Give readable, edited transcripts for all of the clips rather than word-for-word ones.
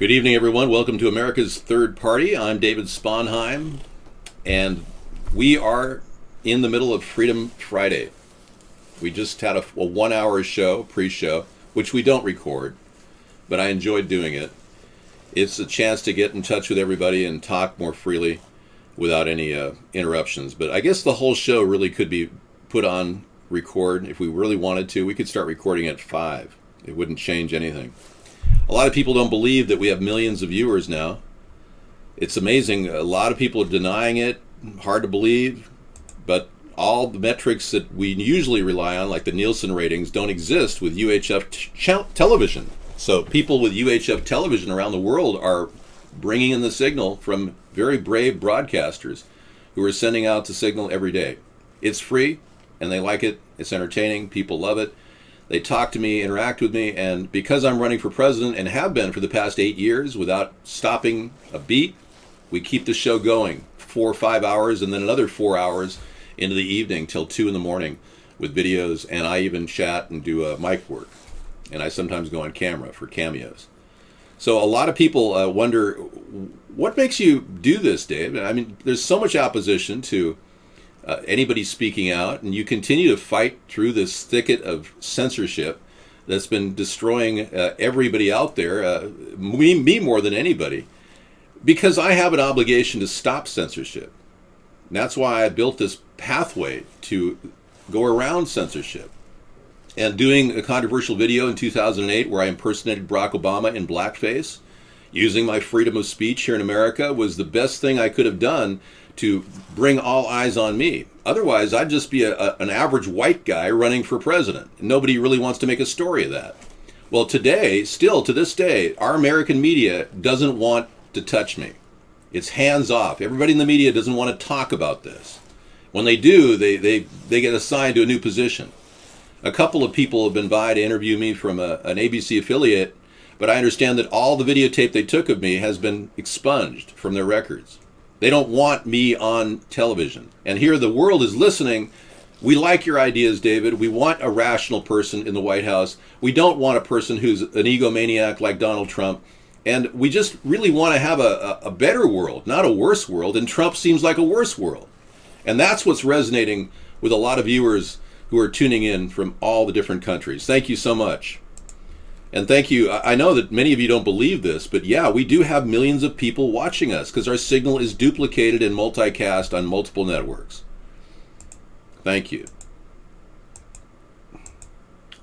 Good evening, everyone. Welcome to America's Third Party. I'm David Sponheim, and we are in the middle of Freedom Friday. We just had a 1-hour show, pre-show, which we don't record, but I enjoyed doing it. It's a chance to get in touch with everybody and talk more freely without any interruptions. But I guess the whole show really could be put on record if we really wanted to. We could start recording at 5. It wouldn't change anything. A lot of people don't believe that we have millions of viewers now. It's amazing. A lot of people are denying it. Hard to believe. But all the metrics that we usually rely on, like the Nielsen ratings, don't exist with UHF television. So people with UHF television around the world are bringing in the signal from very brave broadcasters who are sending out the signal every day. It's free, and they like it. It's entertaining. People love it. They talk to me, interact with me, and because I'm running for president and have been for the past 8 years without stopping a beat, we keep the show going 4 or 5 hours and then another 4 hours into the evening till 2 in the morning with videos, and I even chat and do mic work. And I sometimes go on camera for cameos. So a lot of people wonder, what makes you do this, Dave? I mean, there's so much opposition to anybody speaking out, and you continue to fight through this thicket of censorship that's been destroying everybody out there, me more than anybody, because I have an obligation to stop censorship. And that's why I built this pathway to go around censorship. And doing a controversial video in 2008 where I impersonated Barack Obama in blackface, using my freedom of speech here in America, was the best thing I could have done to bring all eyes on me. Otherwise, I'd just be an average white guy running for president. Nobody really wants to make a story of that. Well, today, still to this day, our American media doesn't want to touch me. It's hands off. Everybody in the media doesn't want to talk about this. When they do, they get assigned to a new position. A couple of people have been by to interview me from an ABC affiliate, but I understand that all the videotape they took of me has been expunged from their records. They don't want me on television. And here the world is listening. We like your ideas, David. We want a rational person in the White House. We don't want a person who's an egomaniac like Donald Trump. And we just really want to have a better world, not a worse world. And Trump seems like a worse world. And that's what's resonating with a lot of viewers who are tuning in from all the different countries. Thank you so much. And thank you. I know that many of you don't believe this, but yeah, we do have millions of people watching us because our signal is duplicated and multicast on multiple networks. Thank you.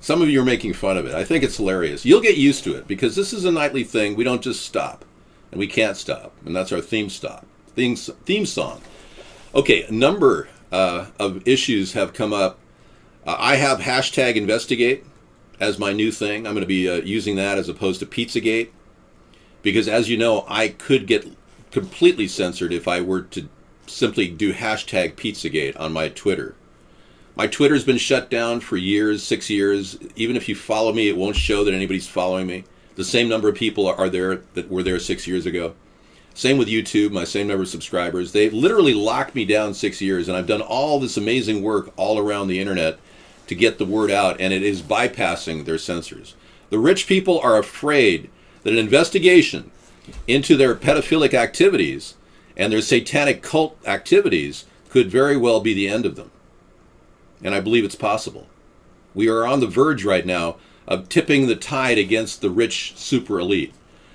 Some of you are making fun of it. I think it's hilarious. You'll get used to it because this is a nightly thing. We don't just stop, and we can't stop. And that's our theme song. Okay, a number of issues have come up. I have hashtag investigate as my new thing. I'm going to be using that as opposed to Pizzagate, because as you know, I could get completely censored if I were to simply do hashtag Pizzagate on my Twitter. My Twitter's been shut down for years, 6 years. Even if you follow me, it won't show that anybody's following me. The same number of people are there that were there 6 years ago. Same with YouTube, my same number of subscribers. They literally locked me down 6 years, and I've done all this amazing work all around the internet to get the word out, and it is bypassing their censors. The rich people are afraid that an investigation into their pedophilic activities and their satanic cult activities could very well be the end of them. And I believe it's possible. We are on the verge right now of tipping the tide against the rich super elite.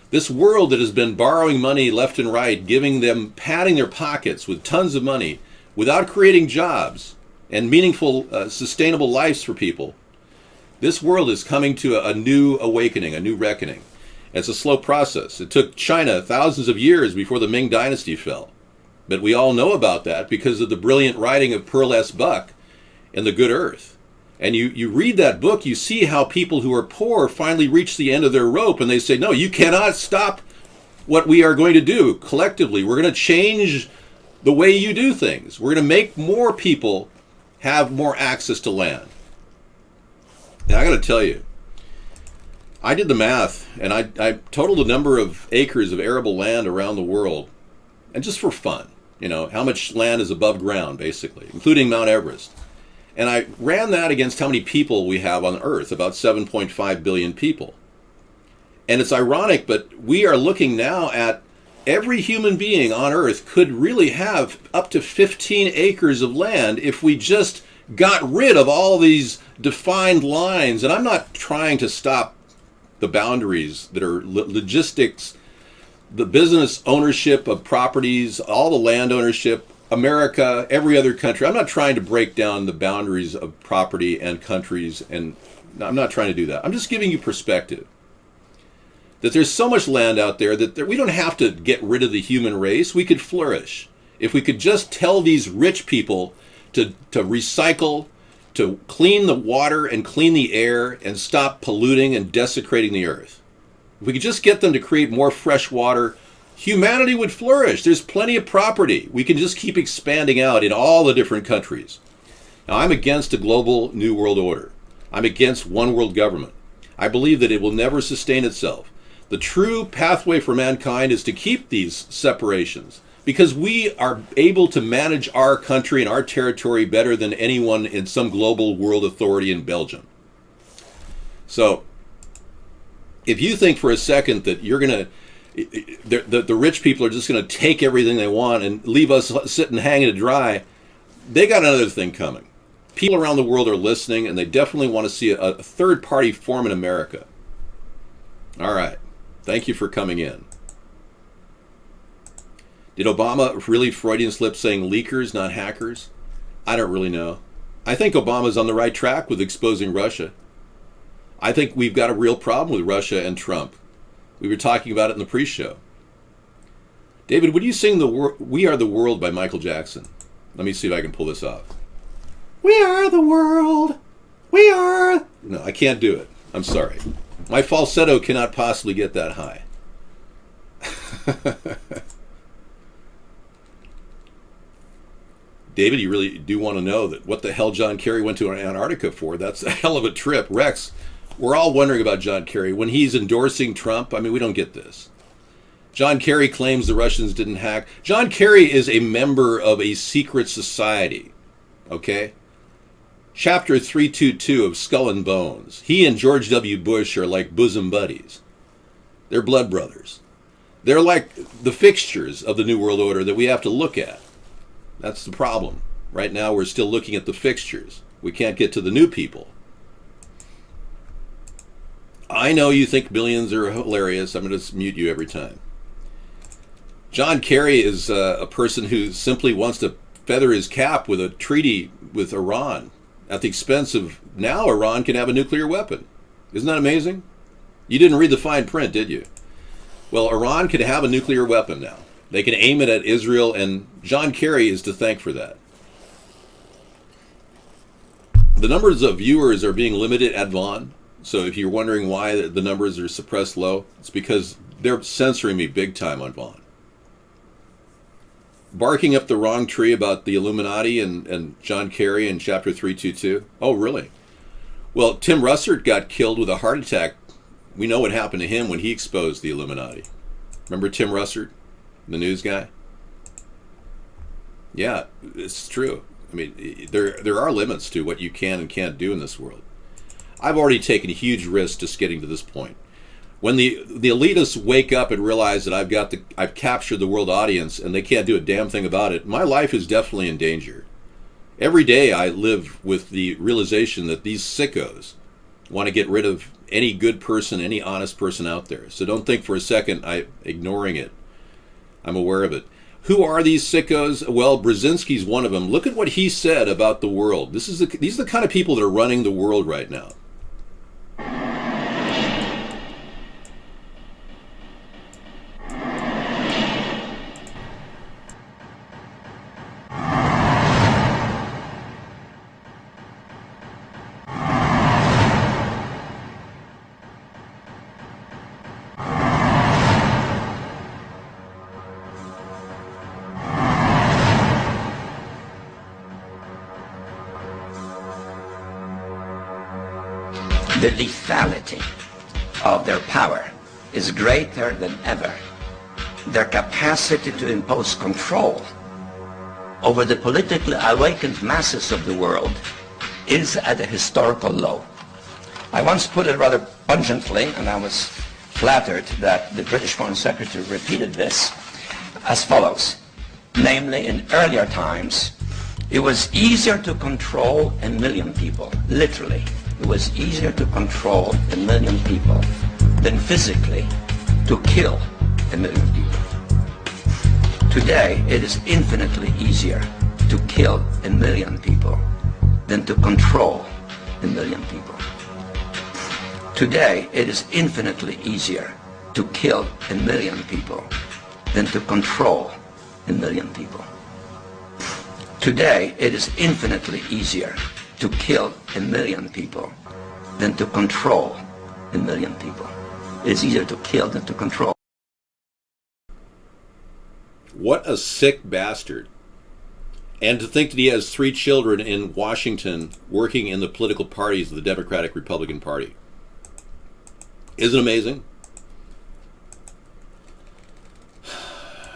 This world that has been borrowing money left and right, giving them, padding their pockets with tons of money without creating jobs and meaningful, sustainable lives for people. This world is coming to a new awakening, a new reckoning. It's a slow process. It took China thousands of years before the Ming Dynasty fell. But we all know about that because of the brilliant writing of Pearl S. Buck in The Good Earth. And you read that book, you see how people who are poor finally reach the end of their rope, and they say, no, you cannot stop what we are going to do collectively. We're going to change the way you do things. We're going to make more people have more access to land. And I got to tell you, I did the math, and I totaled the number of acres of arable land around the world, and just for fun, how much land is above ground, basically, including Mount Everest. And I ran that against how many people we have on Earth, about 7.5 billion people. And it's ironic, but we are looking now at every human being on Earth could really have up to 15 acres of land if we just got rid of all these defined lines. And I'm not trying to stop the boundaries that are logistics, the business ownership of properties, all the land ownership, America, every other country. I'm not trying to break down the boundaries of property and countries, and I'm not trying to do that. I'm just giving you perspective. That there's so much land out there that we don't have to get rid of the human race. We could flourish if we could just tell these rich people to recycle, to clean the water and clean the air and stop polluting and desecrating the earth. If we could just get them to create more fresh water, humanity would flourish. There's plenty of property. We can just keep expanding out in all the different countries. Now, I'm against a global new world order. I'm against one world government. I believe that it will never sustain itself. The true pathway for mankind is to keep these separations because we are able to manage our country and our territory better than anyone in some global world authority in Belgium. So, if you think for a second that you're going to, the rich people are just going to take everything they want and leave us sitting hanging to dry, they got another thing coming. People around the world are listening, and they definitely want to see a third party form in America. All right. Thank you for coming in. Did Obama really Freudian slip saying leakers, not hackers? I don't really know. I think Obama's on the right track with exposing Russia. I think we've got a real problem with Russia and Trump. We were talking about it in the pre-show. David, would you sing We Are the World by Michael Jackson? Let me see if I can pull this off. We are the world. We are... No, I can't do it. I'm sorry. My falsetto cannot possibly get that high. David, you really do want to know that what the hell John Kerry went to Antarctica for? That's a hell of a trip. Rex, we're all wondering about John Kerry. When he's endorsing Trump, I mean, we don't get this. John Kerry claims the Russians didn't hack. John Kerry is a member of a secret society, okay? Chapter 322 of Skull and Bones. He and George W. Bush are like bosom buddies. They're blood brothers. They're like the fixtures of the New World Order that we have to look at. That's the problem. Right now we're still looking at the fixtures. We can't get to the new people. I know you think billions are hilarious. I'm going to mute you every time. John Kerry is a person who simply wants to feather his cap with a treaty with Iran at the expense of now Iran can have a nuclear weapon. Isn't that amazing? You didn't read the fine print, did you? Well, Iran can have a nuclear weapon now. They can aim it at Israel, and John Kerry is to thank for that. The numbers of viewers are being limited at Vaughn. So if you're wondering why the numbers are suppressed low, it's because they're censoring me big time on Vaughn. Barking up the wrong tree about the Illuminati and John Kerry in Chapter 322. Oh, really? Well, Tim Russert got killed with a heart attack. We know what happened to him when he exposed the Illuminati. Remember Tim Russert, the news guy? Yeah, it's true. I mean, there are limits to what you can and can't do in this world. I've already taken huge risks just getting to this point. When the elitists wake up and realize that I've captured the world audience and they can't do a damn thing about it, my life is definitely in danger. Every day I live with the realization that these sickos want to get rid of any good person, any honest person out there. So don't think for a second I'm ignoring it. I'm aware of it. Who are these sickos? Well, Brzezinski's one of them. Look at what he said about the world. These are the kind of people that are running the world right now. The lethality of their power is greater than ever. Their capacity to impose control over the politically awakened masses of the world is at a historical low. I once put it rather pungently, and I was flattered that the British Foreign Secretary repeated this as follows. Namely, in earlier times, it was easier to control 1 million people, literally. It was easier to control 1 million people than physically to kill 1 million people. Today, it is infinitely easier to kill 1 million people than to control 1 million people. Today, it is infinitely easier to kill 1 million people than to control 1 million people. Today, it is infinitely easier to kill 1 million people than to control 1 million people. It is easier to kill than to control. What a sick bastard. And to think that he has 3 children in Washington working in the political parties of the Democratic Republican Party. Isn't it amazing?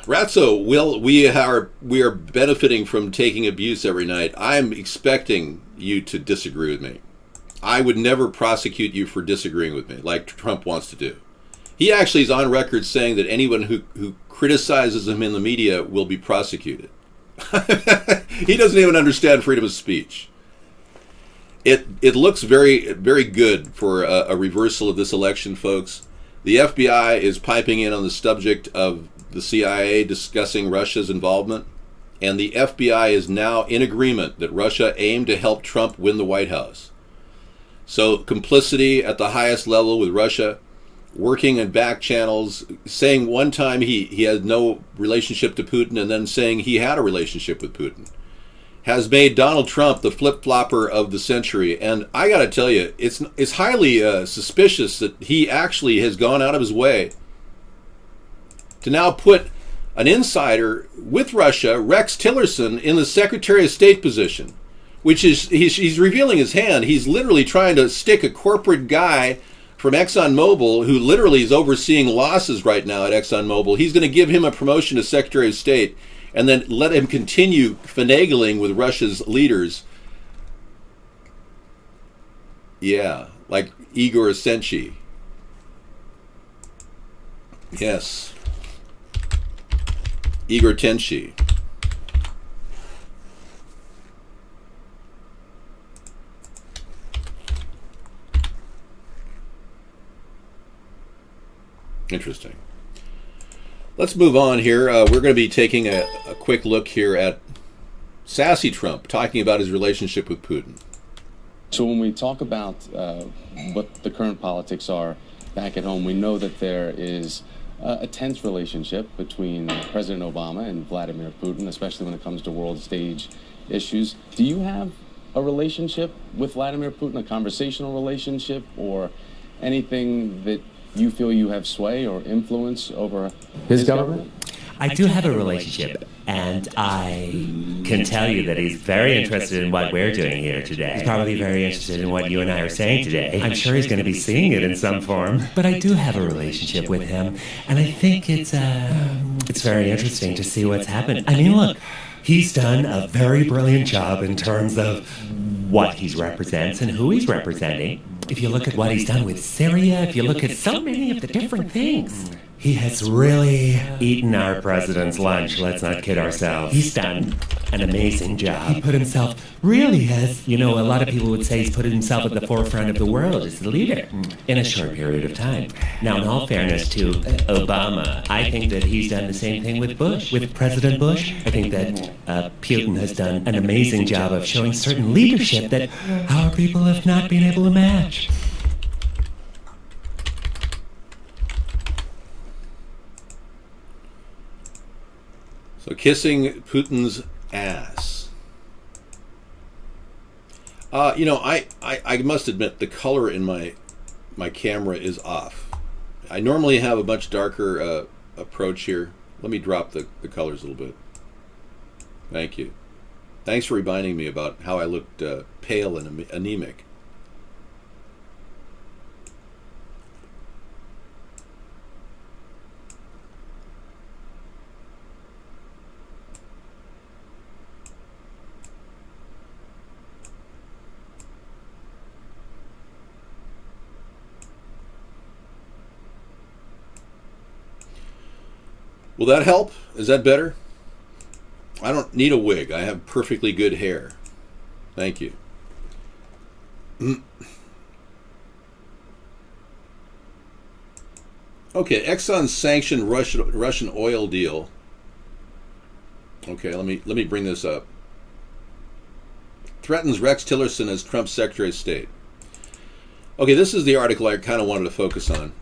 Ratso, we are benefiting from taking abuse every night. I'm expecting you to disagree with me. I would never prosecute you for disagreeing with me, like Trump wants to do. He actually is on record saying that anyone who criticizes him in the media will be prosecuted. He doesn't even understand freedom of speech. It looks very, very good for a reversal of this election, folks. The FBI is piping in on the subject of the CIA discussing Russia's involvement, and the FBI is now in agreement that Russia aimed to help Trump win the White House. So complicity at the highest level with Russia, working in back channels, saying one time he had no relationship to Putin and then saying he had a relationship with Putin, has made Donald Trump the flip-flopper of the century. And I got to tell you, it's highly suspicious that he actually has gone out of his way to now put an insider with Russia, Rex Tillerson, in the Secretary of State position, which is, he's revealing his hand. He's literally trying to stick a corporate guy from ExxonMobil, who literally is overseeing losses right now at ExxonMobil. He's going to give him a promotion to Secretary of State and then let him continue finagling with Russia's leaders. Yeah, like Igor Senchi. Yes. Igor Tenchi. Interesting. Let's move on here. We're going to be taking a quick look here at Sassy Trump, talking about his relationship with Putin. So when we talk about what the current politics are back at home, we know that there is a tense relationship between President Obama and Vladimir Putin, especially when it comes to world stage issues. Do you have a relationship with Vladimir Putin, a conversational relationship, or anything that you feel you have sway or influence over his government? I do have a relationship, and I can tell you that he's very interested in what we're doing here today. He's probably very interested in what you and I are saying today. I'm sure he's going to be seeing it in some form. But I do have a relationship with him, and I think it's very interesting to see what's happened. I mean, look, he's done a very brilliant job in terms of what he represents and who he's representing. If you look at what he's done with Syria, if you look at so many of the different things, he has really eaten our president's lunch. Let's not kid ourselves. He's done an amazing job. He put himself, really has, a lot of people would say he's put himself at the forefront of the world as the leader in a short period of time. Now, in all fairness to Obama, I think that he's done the same thing with Bush, with President Bush. I think that Putin has done an amazing job of showing certain leadership that our people have not been able to match. So kissing Putin's ass. I must admit the color in my camera is off. I normally have a much darker approach here. Let me drop the colors a little bit. Thank you. Thanks for reminding me about how I looked pale and anemic. Will that help? Is that better? I don't need a wig. I have perfectly good hair. Thank you. Okay, Exxon sanctioned Russian oil deal. Okay, let me bring this up. Threatens Rex Tillerson as Trump's Secretary of State. Okay, this is the article I kind of wanted to focus on.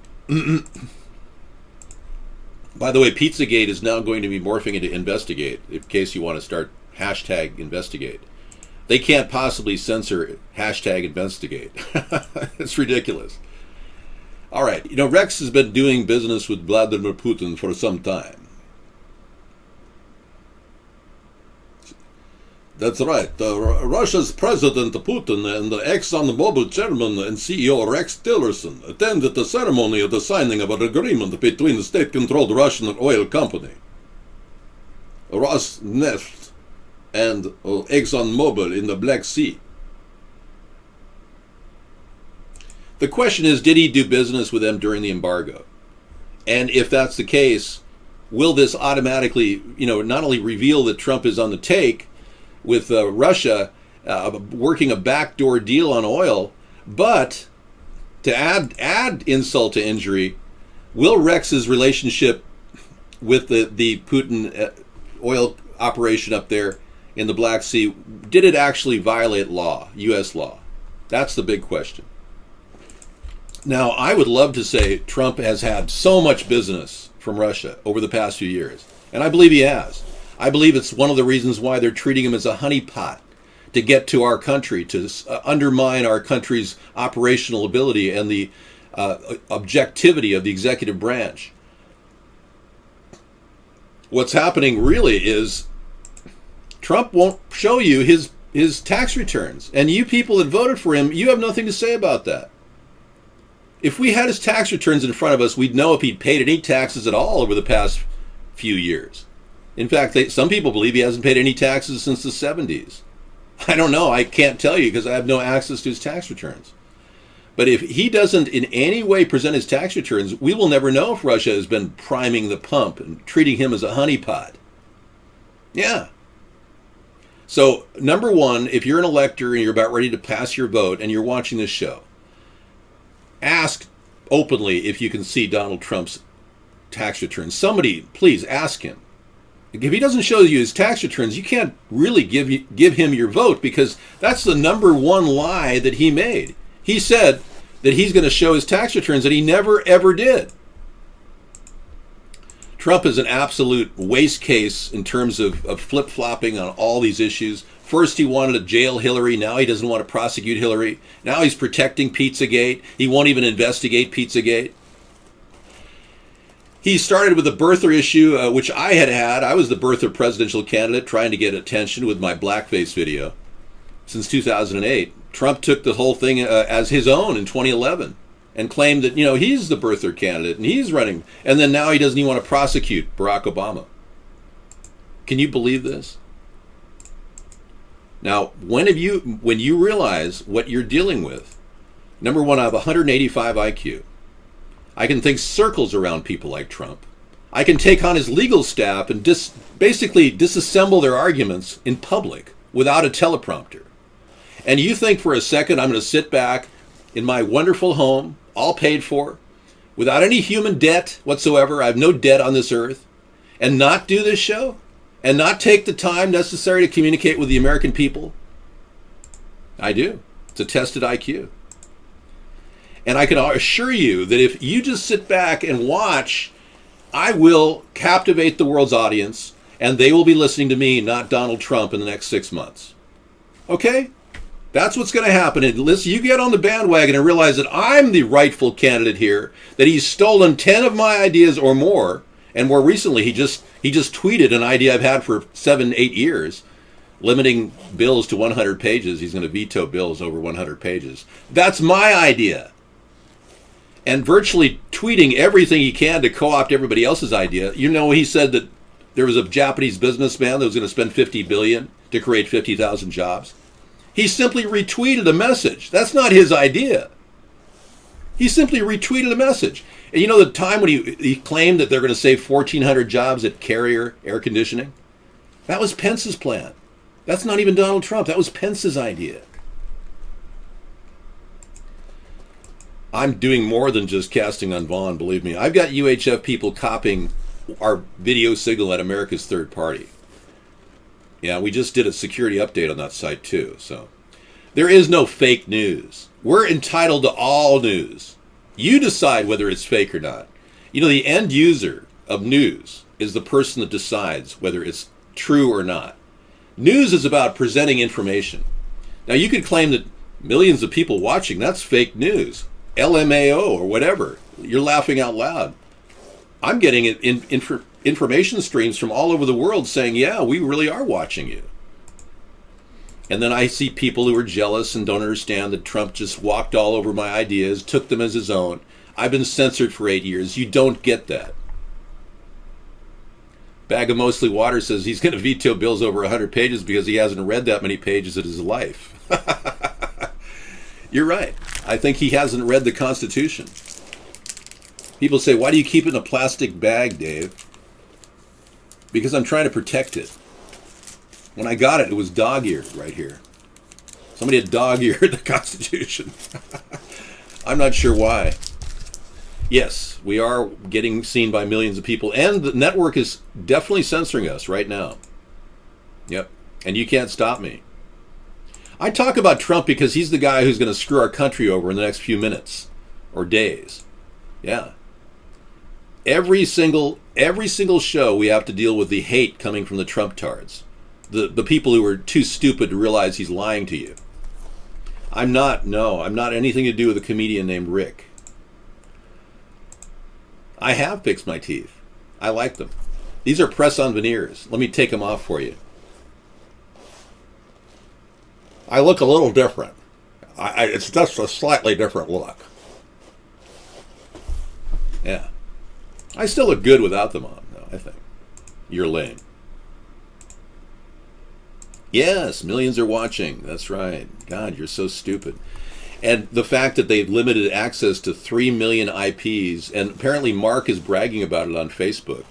By the way, Pizzagate is now going to be morphing into Investigate, in case you want to start hashtag Investigate. They can't possibly censor hashtag Investigate. It's ridiculous. All right, Rex has been doing business with Vladimir Putin for some time. That's right. Russia's President Putin and the ExxonMobil Chairman and CEO Rex Tillerson attended the ceremony of the signing of an agreement between the state-controlled Russian oil company, Rosneft, and ExxonMobil in the Black Sea. The question is, did he do business with them during the embargo? And if that's the case, will this automatically, not only reveal that Trump is on the take with Russia working a backdoor deal on oil, but to add insult to injury, will Rex's relationship with the Putin oil operation up there in the Black Sea, did it actually violate law, U.S. law? That's the big question. Now, I would love to say Trump has had so much business from Russia over the past few years, and I believe he has. I believe it's one of the reasons why they're treating him as a honeypot to get to our country, to undermine our country's operational ability and the objectivity of the executive branch. What's happening really is Trump won't show you his tax returns, and you people that voted for him, you have nothing to say about that. If we had his tax returns in front of us, we'd know if he'd paid any taxes at all over the past few years. In fact, some people believe he hasn't paid any taxes since the 70s. I don't know. I can't tell you because I have no access to his tax returns. But if he doesn't in any way present his tax returns, we will never know if Russia has been priming the pump and treating him as a honeypot. Yeah. So, number one, if you're an elector and you're about ready to pass your vote and you're watching this show, ask openly if you can see Donald Trump's tax returns. Somebody, please ask him. If he doesn't show you his tax returns, you can't really give him your vote, because that's the number one lie that he made. He said that he's going to show his tax returns, and he never, ever did. Trump is an absolute waste case in terms of flip-flopping on all these issues. First, he wanted to jail Hillary. Now he doesn't want to prosecute Hillary. Now he's protecting Pizzagate. He won't even investigate Pizzagate. He started with the birther issue, which I had. I was the birther presidential candidate trying to get attention with my blackface video since 2008. Trump took the whole thing as his own in 2011 and claimed that, he's the birther candidate and he's running. And then now he doesn't even want to prosecute Barack Obama. Can you believe this? Now, when you realize what you're dealing with, number one, I have 185 IQ. I can think circles around people like Trump. I can take on his legal staff and basically disassemble their arguments in public without a teleprompter. And you think for a second I'm going to sit back in my wonderful home, all paid for, without any human debt whatsoever, I have no debt on this earth, and not do this show? And not take the time necessary to communicate with the American people? I do. It's a tested IQ. And I can assure you that if you just sit back and watch, I will captivate the world's audience, and they will be listening to me, not Donald Trump, in the next 6 months. Okay? That's what's going to happen. Unless you get on the bandwagon and realize that I'm the rightful candidate here, that he's stolen 10 of my ideas or more, and more recently he just tweeted an idea I've had for 7-8 years, limiting bills to 100 pages. He's going to veto bills over 100 pages. That's my idea. And virtually tweeting everything he can to co-opt everybody else's idea. He said that there was a Japanese businessman that was going to spend $50 billion to create 50,000 jobs. He simply retweeted a message. That's not his idea. He simply retweeted a message. And you know the time when he claimed that they're going to save 1,400 jobs at Carrier Air Conditioning? That was Pence's plan. That's not even Donald Trump. That was Pence's idea. I'm doing more than just casting on Vaughn, believe me. I've got UHF people copying our video signal at America's Third Party. Yeah, we just did a security update on that site too. So there is no fake news. We're entitled to all news. You decide whether it's fake or not. You know, the end user of news is the person that decides whether it's true or not. News is about presenting information. Now, you could claim that millions of people watching, that's fake news. LMAO or whatever. You're laughing out loud. I'm getting it in information streams from all over the world saying, yeah, we really are watching you. And then I see people who are jealous and don't understand that Trump just walked all over my ideas, took them as his own. I've been censored for 8 years. You don't get that. Bag of Mostly Water says he's going to veto bills over 100 pages because he hasn't read that many pages in his life. You're right. I think he hasn't read the Constitution. People say, why do you keep it in a plastic bag, Dave? Because I'm trying to protect it. When I got it, it was dog-eared right here. Somebody had dog-eared the Constitution. I'm not sure why. Yes, we are getting seen by millions of people, and the network is definitely censoring us right now. Yep, and you can't stop me. I talk about Trump because he's the guy who's going to screw our country over in the next few minutes or days. Yeah. Every single show we have to deal with the hate coming from the Trump-tards. The people who are too stupid to realize he's lying to you. I'm not anything to do with a comedian named Rick. I have fixed my teeth. I like them. These are press-on veneers. Let me take them off for you. I look a little different. It's just a slightly different look. Yeah. I still look good without them on, though, I think. You're lame. Yes, millions are watching. That's right. God, you're so stupid. And the fact that they've limited access to 3 million IPs, and apparently Mark is bragging about it on Facebook.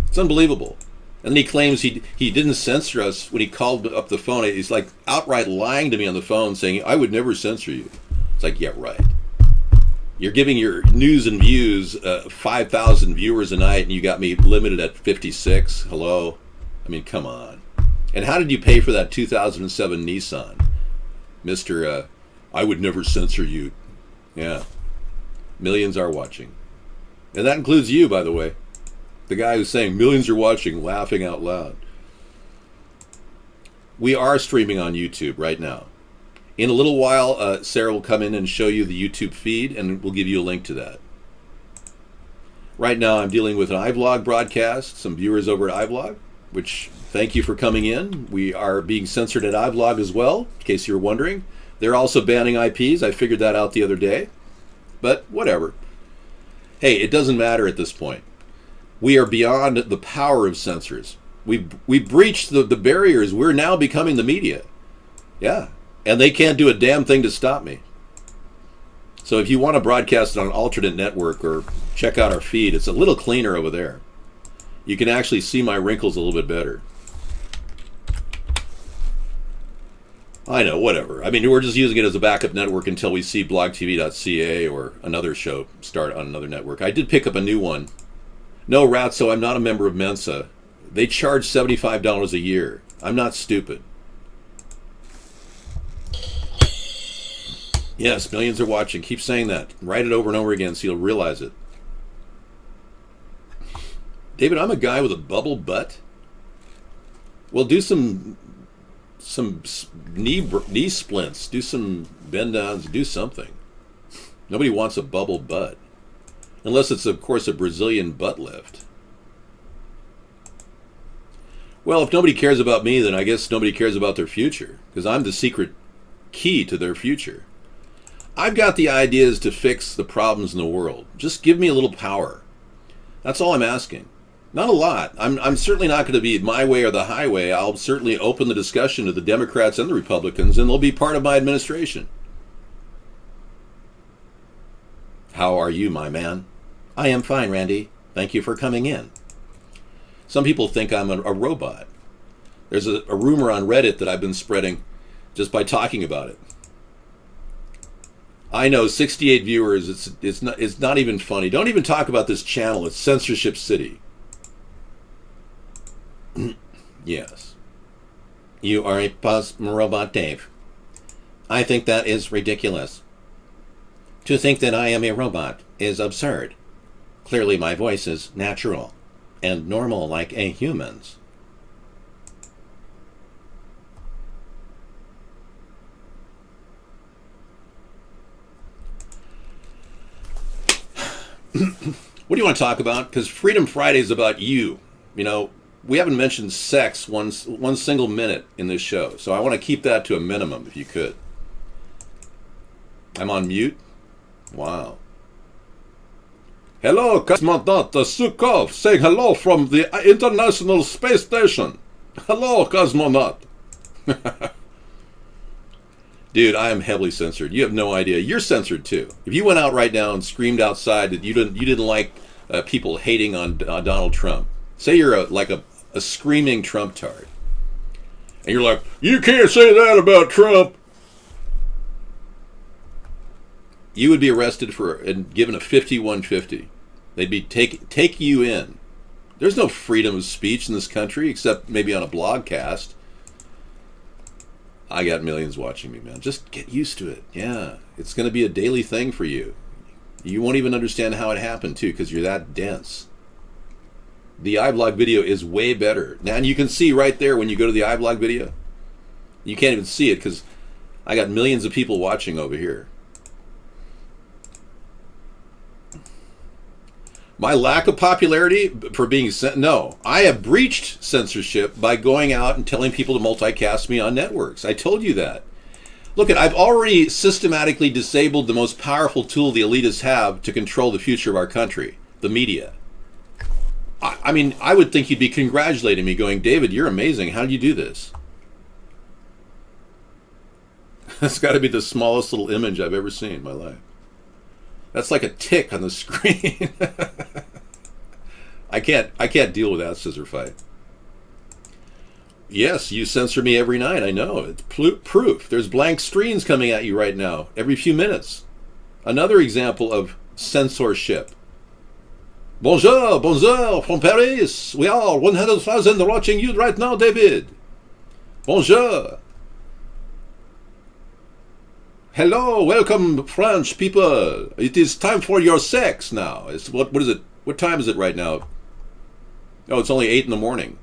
It's unbelievable. And then he claims he didn't censor us when he called up the phone. He's like outright lying to me on the phone saying, I would never censor you. It's like, yeah, right. You're giving your news and views 5,000 viewers a night, and you got me limited at 56. Hello? I mean, come on. And how did you pay for that 2007 Nissan? Mr. I would never censor you. Yeah. Millions are watching. And that includes you, by the way. The guy who's saying millions are watching, laughing out loud. We are streaming on YouTube right now. In a little while, Sarah will come in and show you the YouTube feed, and we'll give you a link to that. Right now, I'm dealing with an iVlog broadcast, some viewers over at iVlog, which, thank you for coming in. We are being censored at iVlog as well, in case you're wondering. They're also banning IPs. I figured that out the other day. But whatever. Hey, it doesn't matter at this point. We are beyond the power of censors. We've breached the barriers. We're now becoming the media. Yeah. And they can't do a damn thing to stop me. So if you want to broadcast on an alternate network or check out our feed, it's a little cleaner over there. You can actually see my wrinkles a little bit better. I know, whatever. I mean, we're just using it as a backup network until we see blogtv.ca or another show start on another network. I did pick up a new one. No, Ratso, I'm not a member of Mensa. They charge $75 a year. I'm not stupid. Yes, millions are watching. Keep saying that. Write it over and over again so you'll realize it. David, I'm a guy with a bubble butt. Well, do some knee splints. Do some bend downs. Do something. Nobody wants a bubble butt. Unless it's, of course, a Brazilian butt lift. Well, if nobody cares about me, then I guess nobody cares about their future. Because I'm the secret key to their future. I've got the ideas to fix the problems in the world. Just give me a little power. That's all I'm asking. Not a lot. I'm certainly not going to be my way or the highway. I'll certainly open the discussion to the Democrats and the Republicans, and they'll be part of my administration. How are you, my man? I am fine, Randy. Thank you for coming in. Some people think I'm a robot. There's a rumor on Reddit that I've been spreading just by talking about it. I know, 68 viewers, it's not even funny. Don't even talk about this channel. It's Censorship City. Yes. You are a robot, Dave. I think that is ridiculous. To think that I am a robot is absurd. Clearly my voice is natural and normal like a human's. What do you want to talk about? Because Freedom Friday is about you. You know, we haven't mentioned sex one single minute in this show, so I want to keep that to a minimum if you could. I'm on mute? Wow. Hello, Cosmonaut Sukov, saying hello from the International Space Station. Hello, Cosmonaut. Dude, I am heavily censored. You have no idea. You're censored too. If you went out right now and screamed outside that you didn't like people hating on Donald Trump, say you're like a screaming Trump tard, and you're like, you can't say that about Trump, you would be arrested and given a 5150. They'd be take you in. There's no freedom of speech in this country except maybe on a blogcast. I got millions watching me, man. Just get used to it. Yeah, it's going to be a daily thing for you. You won't even understand how it happened, too, because you're that dense. The iBlog video is way better. Now, and you can see right there when you go to the iBlog video, you can't even see it because I got millions of people watching over here. My lack of popularity for being no, I have breached censorship by going out and telling people to multicast me on networks. I told you that. Look, I've already systematically disabled the most powerful tool the elitists have to control the future of our country, the media. I mean, I would think you'd be congratulating me going, David, you're amazing. How did you do this? That's got to be the smallest little image I've ever seen in my life. That's like a tick on the screen. I can't deal with that scissor fight. Yes, you censor me every night. I know. It's proof. There's blank screens coming at you right now every few minutes. Another example of censorship. Bonjour, bonjour from Paris. We are 100,000 watching you right now, David. Bonjour. Hello, welcome, French people. It is time for your sex now. What is it? What time is it right now? Oh, it's only 8 in the morning.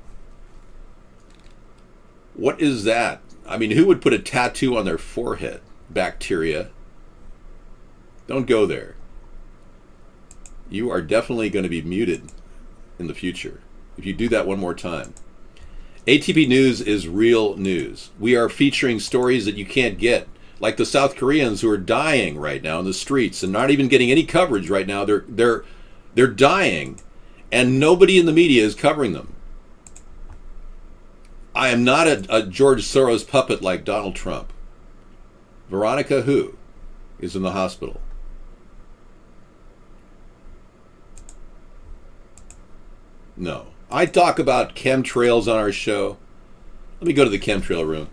What is that? I mean, who would put a tattoo on their forehead? Bacteria. Don't go there. You are definitely going to be muted in the future if you do that one more time. ATP News is real news. We are featuring stories that you can't get. Like the South Koreans who are dying right now in the streets and not even getting any coverage right now. They're dying, and nobody in the media is covering them. I am not a George Soros puppet like Donald Trump. Veronica who is in the hospital. No. I talk about chemtrails on our show. Let me go to the chemtrail room.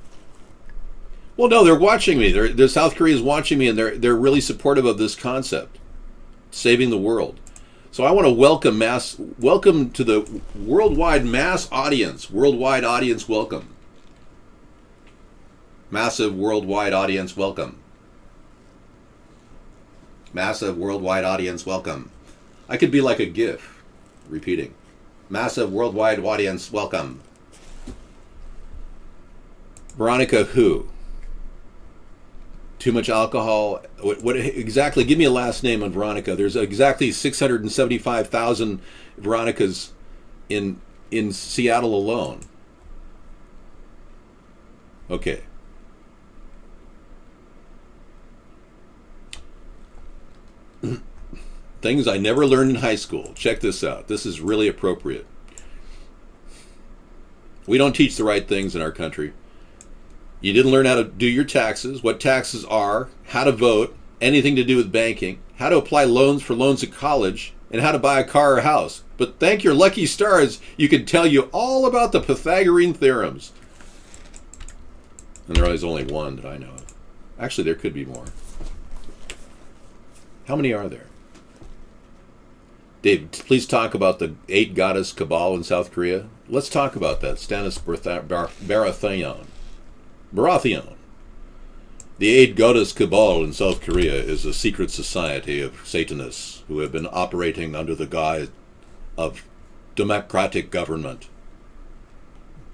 Well, no, they're watching me. They're South Korea is watching me, and they're really supportive of this concept, saving the world. So I want to welcome to the worldwide mass audience. Worldwide audience, welcome. Massive worldwide audience, welcome. Massive worldwide audience, welcome. I could be like a GIF, repeating. Massive worldwide audience, welcome. Veronica who? Too much alcohol? What exactly? Give me a last name on Veronica. There's exactly 675,000 Veronicas in Seattle alone. Okay. Things I never learned in high school. Check this out. This is really appropriate. We don't teach the right things in our country. You didn't learn how to do your taxes, what taxes are, how to vote, anything to do with banking. how to apply loans at college, and how to buy a car or house. But thank your lucky stars, you can tell you all about the Pythagorean theorems. And there is only one that I know of. Actually, there could be more. How many are there? Dave, please talk about the 8-goddess cabal in South Korea. Let's talk about that. Stannis Baratheon. The 8-goddess cabal in South Korea is a secret society of Satanists who have been operating under the guise of democratic government.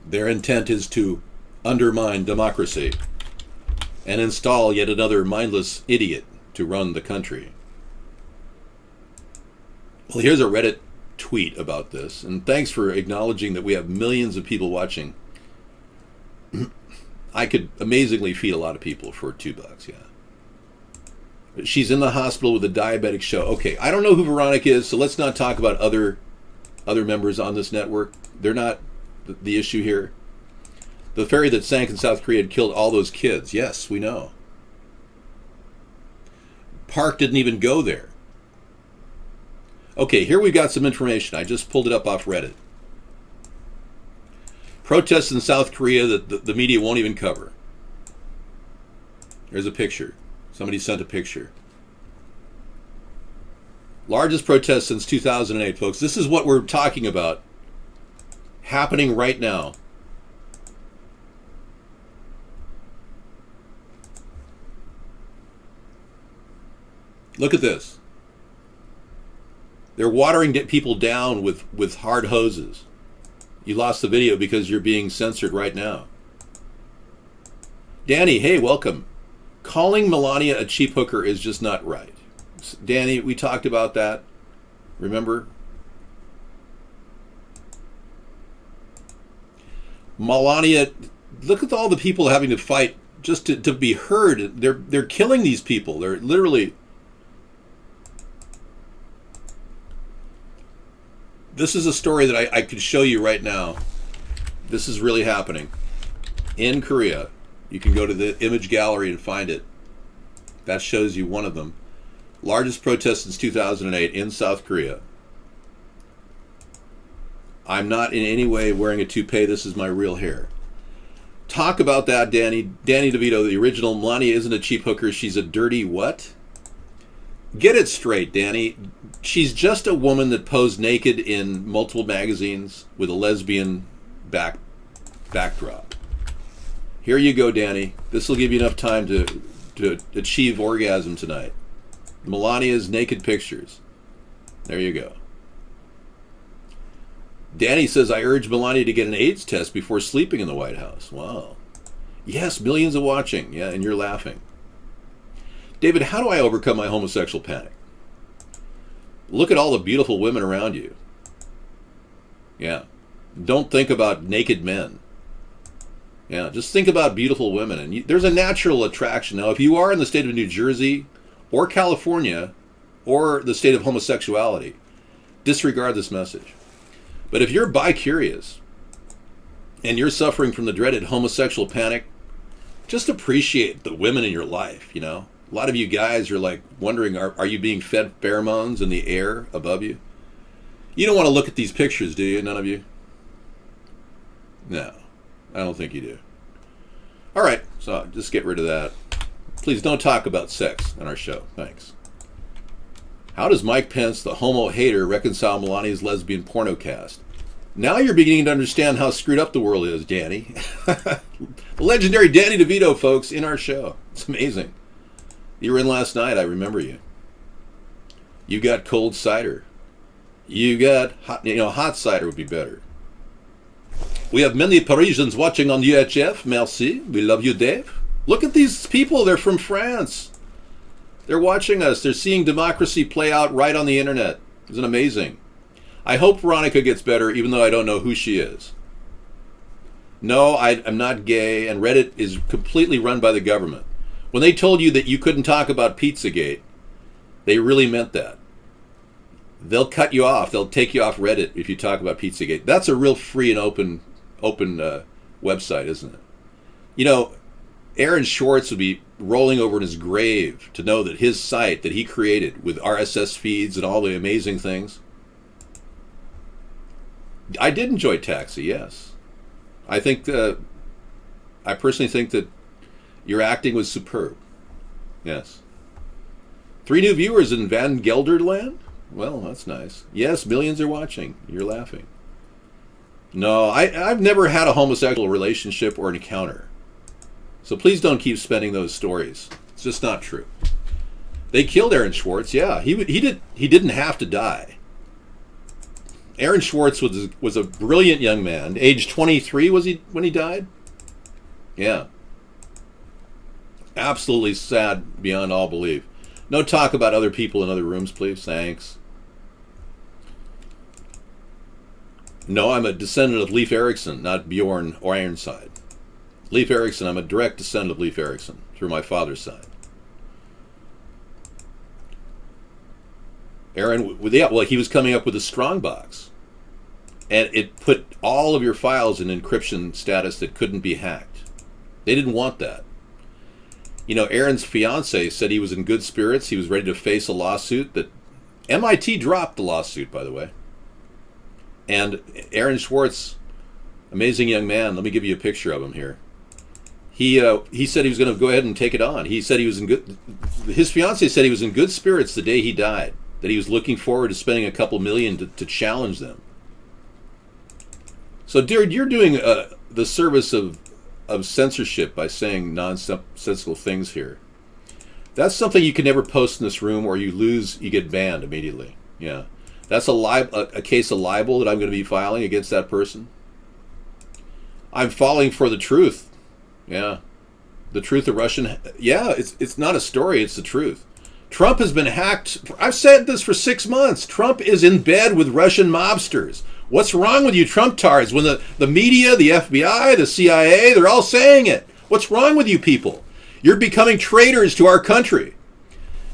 Their intent is to undermine democracy and install yet another mindless idiot to run the country. Well, here's a Reddit tweet about this, and thanks for acknowledging that we have millions of people watching. I could amazingly feed a lot of people for $2, yeah. But she's in the hospital with a diabetic show. Okay, I don't know who Veronica is, so let's not talk about other members on this network. They're not the issue here. The ferry that sank in South Korea had killed all those kids. Yes, we know. Park didn't even go there. Okay, here we've got some information. I just pulled it up off Reddit. Protests in South Korea that the media won't even cover. There's a picture. Somebody sent a picture. Largest protest since 2008, folks. This is what we're talking about. Happening right now. Look at this. They're watering people down with hard hoses. You lost the video because you're being censored right now. Danny, hey, welcome. Calling Melania a cheap hooker is just not right. Danny, we talked about that. Remember? Melania, look at all the people having to fight just to be heard. They're killing these people. They're literally... This is a story that I could show you right now. This is really happening. In Korea, you can go to the image gallery and find it. That shows you one of them. Largest protest since 2008 in South Korea. I'm not in any way wearing a toupee. This is my real hair. Talk about that, Danny. Danny DeVito, the original. Melania isn't a cheap hooker. She's a dirty what? Get it straight, Danny. She's just a woman that posed naked in multiple magazines with a lesbian backdrop. Here you go, Danny. This will give you enough time to achieve orgasm tonight. Melania's naked pictures. There you go. Danny says, I urge Melania to get an AIDS test before sleeping in the White House. Wow. Yes, millions are watching. Yeah, and you're laughing. David, how do I overcome my homosexual panic? Look at all the beautiful women around you. Yeah. Don't think about naked men. Yeah, just think about beautiful women. And there's a natural attraction. Now, if you are in the state of New Jersey or California or the state of homosexuality, disregard this message. But if you're bi-curious and you're suffering from the dreaded homosexual panic, just appreciate the women in your life, you know. A lot of you guys are like wondering, are you being fed pheromones in the air above you? You don't want to look at these pictures, do you? None of you? No, I don't think you do. All right, so just get rid of that. Please don't talk about sex on our show. Thanks. How does Mike Pence, the homo hater, reconcile Melania's lesbian porno cast? Now you're beginning to understand how screwed up the world is, Danny. The legendary Danny DeVito, folks, in our show. It's amazing. You were in last night, I remember you. You got cold cider. You got hot cider would be better. We have many Parisians watching on UHF. Merci. We love you, Dave. Look at these people. They're from France. They're watching us. They're seeing democracy play out right on the internet. Isn't it amazing? I hope Veronica gets better, even though I don't know who she is. No, I'm not gay, and Reddit is completely run by the government. When they told you that you couldn't talk about Pizzagate, they really meant that. They'll cut you off. They'll take you off Reddit if you talk about Pizzagate. That's a real free and open website, isn't it? You know, Aaron Schwartz would rolling over in his grave to know that his site that he created with RSS feeds and all the amazing things. I did enjoy Taxi, yes. I personally think that your acting was superb. Yes. 3 new viewers in Van Gelderland? Well, that's nice. Yes, millions are watching. You're laughing. No, I've never had a homosexual relationship or an encounter. So please don't keep spinning those stories. It's just not true. They killed Aaron Swartz. Yeah, he didn't have to die. Aaron Swartz was a brilliant young man. Age 23 was he when he died? Yeah. Absolutely sad beyond all belief. No talk about other people in other rooms, please. Thanks. No, I'm a descendant of Leif Erikson, not Bjorn Ironside. Leif Erikson, I'm a direct descendant of Leif Erikson through my father's side. Aaron, well, he was coming up with a strongbox. And it put all of your files in encryption status that couldn't be hacked. They didn't want that. You know, Aaron's fiance said he was in good spirits. He was ready to face a lawsuit that MIT dropped the lawsuit, by the way. And Aaron Swartz, amazing young man. Let me give you a picture of him here. He said he was going to go ahead and take it on. He said he was in good. His fiance said he was in good spirits the day he died. That he was looking forward to spending a couple million to challenge them. So, dude, you're doing the service of censorship by saying nonsensical things here. That's something you can never post in this room, or you get banned immediately. Yeah, that's a case of libel that I'm going to be filing against that person. I'm falling for the truth. Yeah, the truth of Russian. Yeah, it's not a story. It's the truth. Trump has been hacked. I've said this for 6 months. Trump is in bed with Russian mobsters. What's wrong with you Trump-tards? When the media, the FBI, the CIA, they're all saying it. What's wrong with you people? You're becoming traitors to our country.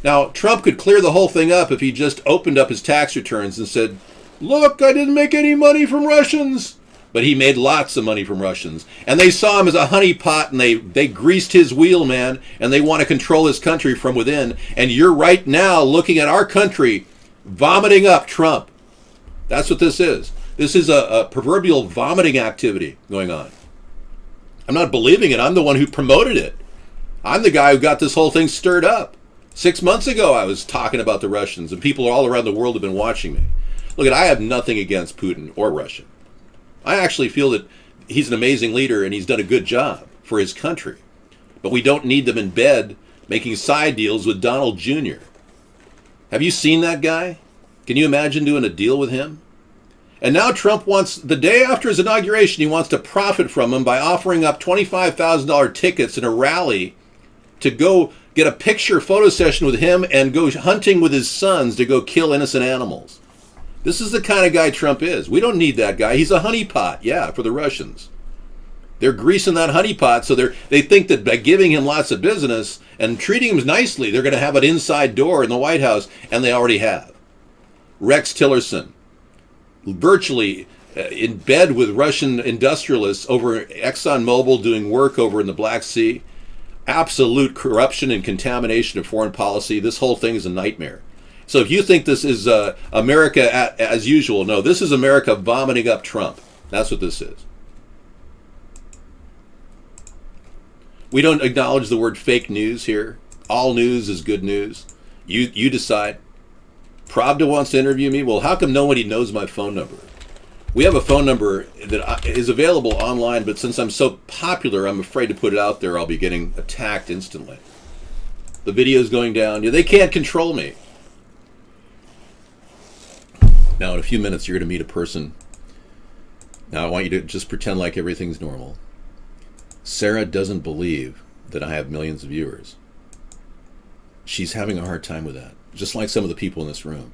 Now, Trump could clear the whole thing up if he just opened up his tax returns and said, look, I didn't make any money from Russians. But he made lots of money from Russians. And they saw him as a honeypot, and they greased his wheel, man, and they want to control his country from within. And you're right now looking at our country vomiting up Trump. That's what this is. This is a proverbial vomiting activity going on. I'm not believing it. I'm the one who promoted it. I'm the guy who got this whole thing stirred up. 6 months ago, I was talking about the Russians, and people all around the world have been watching me. Look, I have nothing against Putin or Russia. I actually feel that he's an amazing leader, and he's done a good job for his country. But we don't need them in bed making side deals with Donald Jr. Have you seen that guy? Can you imagine doing a deal with him? And now Trump wants, the day after his inauguration, he wants to profit from him by offering up $25,000 tickets in a rally to go get a photo session with him and go hunting with his sons to go kill innocent animals. This is the kind of guy Trump is. We don't need that guy. He's a honeypot, yeah, for the Russians. They're greasing that honeypot, so they think that by giving him lots of business and treating him nicely, they're going to have an inside door in the White House, and they already have. Rex Tillerson, virtually in bed with Russian industrialists over ExxonMobil doing work over in the Black Sea. Absolute corruption and contamination of foreign policy. This whole thing is a nightmare. So if you think this is America as usual, no, this is America vomiting up Trump. That's what this is. We don't acknowledge the word fake news here. All news is good news. You decide. Pravda wants to interview me. Well, how come nobody knows my phone number? We have a phone number that is available online, but since I'm so popular, I'm afraid to put it out there. I'll be getting attacked instantly. The video's going down. They can't control me. Now, in a few minutes, you're going to meet a person. Now, I want you to just pretend like everything's normal. Sarah doesn't believe that I have millions of viewers. She's having a hard time with that, just like some of the people in this room.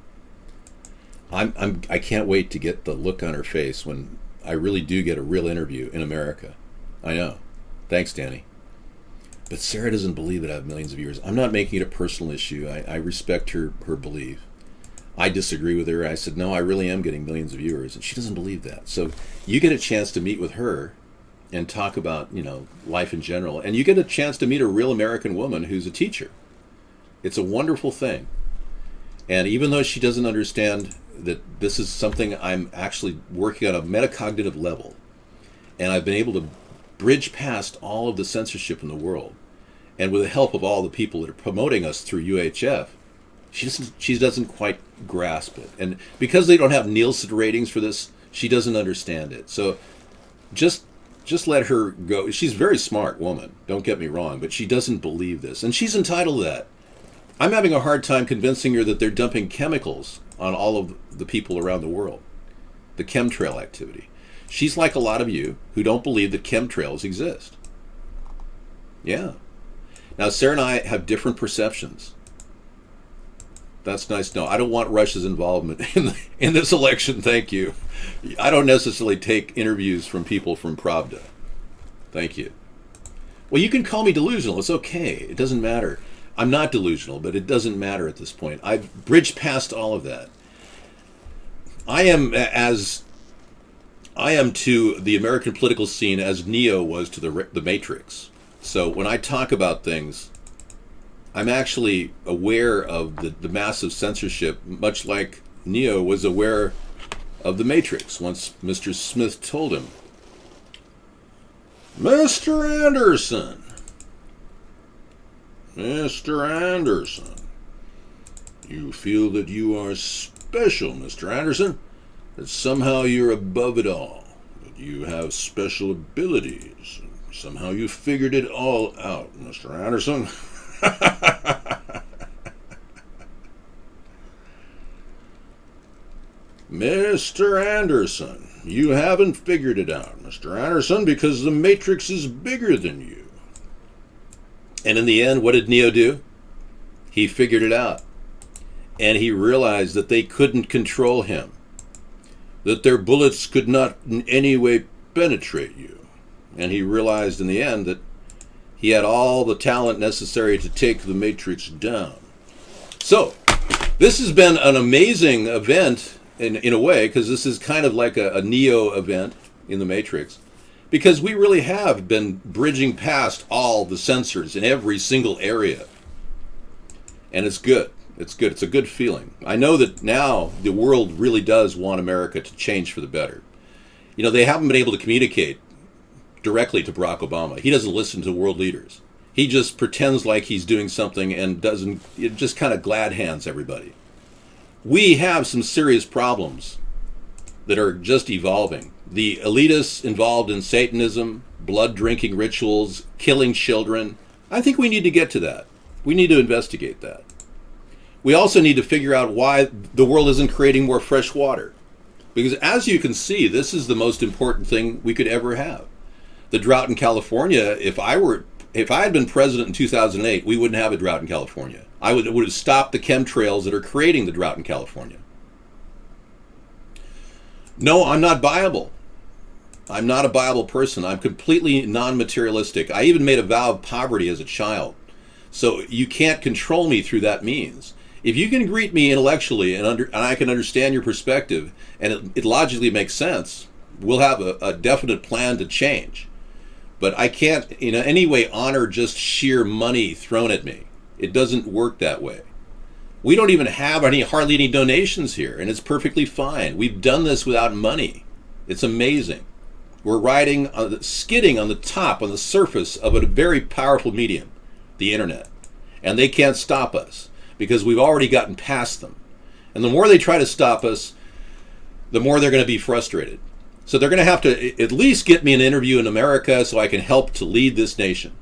I can't wait to get the look on her face when I really do get a real interview in America. I know. Thanks, Danny. But Sarah doesn't believe that I have millions of viewers. I'm not making it a personal issue. I respect her belief. I disagree with her. I said, no, I really am getting millions of viewers. And she doesn't believe that. So you get a chance to meet with her and talk about, life in general. And you get a chance to meet a real American woman who's a teacher. It's a wonderful thing. And even though she doesn't understand that this is something I'm actually working on a metacognitive level, and I've been able to bridge past all of the censorship in the world, and with the help of all the people that are promoting us through UHF, she doesn't quite grasp it. And because they don't have Nielsen ratings for this, she doesn't understand it. So just let her go. She's a very smart woman, don't get me wrong, but she doesn't believe this. And she's entitled to that. I'm having a hard time convincing her that they're dumping chemicals on all of the people around the world. The chemtrail activity. She's like a lot of you who don't believe that chemtrails exist. Yeah. Now, Sarah and I have different perceptions. That's nice to know. I don't want Russia's involvement in this election, thank you. I don't necessarily take interviews from people from Pravda. Thank you. Well, you can call me delusional. It's okay. It doesn't matter. I'm not delusional, but it doesn't matter at this point. I've bridged past all of that. I am to the American political scene as Neo was to the Matrix. So when I talk about things, I'm actually aware of the massive censorship, much like Neo was aware of the Matrix once Mr. Smith told him, Mr. Anderson, you feel that you are special, Mr. Anderson, that somehow you're above it all, that you have special abilities, somehow you figured it all out, Mr. Anderson. Mr. Anderson, you haven't figured it out, Mr. Anderson, because the Matrix is bigger than you. And in the end, what did Neo do? He figured it out. And he realized that they couldn't control him, that their bullets could not in any way penetrate you. And he realized in the end that he had all the talent necessary to take the Matrix down. So, this has been an amazing event in a way, because this is kind of like a Neo event in the Matrix, because we really have been bridging past all the censors in every single area. And it's good. It's good. It's a good feeling. I know that now the world really does want America to change for the better. They haven't been able to communicate directly to Barack Obama. He doesn't listen to world leaders. He just pretends like he's doing something and it just kind of glad hands everybody. We have some serious problems that are just evolving. The elitists involved in Satanism, blood drinking rituals, killing children. I think we need to get to that. We need to investigate that. We also need to figure out why the world isn't creating more fresh water. Because as you can see, this is the most important thing we could ever have. The drought in California, if I had been president in 2008, we wouldn't have a drought in California. I would have stopped the chemtrails that are creating the drought in California. No, I'm not viable. I'm not a viable person. I'm completely non-materialistic. I even made a vow of poverty as a child. So you can't control me through that means. If you can greet me intellectually and I can understand your perspective and it logically makes sense, we'll have a definite plan to change. But I can't in any way honor just sheer money thrown at me. It doesn't work that way. We don't even have hardly any donations here, and it's perfectly fine. We've done this without money. It's amazing. We're skidding on the top, on the surface of a very powerful medium, the internet. And they can't stop us because we've already gotten past them. And the more they try to stop us, the more they're going to be frustrated. So they're going to have to at least get me an interview in America so I can help to lead this nation.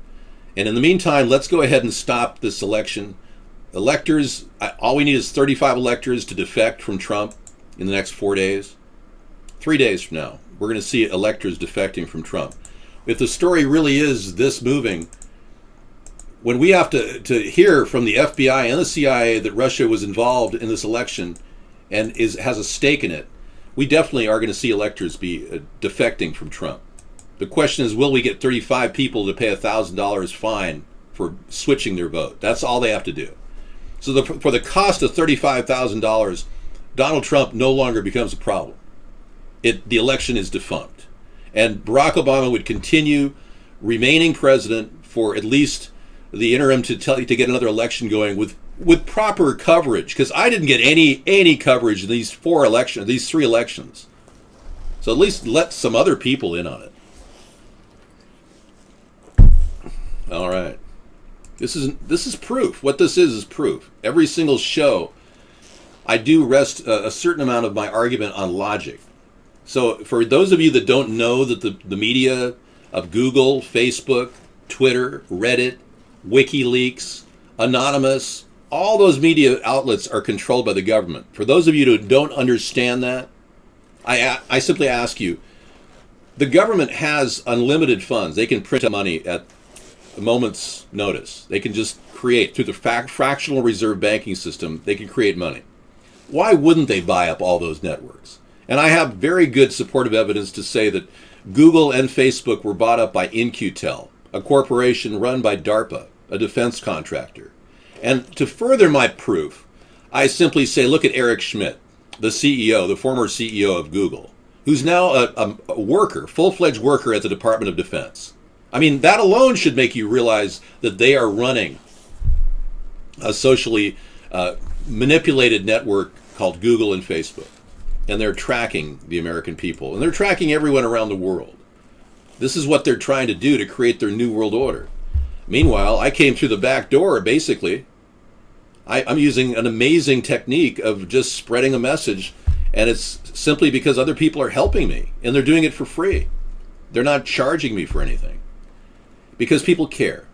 And in the meantime, let's go ahead and stop this election. Electors, all we need is 35 electors to defect from Trump in the next 4 days. 3 days from now, we're going to see electors defecting from Trump. If the story really is this moving, when we have to hear from the FBI and the CIA that Russia was involved in this election and has a stake in it, we definitely are going to see electors be defecting from Trump. The question is, will we get 35 people to pay $1,000 fine for switching their vote? That's all they have to do. So for the cost of $35,000, Donald Trump no longer becomes a problem. The election is defunct. And Barack Obama would continue remaining president for at least the interim to get another election going with proper coverage, because I didn't get any coverage in these three elections. So at least let some other people in on it. All right. This is proof. What this is proof. Every single show, I do rest a certain amount of my argument on logic. So for those of you that don't know that the media of Google, Facebook, Twitter, Reddit, WikiLeaks, Anonymous, all those media outlets are controlled by the government. For those of you who don't understand that, I simply ask you, the government has unlimited funds. They can print money at a moment's notice. They can just create, through the fractional reserve banking system, they can create money. Why wouldn't they buy up all those networks? And I have very good supportive evidence to say that Google and Facebook were bought up by In-Q-Tel, a corporation run by DARPA, a defense contractor. And to further my proof, I simply say, look at Eric Schmidt, the CEO, the former CEO of Google, who's now a worker, full-fledged worker at the Department of Defense. I mean, that alone should make you realize that they are running a socially manipulated network called Google and Facebook. And they're tracking the American people. And they're tracking everyone around the world. This is what they're trying to do to create their new world order. Meanwhile, I came through the back door, basically. I'm using an amazing technique of just spreading a message, and it's simply because other people are helping me, and they're doing it for free. They're not charging me for anything. Because people care.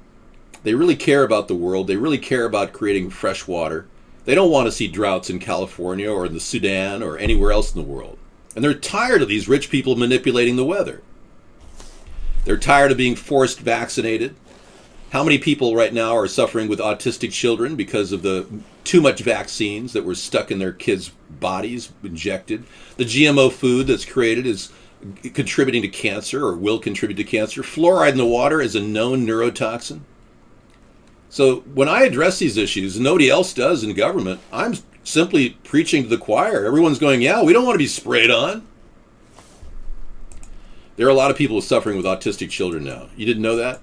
They really care about the world. They really care about creating fresh water. They don't want to see droughts in California or in the Sudan or anywhere else in the world. And they're tired of these rich people manipulating the weather. They're tired of being forced vaccinated. How many people right now are suffering with autistic children because of the too much vaccines that were stuck in their kids' bodies, injected? The GMO food that's created is contributing to cancer or will contribute to cancer. Fluoride in the water is a known neurotoxin. So when I address these issues, and nobody else does in government, I'm simply preaching to the choir. Everyone's going, yeah, we don't want to be sprayed on. There are a lot of people suffering with autistic children now. You didn't know that?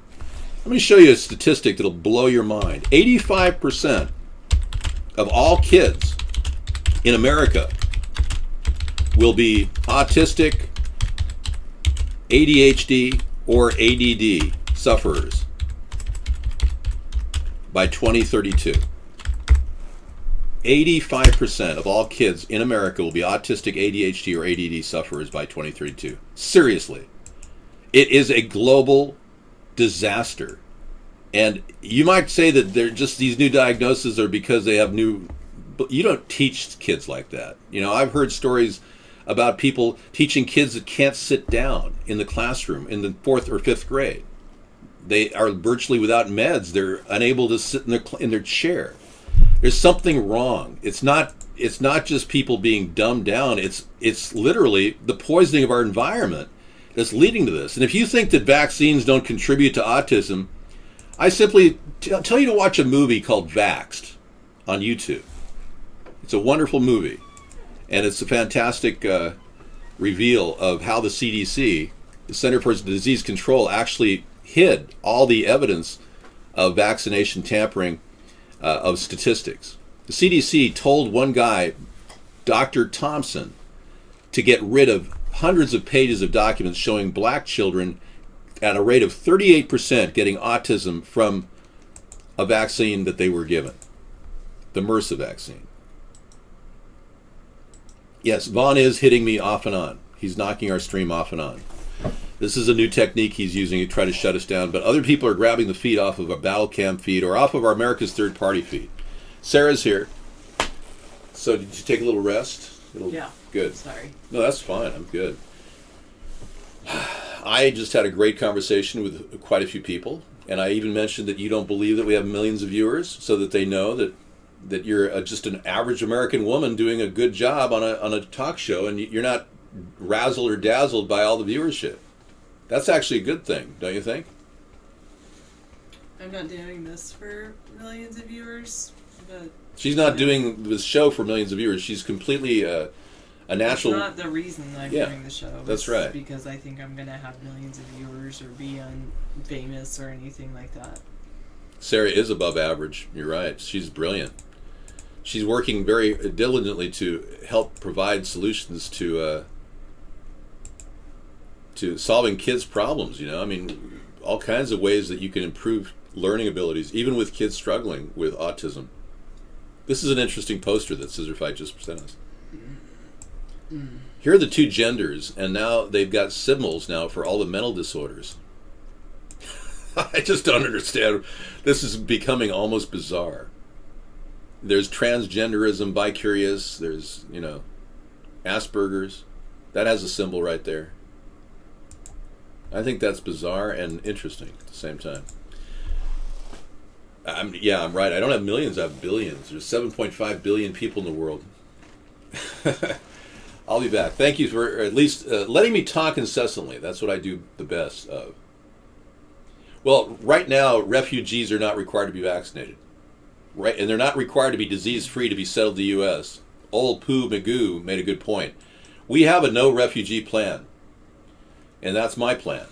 Let me show you a statistic that'll blow your mind. 85% of all kids in America will be autistic, ADHD, or ADD sufferers by 2032. 85% of all kids in America will be autistic, ADHD, or ADD sufferers by 2032. Seriously. It is a global disaster. And you might say that they're just these new diagnoses are because they have new, but you don't teach kids like that. You know, I've heard stories about people teaching kids that can't sit down in the classroom in the 4th or 5th grade. They are virtually without meds. They're unable to sit in their chair. There's something wrong. It's not just people being dumbed down. It's literally the poisoning of our environment that's leading to this. And if you think that vaccines don't contribute to autism, I simply tell you to watch a movie called Vaxxed on YouTube. It's a wonderful movie, and it's a fantastic reveal of how the CDC, the Center for Disease Control, actually hid all the evidence of vaccination tampering of statistics. The CDC told one guy, Dr. Thompson, to get rid of hundreds of pages of documents showing black children at a rate of 38% getting autism from a vaccine that they were given, the MRSA vaccine. Yes, Vaughn is hitting me off and on. He's knocking our stream off and on. This is a new technique he's using to try to shut us down, but other people are grabbing the feed off of our Battle Cam feed or off of our America's Third Party feed. Sarah's here. So did you take a little rest? Yeah. Good. Sorry. No, that's fine. I'm good. I just had a great conversation with quite a few people, and I even mentioned that you don't believe that we have millions of viewers, so that they know that you're just an average American woman doing a good job on a talk show, and you're not razzled or dazzled by all the viewership. That's actually a good thing, don't you think? I'm not doing this for millions of viewers, but She's not doing this show for millions of viewers. She's completely A natural. That's not the reason I'm Yeah, doing the show. that's It's right. Because I think I'm going to have millions of viewers or be famous or anything like that. Sarah is above average. You're right. She's brilliant. She's working very diligently to help provide solutions to solving kids' problems. You know, I mean, all kinds of ways that you can improve learning abilities, even with kids struggling with autism. This is an interesting poster that Scissorfight just sent us. Here are the two genders, and now they've got symbols now for all the mental disorders. I just don't understand. This is becoming almost bizarre. There's transgenderism, bicurious, there's, Asperger's. That has a symbol right there. I think that's bizarre and interesting at the same time. I'm right. I don't have millions, I have billions. There's 7.5 billion people in the world. I'll be back. Thank you for at least letting me talk incessantly. That's what I do the best of. Well, right now, refugees are not required to be vaccinated. Right, and they're not required to be disease-free to be settled in the U.S. Old Pooh Magoo made a good point. We have a no-refugee plan, and that's my plan.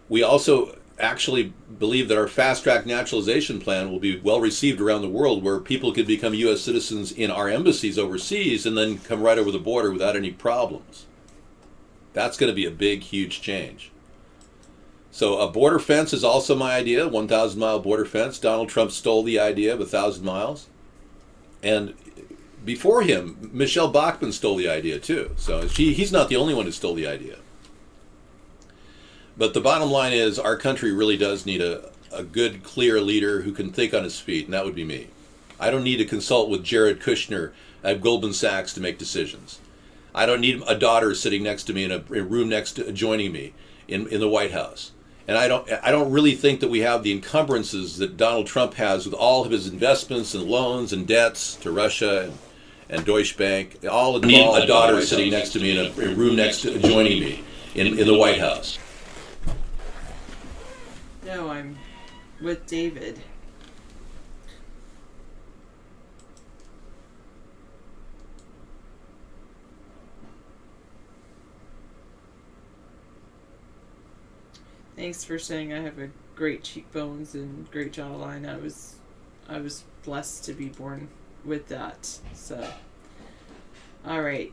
We also actually believe that our fast-track naturalization plan will be well-received around the world, where people could become U.S. citizens in our embassies overseas and then come right over the border without any problems. That's going to be a big, huge change. So a border fence is also my idea, 1,000-mile border fence. Donald Trump stole the idea of 1,000 miles. And before him, Michelle Bachmann stole the idea too. So he's not the only one who stole the idea. But the bottom line is our country really does need a good, clear leader who can think on his feet, and that would be me. I don't need to consult with Jared Kushner at Goldman Sachs to make decisions. I don't need a daughter sitting next to me in a room adjoining me in the White House. And I don't really think that we have the encumbrances that Donald Trump has with all of his investments and loans and debts to Russia and Deutsche Bank. All need a daughter sitting next to me in a room adjoining me in the White House. No, I'm with David. Thanks for saying I have a great cheekbones and great jawline. I was blessed to be born with that. So, all right,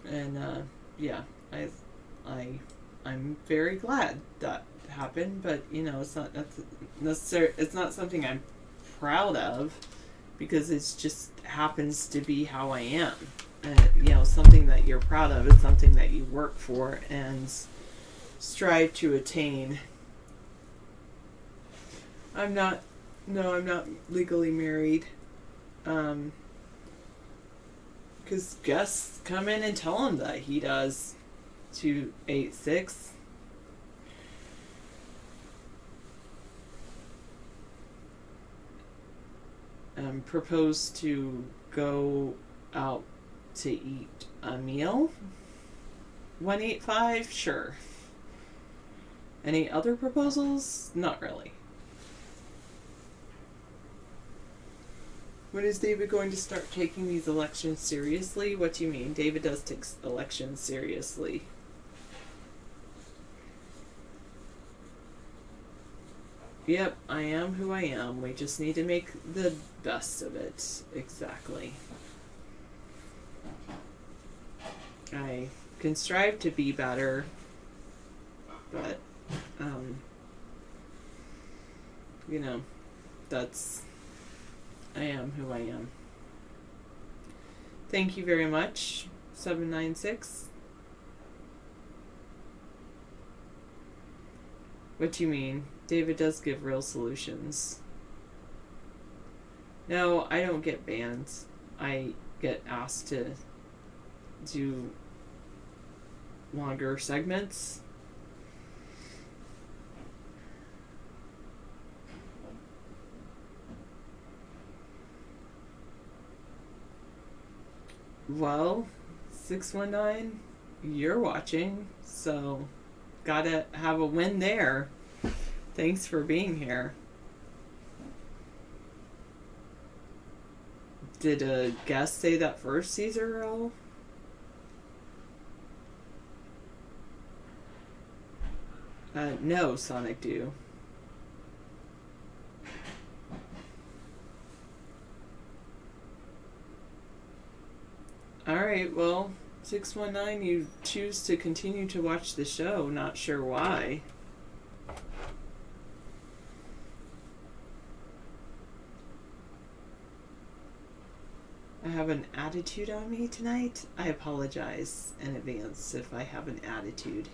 and I'm very glad that happened. But it's not necessary. It's not something I'm proud of, because it's just happens to be how I am. And something that you're proud of is something that you work for and strive to attain. I'm not legally married. Because guests come in and tell him that he does. 286. Proposed to go out to eat a meal. 185, sure. Any other proposals? Not really. When is David going to start taking these elections seriously? What do you mean? David does take elections seriously. Yep, I am who I am. We just need to make the best of it. Exactly. I can strive to be better, but I am who I am. Thank you very much, 796. What do you mean? David does give real solutions. No, I don't get banned. I get asked to do longer segments. Well, 619, you're watching, so gotta have a win there. Thanks for being here. Did a guest say that first, Caesar Earl? No, Sonic Do. Alright, well, 619, you choose to continue to watch the show. Not sure why. I have an attitude on me tonight. I apologize in advance if I have an attitude.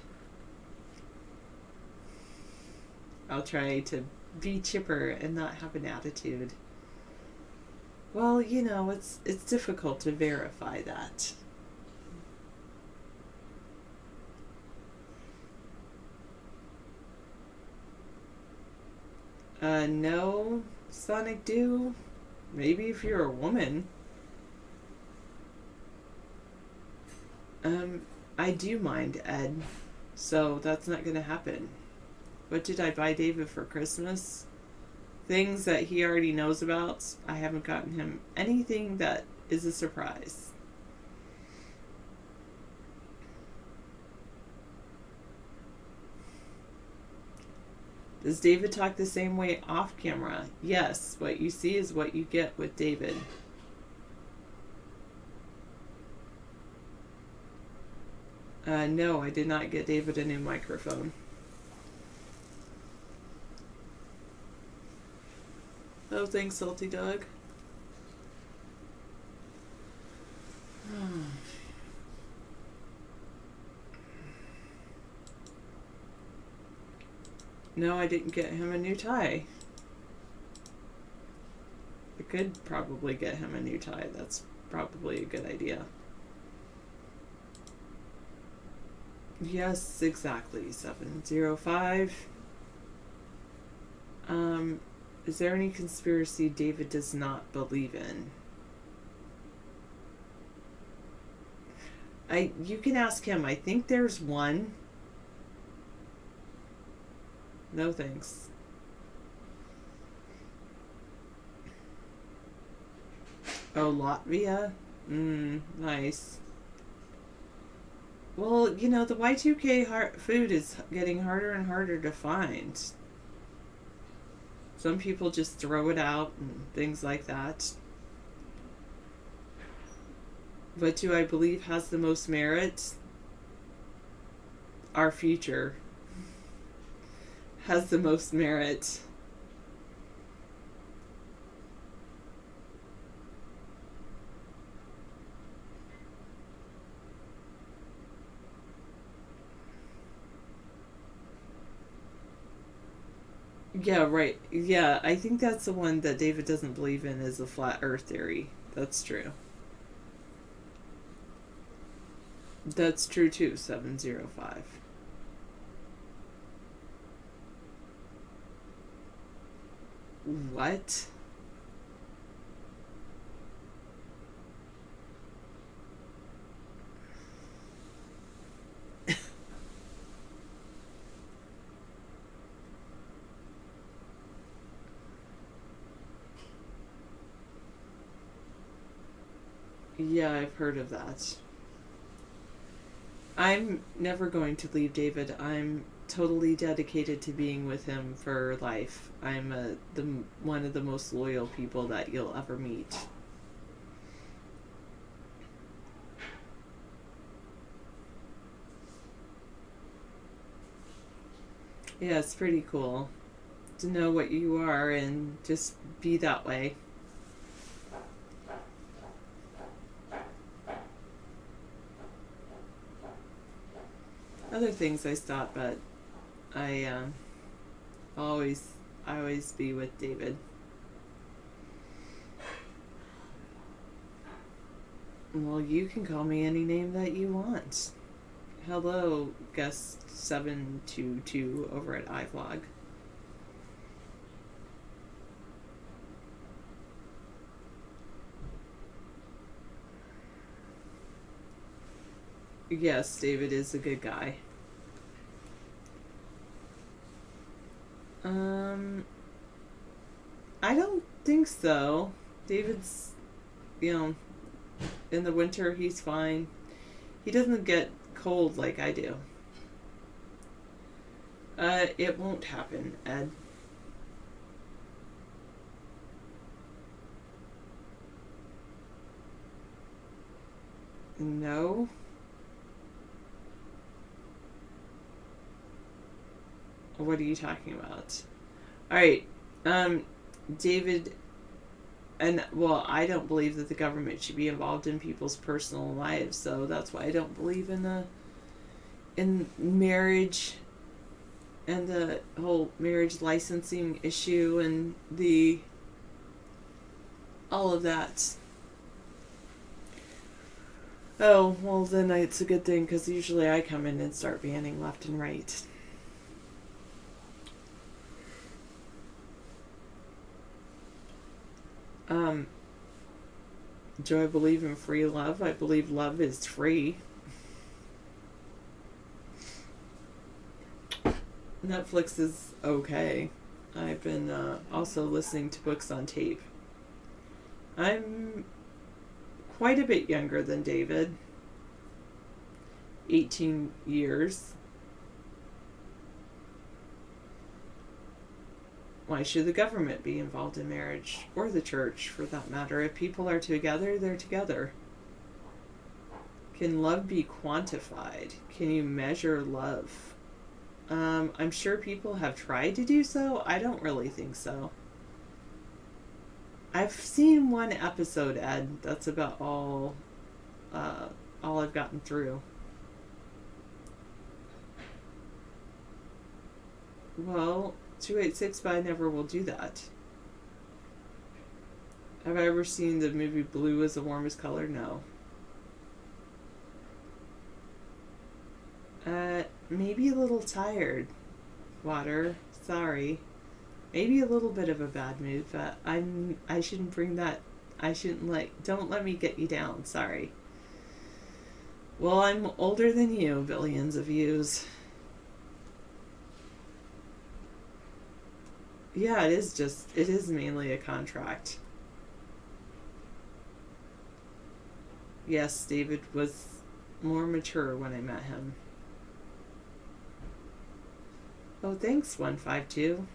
I'll try to be chipper and not have an attitude. Well, you know, it's difficult to verify that. No, Sonic Do. Maybe if you're a woman. I do mind Ed, so that's not gonna happen. What did I buy David for Christmas? Things that he already knows about. I haven't gotten him anything that is a surprise. Does David talk the same way off camera? Yes, what you see is what you get with David. No, I did not get David a new microphone. Oh, thanks, Salty Dog. No, I didn't get him a new tie. I could probably get him a new tie. That's probably a good idea. Yes, exactly. 705. Is there any conspiracy David does not believe in? You can ask him. I think there's one. No thanks. Oh, Latvia? Nice. Well, you know, the Y2K food is getting harder and harder to find. Some people just throw it out and things like that. What do I believe has the most merit? Our future has the most merit. Yeah, right. Yeah, I think that's the one that David doesn't believe in, is the flat earth theory. That's true. That's true too, 705. What? Yeah, I've heard of that. I'm never going to leave David. I'm totally dedicated to being with him for life. I'm one of the most loyal people that you'll ever meet. Yeah, it's pretty cool to know what you are and just be that way. Other things I stop, but I always be with David. Well, you can call me any name that you want. Hello, guest 722 over at iVlog. Yes, David is a good guy. I don't think so. David's, in the winter he's fine. He doesn't get cold like I do. It won't happen, Ed. No. What are you talking about? Alright, David, and, well, I don't believe that the government should be involved in people's personal lives, so that's why I don't believe in marriage and the whole marriage licensing issue and all of that. Oh, well, then it's a good thing, because usually I come in and start banning left and right. Do I believe in free love? I believe love is free. Netflix is okay. I've been also listening to books on tape. I'm quite a bit younger than David. 18 years. Why should the government be involved in marriage? Or the church, for that matter? If people are together, they're together. Can love be quantified? Can you measure love? I'm sure people have tried to do so. I don't really think so. I've seen one episode, Ed. That's about all I've gotten through. Well, 286, but I never will do that. Have I ever seen the movie Blue is the Warmest Color? No. Maybe a little tired, Water. Sorry. Maybe a little bit of a bad mood, but I shouldn't bring that. Don't let me get you down. Sorry. Well, I'm older than you, billions of views. Yeah, it is mainly a contract. Yes, David was more mature when I met him. Oh, thanks, 152.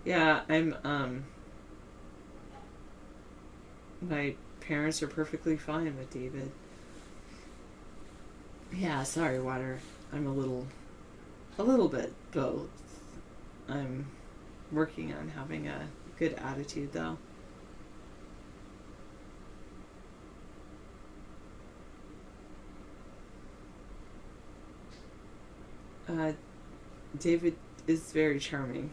Yeah, my parents are perfectly fine with David. Yeah, sorry, Water. I'm a little bit both. I'm working on having a good attitude, though. David is very charming.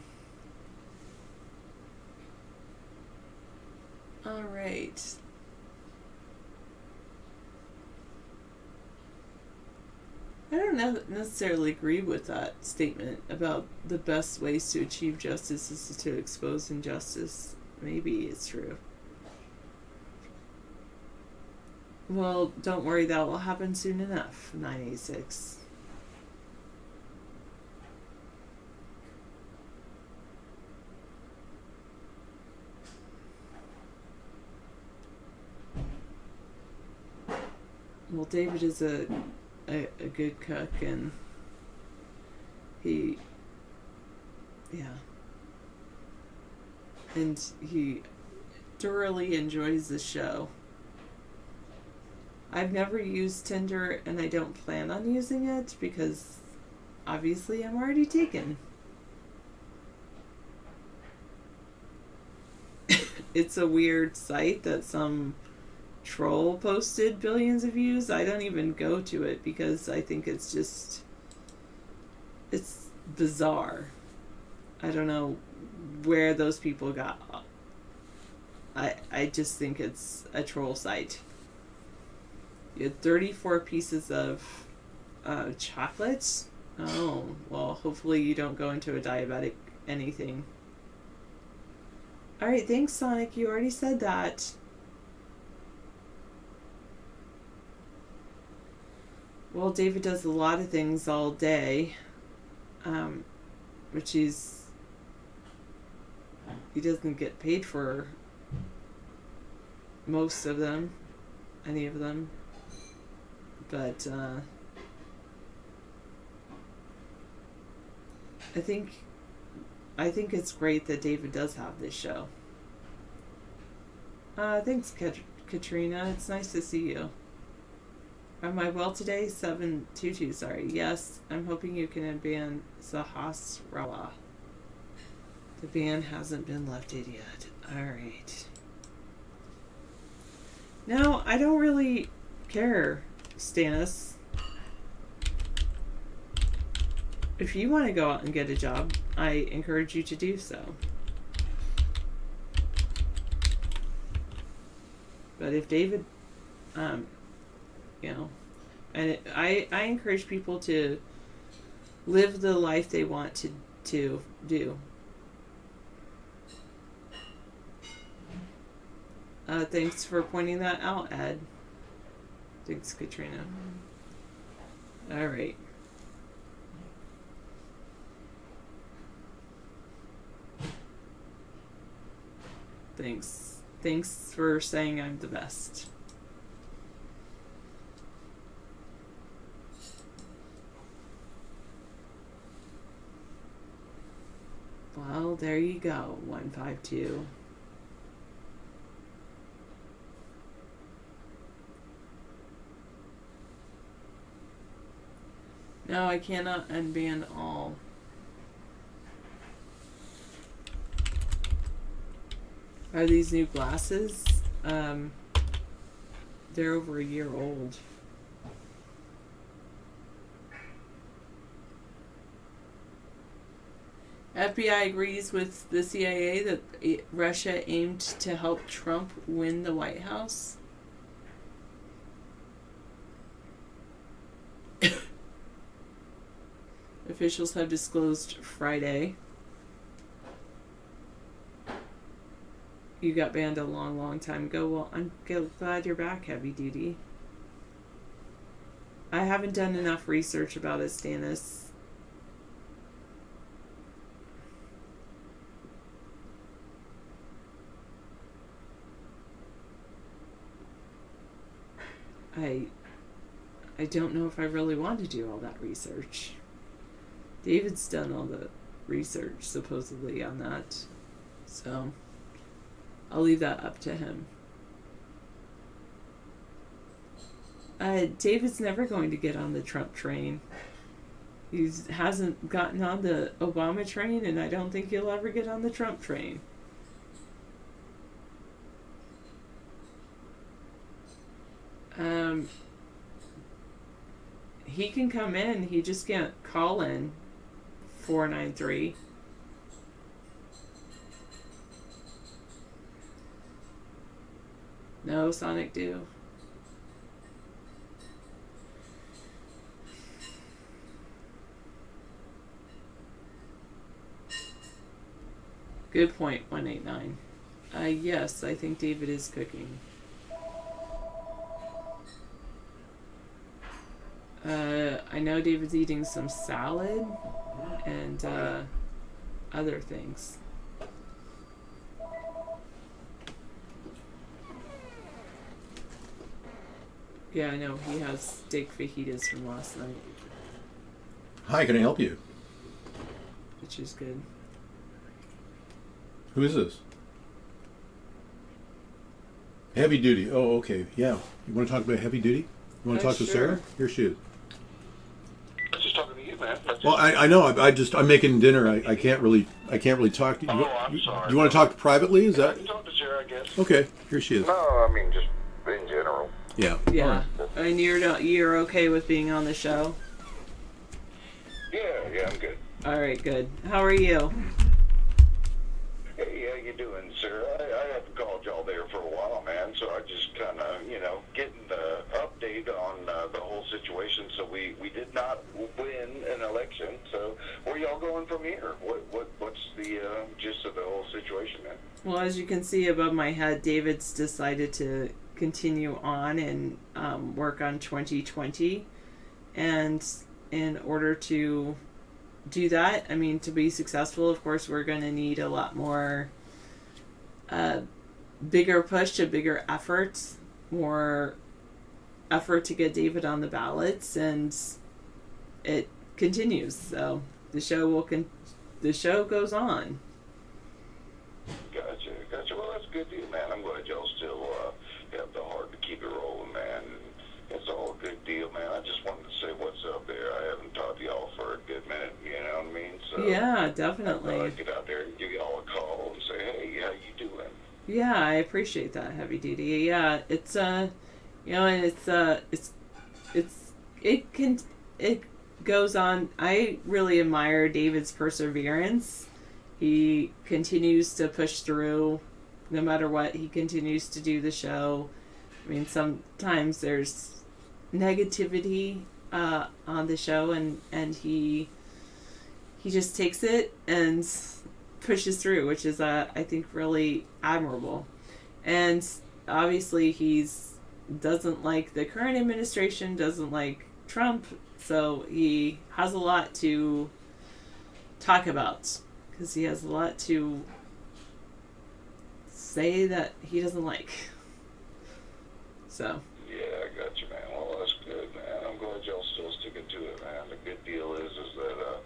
All right. I don't necessarily agree with that statement about the best ways to achieve justice is to expose injustice. Maybe it's true. Well, don't worry, that will happen soon enough, 986. Well, David is a good cook, and he thoroughly enjoys the show. I've never used Tinder, and I don't plan on using it because obviously I'm already taken. It's a weird site that some troll posted billions of views. I don't even go to it because I think it's bizarre. I don't know where those people got. I just think it's a troll site. You had 34 pieces of chocolate. Oh, well, hopefully you don't go into a diabetic anything. Alright, thanks, Sonic. You already said that. Well, David does a lot of things all day, which he doesn't get paid for most of them. any of them. But I think it's great that David does have this show. Thanks, Katrina. It's nice to see you. Am I well today? 722, sorry. Yes, I'm hoping you can ban Sahasrara. The ban hasn't been lifted yet. Alright. No, I don't really care, Stannis. If you want to go out and get a job, I encourage you to do so. But if David, and I encourage people to live the life they want to do. Thanks for pointing that out, Ed. Thanks, Katrina. All right. Thanks. Thanks for saying I'm the best. Well, there you go, 152. No, I cannot unban all. Are these new glasses? They're over a year old. FBI agrees with the CIA that Russia aimed to help Trump win the White House. Officials have disclosed Friday. You got banned a long, long time ago. Well, I'm glad you're back, Heavy Duty. I haven't done enough research about it, Stannis. I don't know if I really want to do all that research. David's done all the research, supposedly, on that. So, I'll leave that up to him. David's never going to get on the Trump train. He hasn't gotten on the Obama train, and I don't think he'll ever get on the Trump train. He can come in, he just can't call in 493. No, Sonic do. Good point, 189. Yes, I think David is cooking. I know David's eating some salad and other things. Yeah, I know. He has steak fajitas from last night. Hi, can I help you? Which is good. Who is this? Heavy Duty. Oh, okay. Yeah. You want to talk about Heavy Duty? You want to talk to Sure. Sarah? Here she is. I was just talking to you, man. Well, I know. I'm making dinner. I can't really talk to you. Oh, I'm sorry. You want to talk privately? Is I that can talk to Sarah, I guess. okay? Here she is. No, I mean just in general. Yeah. Yeah. And you're okay with being on the show? Yeah, I'm good. All right, good. How are you? Hey, how you doing, sir? I haven't called y'all there for a while, man. So I just kind of, getting the update on the whole situation. So we did not win an election. So where y'all going from here? What's the gist of the whole situation, man? Well, as you can see above my head, David's decided to continue on and work on 2020. And in order to do that, I mean, to be successful, of course, we're going to need a lot more bigger push to bigger efforts, more effort to get David on the ballots, and it continues. So the show goes on. Gotcha. Well, that's a good deal, man. I'm glad y'all still have the heart to keep it rolling, man. It's all a good deal, man. I just wanted to say what's up there. I haven't talked to y'all for a good minute, you know what I mean? So Yeah, definitely. I'd get out there and give y'all a call and say, hey, how you doing? Yeah, I appreciate that, Heavy Duty. Yeah, it's and it goes on. I really admire David's perseverance. He continues to push through no matter what. He continues to do the show. I mean, sometimes there's negativity on the show, and he just takes it and pushes through, which is I think really admirable. And obviously doesn't like the current administration, doesn't like Trump, so he has a lot to talk about, because he has a lot to say that he doesn't like. So. Yeah, I got you, man. Well, that's good, man. I'm glad y'all still sticking to it, man. The good deal is that,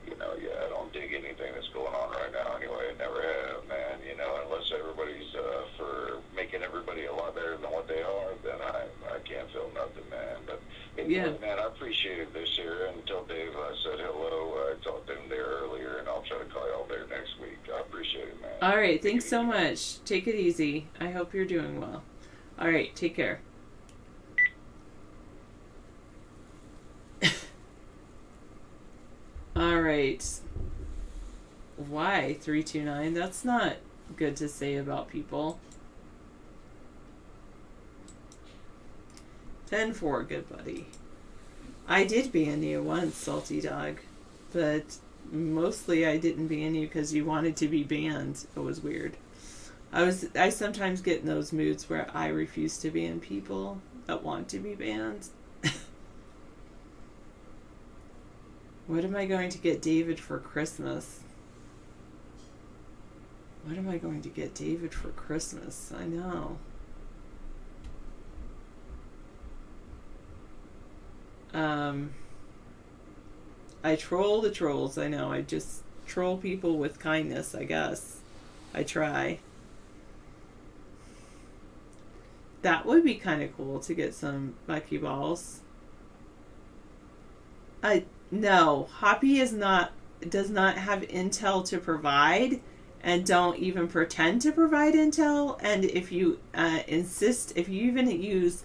I don't dig anything that's going on right now anyway. I never have, man. Unless everybody's for making everybody a lot better than what they are, then I can't feel nothing, man. But anyway, man, I appreciate it this year. And tell Dave I said hello. I talked to him there earlier, and I'll try to call y'all there next week. I appreciate it, man. All right, thanks so much. Take it easy. I hope you're doing well. All right, take care. All right. Why 329? That's not good to say about people. 10-4, good buddy. I did ban you once, Salty Dog, but mostly I didn't ban you because you wanted to be banned. It was weird. I sometimes get in those moods where I refuse to ban people that want to be banned. What am I going to get David for Christmas? What am I going to get David for Christmas? I know. I troll the trolls, I know. I just troll people with kindness, I guess. I try. That would be kind of cool to get some buckyballs. No, Hoppy does not have intel to provide, and don't even pretend to provide intel. And if you if you even use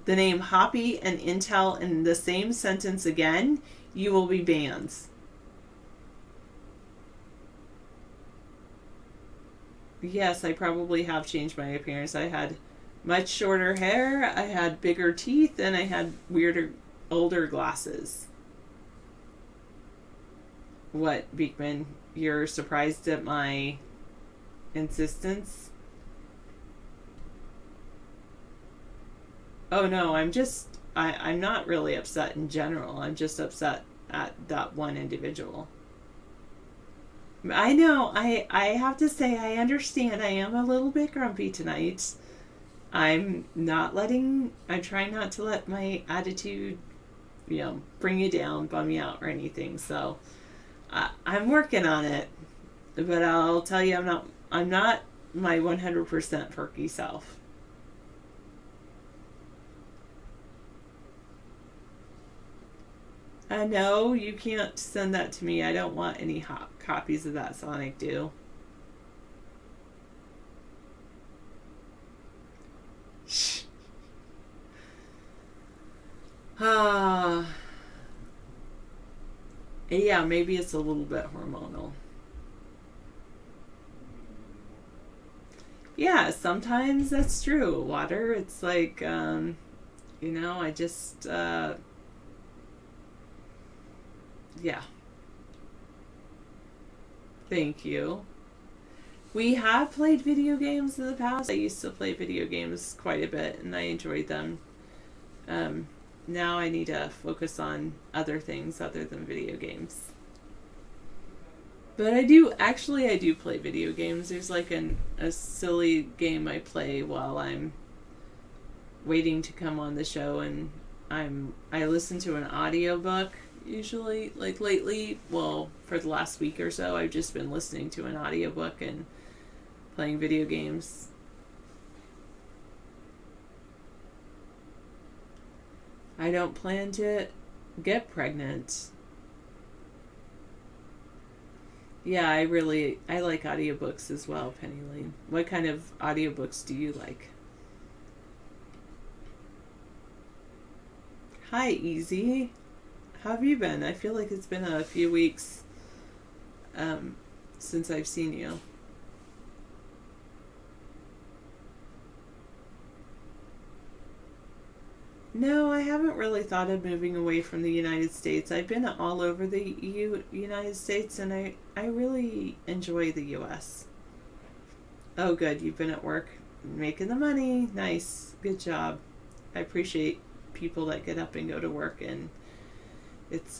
the name Hoppy and intel in the same sentence again, you will be banned. Yes, I probably have changed my appearance. I had much shorter hair, I had bigger teeth, and I had weirder, older glasses. What, Beekman? You're surprised at my insistence? Oh no, I'm not really upset in general. I'm just upset at that one individual. I know, I have to say, I understand. I am a little bit grumpy tonight. I'm trying not to let my attitude, bring you down, bum you out, or anything. So, I'm working on it. But I'll tell you, I'm not my 100% perky self. No, you can't send that to me. I don't want any copies of that Sonic Do. Yeah, maybe it's a little bit hormonal. Yeah, sometimes that's true. Water, it's like, I just, yeah. Thank you. We have played video games in the past. I used to play video games quite a bit, and I enjoyed them. Now I need to focus on other things other than video games. But I do play video games. There's like a silly game I play while I'm waiting to come on the show, and I listen to an audiobook usually, like lately. Well, for the last week or so, I've just been listening to an audiobook and playing video games. I don't plan to get pregnant. Yeah, I like audiobooks as well, Penny Lane. What kind of audiobooks do you like? Hi, Easy. How have you been? I feel like it's been a few weeks since I've seen you. No, I haven't really thought of moving away from the United States. I've been all over the United States, and I really enjoy the U.S. Oh, good. You've been at work making the money. Nice. Good job. I appreciate people that get up and go to work, and it's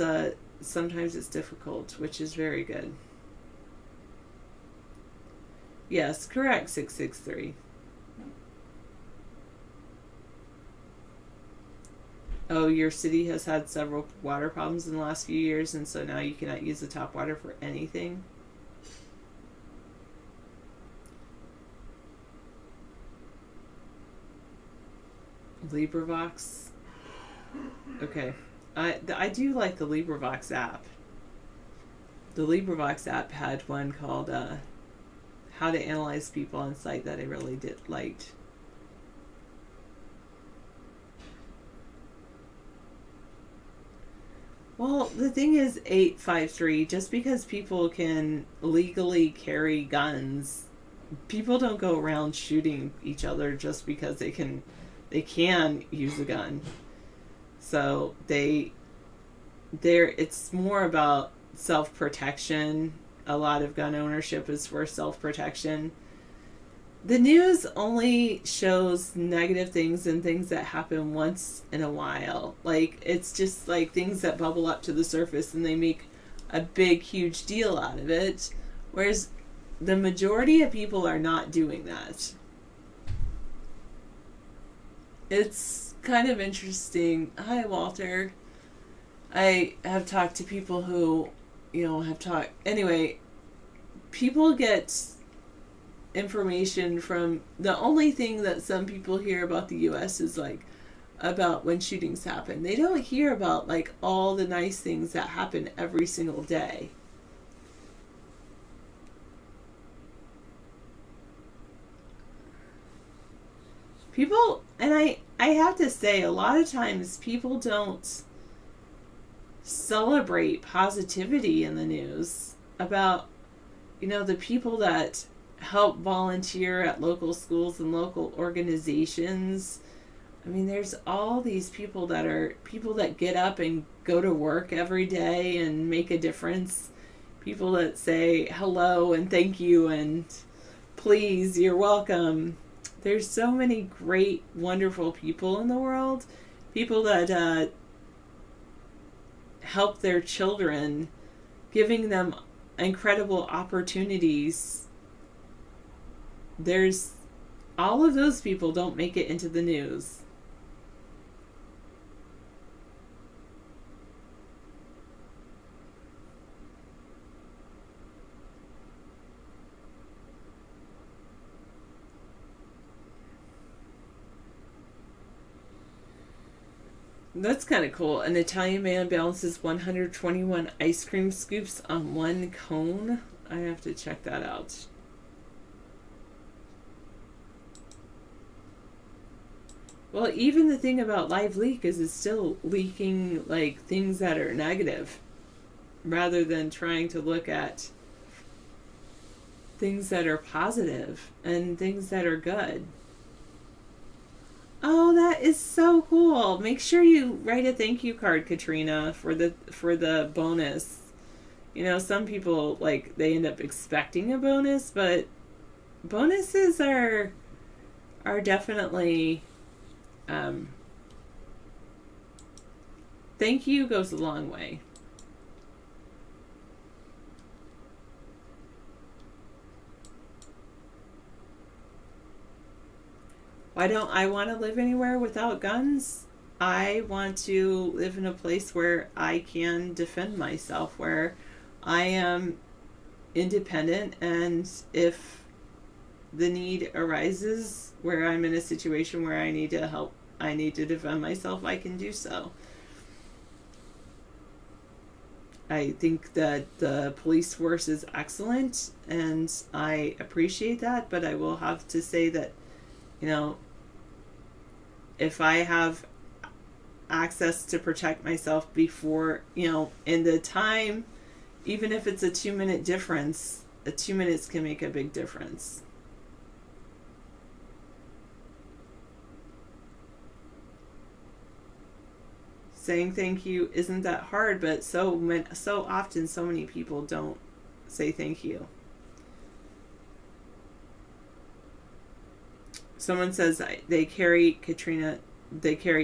sometimes it's difficult, which is very good. Yes, correct, 663. Oh, your city has had several water problems in the last few years, and so now you cannot use the tap water for anything. LibriVox. Okay. I do like the LibriVox app. The LibriVox app had one called How to Analyze People on Site that I really liked. Well, the thing is, 853, just because people can legally carry guns, people don't go around shooting each other just because they can use a gun. So it's more about self-protection. A lot of gun ownership is for self-protection. The news only shows negative things and things that happen once in a while. Like, it's just like things that bubble up to the surface and they make a big, huge deal out of it. Whereas the majority of people are not doing that. It's kind of interesting. Hi, Walter. I have talked to people who, anyway, people get information from, the only thing that some people hear about the U.S. is like about when shootings happen. They don't hear about like all the nice things that happen every single day. People, and I have to say, a lot of times people don't celebrate positivity in the news about, the people that help volunteer at local schools and local organizations. I mean, there's all these people that get up and go to work every day and make a difference. People that say hello and thank you and please, you're welcome. There's so many great, wonderful people in the world. People that help their children, giving them incredible opportunities. There's all of those people don't make it into the news. That's kind of cool. An Italian man balances 121 ice cream scoops on one cone. I have to check that out. Well, even the thing about live leak is it's still leaking like things that are negative rather than trying to look at things that are positive and things that are good. Oh, that is so cool. Make sure you write a thank you card, Katrina, for the bonus. Some people they end up expecting a bonus, but bonuses are definitely thank you goes a long way. why don't I want to live anywhere without guns? I want to live in a place where I can defend myself, where I am independent, and if the need arises where I'm in a situation where I need to defend myself, I can do so. I think that the police force is excellent, and I appreciate that, but I will have to say that, if I have access to protect myself before, in the time, even if it's a 2-minute difference, 2 minutes can make a big difference. Saying thank you isn't that hard, but so often so many people don't say thank you. Someone says they carry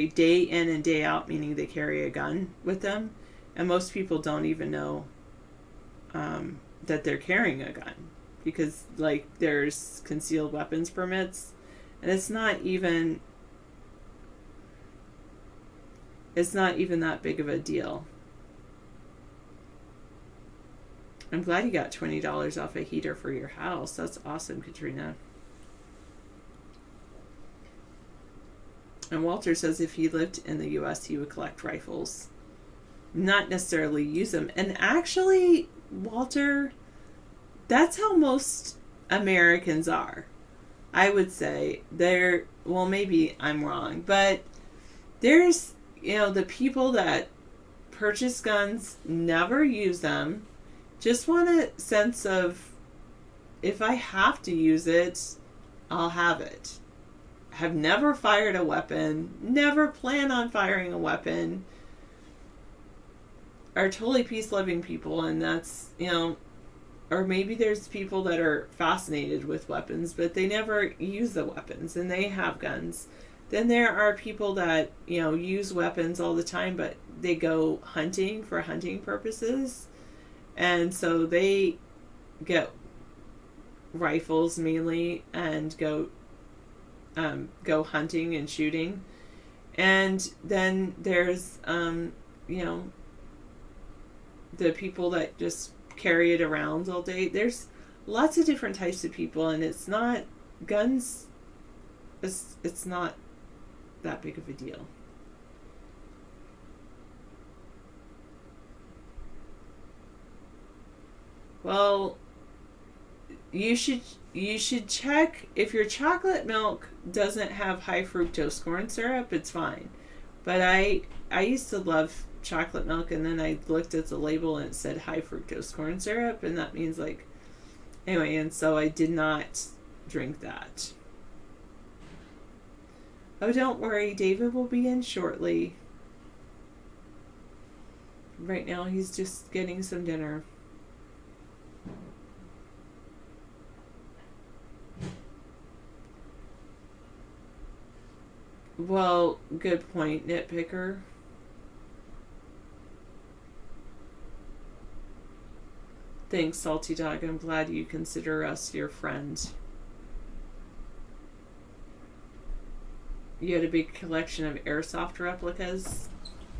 day in and day out, meaning they carry a gun with them, and most people don't even know that they're carrying a gun, because there's concealed weapons permits, and it's not even that big of a deal. I'm glad you got $20 off a heater for your house. That's awesome, Katrina. And Walter says if he lived in the U.S., he would collect rifles. Not necessarily use them. And actually, Walter, that's how most Americans are. I would say maybe I'm wrong, but there's, the people that purchase guns, never use them, just want a sense of, if I have to use it, I'll have it. Have never fired a weapon, never plan on firing a weapon, are totally peace-loving people, and that's, or maybe there's people that are fascinated with weapons, but they never use the weapons, and they have guns. Then there are people that, use weapons all the time, but they go hunting for hunting purposes, and so they get rifles mainly and go hunting and shooting. And then there's the people that just carry it around all day. There's lots of different types of people, and it's not guns. It's not that big of a deal. Well, you should check if your chocolate milk doesn't have high fructose corn syrup. It's fine, but I used to love chocolate milk, and then I looked at the label and it said high fructose corn syrup, and that means anyway, and so I did not drink that. Oh, don't worry, David will be in shortly. Right now he's just getting some dinner. Well, good point, nitpicker. Thanks, Salty Dog. I'm glad you consider us your friend. You had a big collection of airsoft replicas.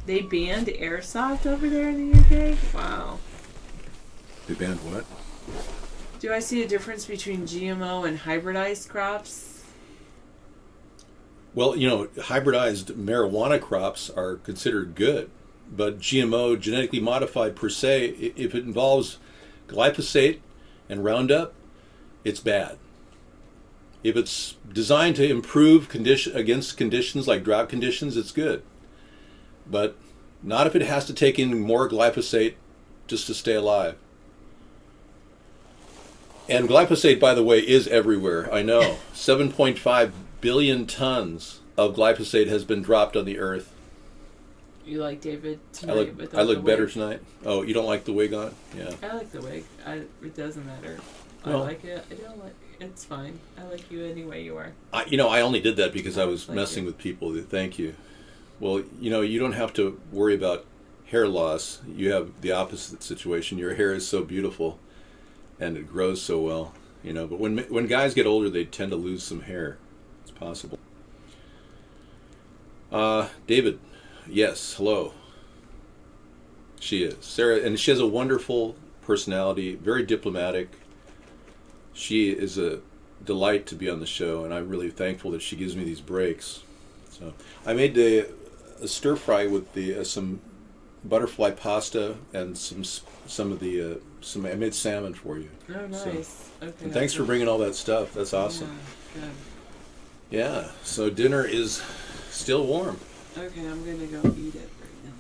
They banned airsoft over there in the UK? Wow. They banned what? Do I see a difference between GMO and hybridized crops? Well, hybridized marijuana crops are considered good, but GMO, genetically modified per se, if it involves glyphosate and Roundup, it's bad. If it's designed to improve against conditions like drought conditions, it's good. But not if it has to take in more glyphosate just to stay alive. And glyphosate, by the way, is everywhere. I know. 7.5 billion tons of glyphosate has been dropped on the earth. You like David tonight? I look better tonight. Oh, you don't like the wig on? Yeah. I like the wig. It doesn't matter. Well, I like it. I don't like. It's fine. I like you any way you are. I only did that because I was messing with people. Thank you. Well, you don't have to worry about hair loss. You have the opposite situation. Your hair is so beautiful, and it grows so well. But when guys get older, they tend to lose some hair. It's possible. David, yes, hello. She is. Sarah, and she has a wonderful personality, very diplomatic. She is a delight to be on the show, and I'm really thankful that she gives me these breaks. So I made a stir fry with some butterfly pasta and I made salmon for you. Oh, nice. So, okay. and thanks for bringing all that stuff. That's awesome. Yeah, good. Yeah. So dinner is still warm, Okay, I'm gonna go eat it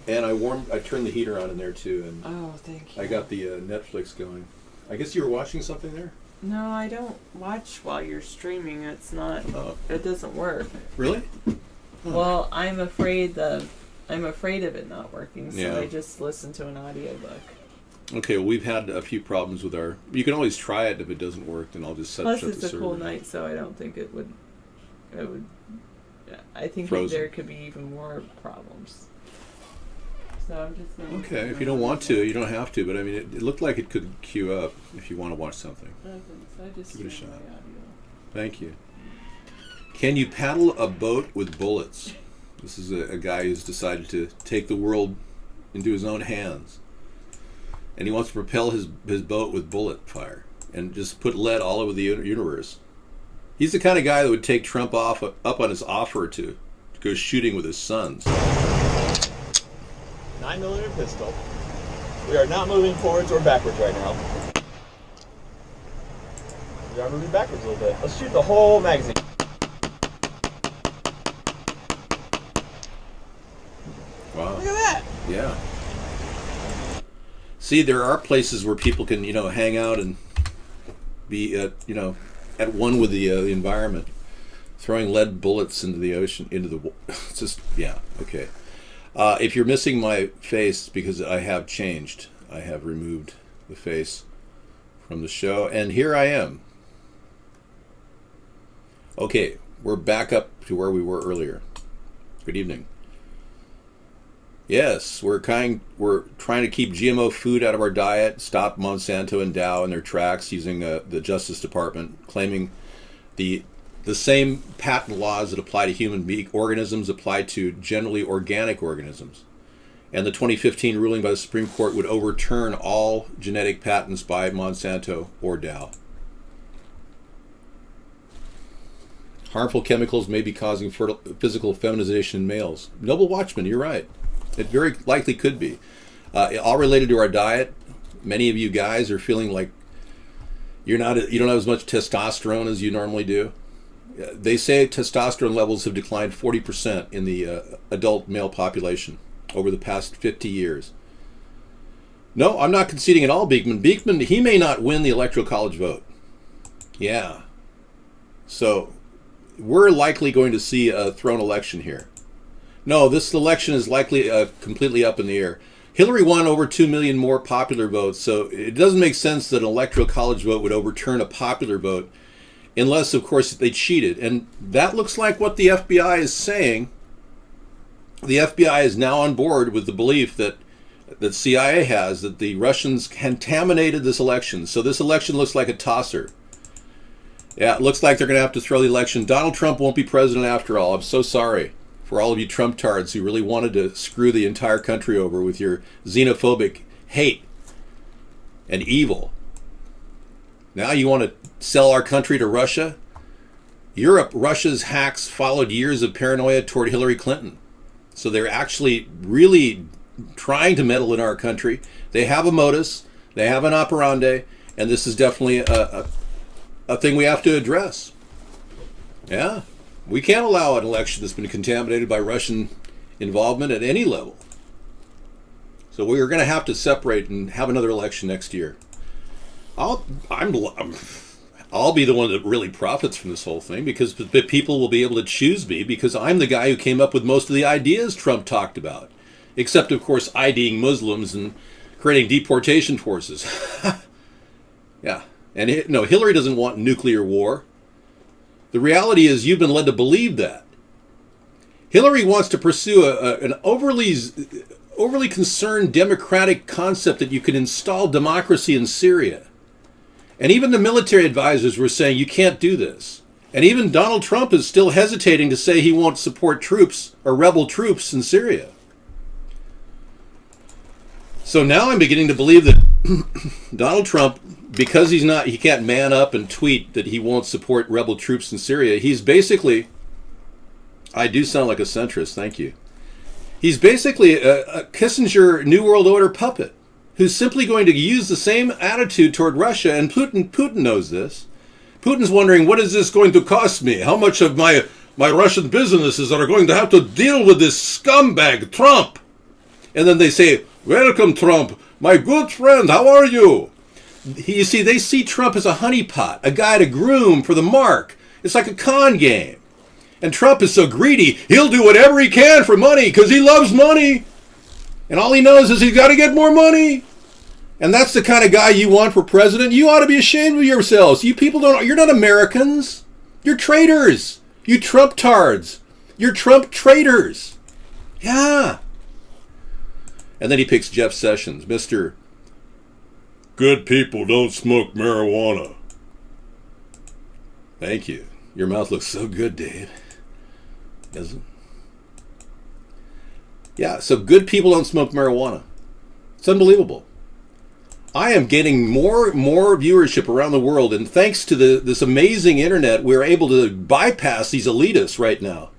right and I turned the heater on in there too, and now. Oh, thank you. I got the Netflix going. I guess you were watching something there. No, I don't watch while you're streaming. It's not. Oh. It doesn't work. Really? Well, I'm afraid of it not working, so Yeah. I just listen to an audiobook. Okay, well, we've had a few problems with our... You can always try it. If it doesn't work, then I'll just shut Plus, the server. it's a cool night, so I don't think it would. I think that Frozen. there could be even more problems. So I'm just gonna. Okay, if you don't want to, you don't have to. But I mean, it looked like it could queue up if you want to watch something. I think so. I just Give it a streamed shot. my audio. Thank you. Can you paddle a boat with bullets? This is a guy who's decided to take the world into his own hands. And he wants to propel his boat with bullet fire and just put lead all over the universe. He's the kind of guy that would take Trump up on his offer to go shooting with his sons. 9mm pistol. We are not moving forwards or backwards right now. We are moving backwards a little bit. Let's shoot the whole magazine. Wow. Look at that. Yeah. See, there are places where people can, hang out and be, at one with the environment. Throwing lead bullets into the ocean, it's just, yeah, okay. If you're missing my face, because I have changed, I have removed the face from the show, and here I am. Okay, we're back up to where we were earlier. Good evening. Yes, we're trying to keep GMO food out of our diet, stop Monsanto and Dow in their tracks using the Justice Department, claiming the same patent laws that apply to human organisms apply to generally organic organisms. And the 2015 ruling by the Supreme Court would overturn all genetic patents by Monsanto or Dow. Harmful chemicals may be causing physical feminization in males. Noble Watchman, you're right. It very likely could be. All related to our diet. Many of you guys are feeling like you don't have as much testosterone as you normally do. They say testosterone levels have declined 40% in the adult male population over the past 50 years. No, I'm not conceding at all, Beekman. Beekman, he may not win the Electoral College vote. Yeah. So we're likely going to see a thrown election here. No, this election is likely completely up in the air. Hillary won over 2 million more popular votes, so it doesn't make sense that an Electoral College vote would overturn a popular vote unless, of course, they cheated. And that looks like what the FBI is saying. The FBI is now on board with the belief that CIA has, that the Russians contaminated this election. So this election looks like a tosser. Yeah, it looks like they're going to have to throw the election. Donald Trump won't be president after all. I'm so sorry for all of you Trump-tards who really wanted to screw the entire country over with your xenophobic hate and evil. Now you want to sell our country to Russia? Europe, Russia's hacks followed years of paranoia toward Hillary Clinton. So they're actually really trying to meddle in our country. They have a modus, they have an operandi, and this is definitely a thing we have to address. Yeah, we can't allow an election that's been contaminated by Russian involvement at any level. So we're going to have to separate and have another election next year. I'll be the one that really profits from this whole thing, because people will be able to choose me because I'm the guy who came up with most of the ideas Trump talked about, except of course IDing Muslims and creating deportation forces. Yeah, and Hillary doesn't want nuclear war. The reality is you've been led to believe that. Hillary wants to pursue an overly concerned democratic concept that you can install democracy in Syria. And even the military advisors were saying you can't do this. And even Donald Trump is still hesitating to say he won't support troops or rebel troops in Syria. So now I'm beginning to believe that Donald Trump, because he can't man up and tweet that he won't support rebel troops in Syria, he's basically, I do sound like a centrist, thank you. He's basically a Kissinger New World Order puppet who's simply going to use the same attitude toward Russia, and Putin knows this. Putin's wondering, what is this going to cost me? How much of my Russian businesses are going to have to deal with this scumbag, Trump? And then they say, welcome, Trump, my good friend, how are you? You see, they see Trump as a honeypot, a guy to groom for the mark. It's like a con game. And Trump is so greedy, he'll do whatever he can for money because he loves money. And all he knows is he's got to get more money. And that's the kind of guy you want for president. You ought to be ashamed of yourselves. You people you're not Americans. You're traitors. You Trump-tards. You're Trump traitors. Yeah. And then he picks Jeff Sessions, Mr. Good people don't smoke marijuana. Thank you. Your mouth looks so good, Dave. Doesn't it? Yeah, so good people don't smoke marijuana. It's unbelievable. I am getting more viewership around the world, and thanks to this amazing internet, we're able to bypass these elitists right now.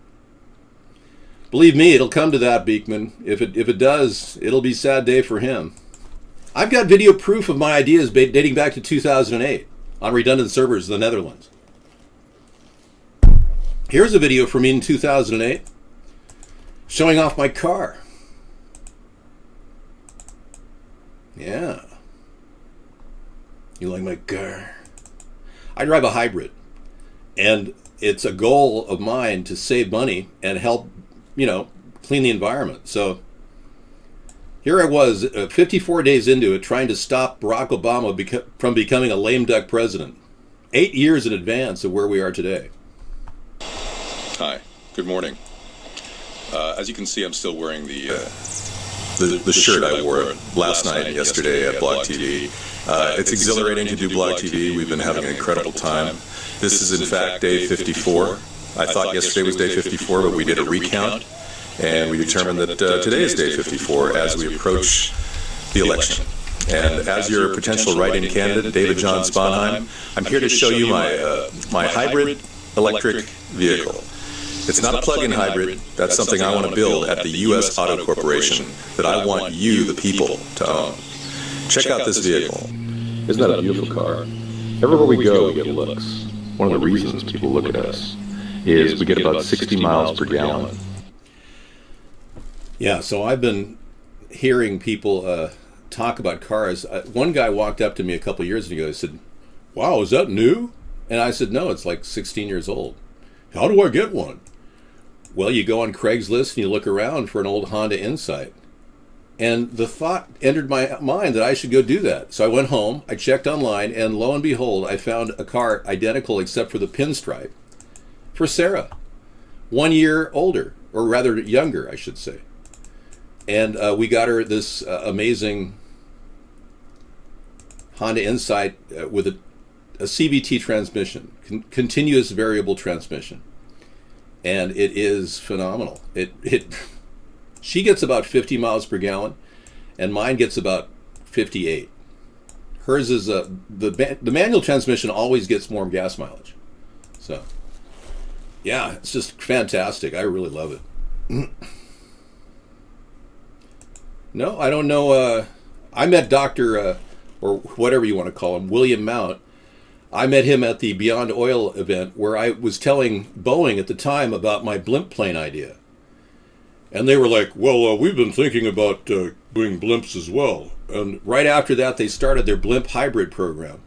Believe me, it'll come to that, Beekman. If it does, it'll be a sad day for him. I've got video proof of my ideas dating back to 2008 on redundant servers in the Netherlands. Here's a video from me in 2008 showing off my car. Yeah. You like my car? I drive a hybrid, and it's a goal of mine to save money and help, clean the environment. So here I was, 54 days into it, trying to stop Barack Obama from becoming a lame duck president, 8 years in advance of where we are today. Hi, good morning. As you can see, I'm still wearing the shirt I wore last night and yesterday at Blog TV. It's exhilarating to do Blog TV. We've been having an incredible time. This is in fact day 54. I thought yesterday was day 54, but we did a recount, and we determined that today is day 54 as we approach the election. And as your potential write-in candidate, David John Sponheim, I'm here to show you my hybrid electric vehicle. It's not a plug-in hybrid. That's something I want to build at the U.S. Auto Corporation that I want you, the people, to own. Check out this vehicle. Isn't that a beautiful car? Everywhere we go, we get looks. One of the reasons people look at us is we get about 60 miles per gallon. Yeah, so I've been hearing people talk about cars. One guy walked up to me a couple years ago and said, wow, is that new? And I said, no, it's like 16 years old. How do I get one? Well, you go on Craigslist and you look around for an old Honda Insight. And the thought entered my mind that I should go do that. So I went home, I checked online, and lo and behold, I found a car identical except for the pinstripe for Sarah. 1 year older, or rather younger, I should say. And we got her this amazing Honda Insight with a CVT transmission, continuous variable transmission. And it is phenomenal. She gets about 50 miles per gallon, and mine gets about 58. Hers is the manual transmission always gets more gas mileage. So, yeah, it's just fantastic. I really love it. No, I don't know. I met Dr. Or whatever you want to call him, William Mount. I met him at the Beyond Oil event where I was telling Boeing at the time about my blimp plane idea. And they were like, well, we've been thinking about doing blimps as well. And right after that, they started their blimp hybrid program,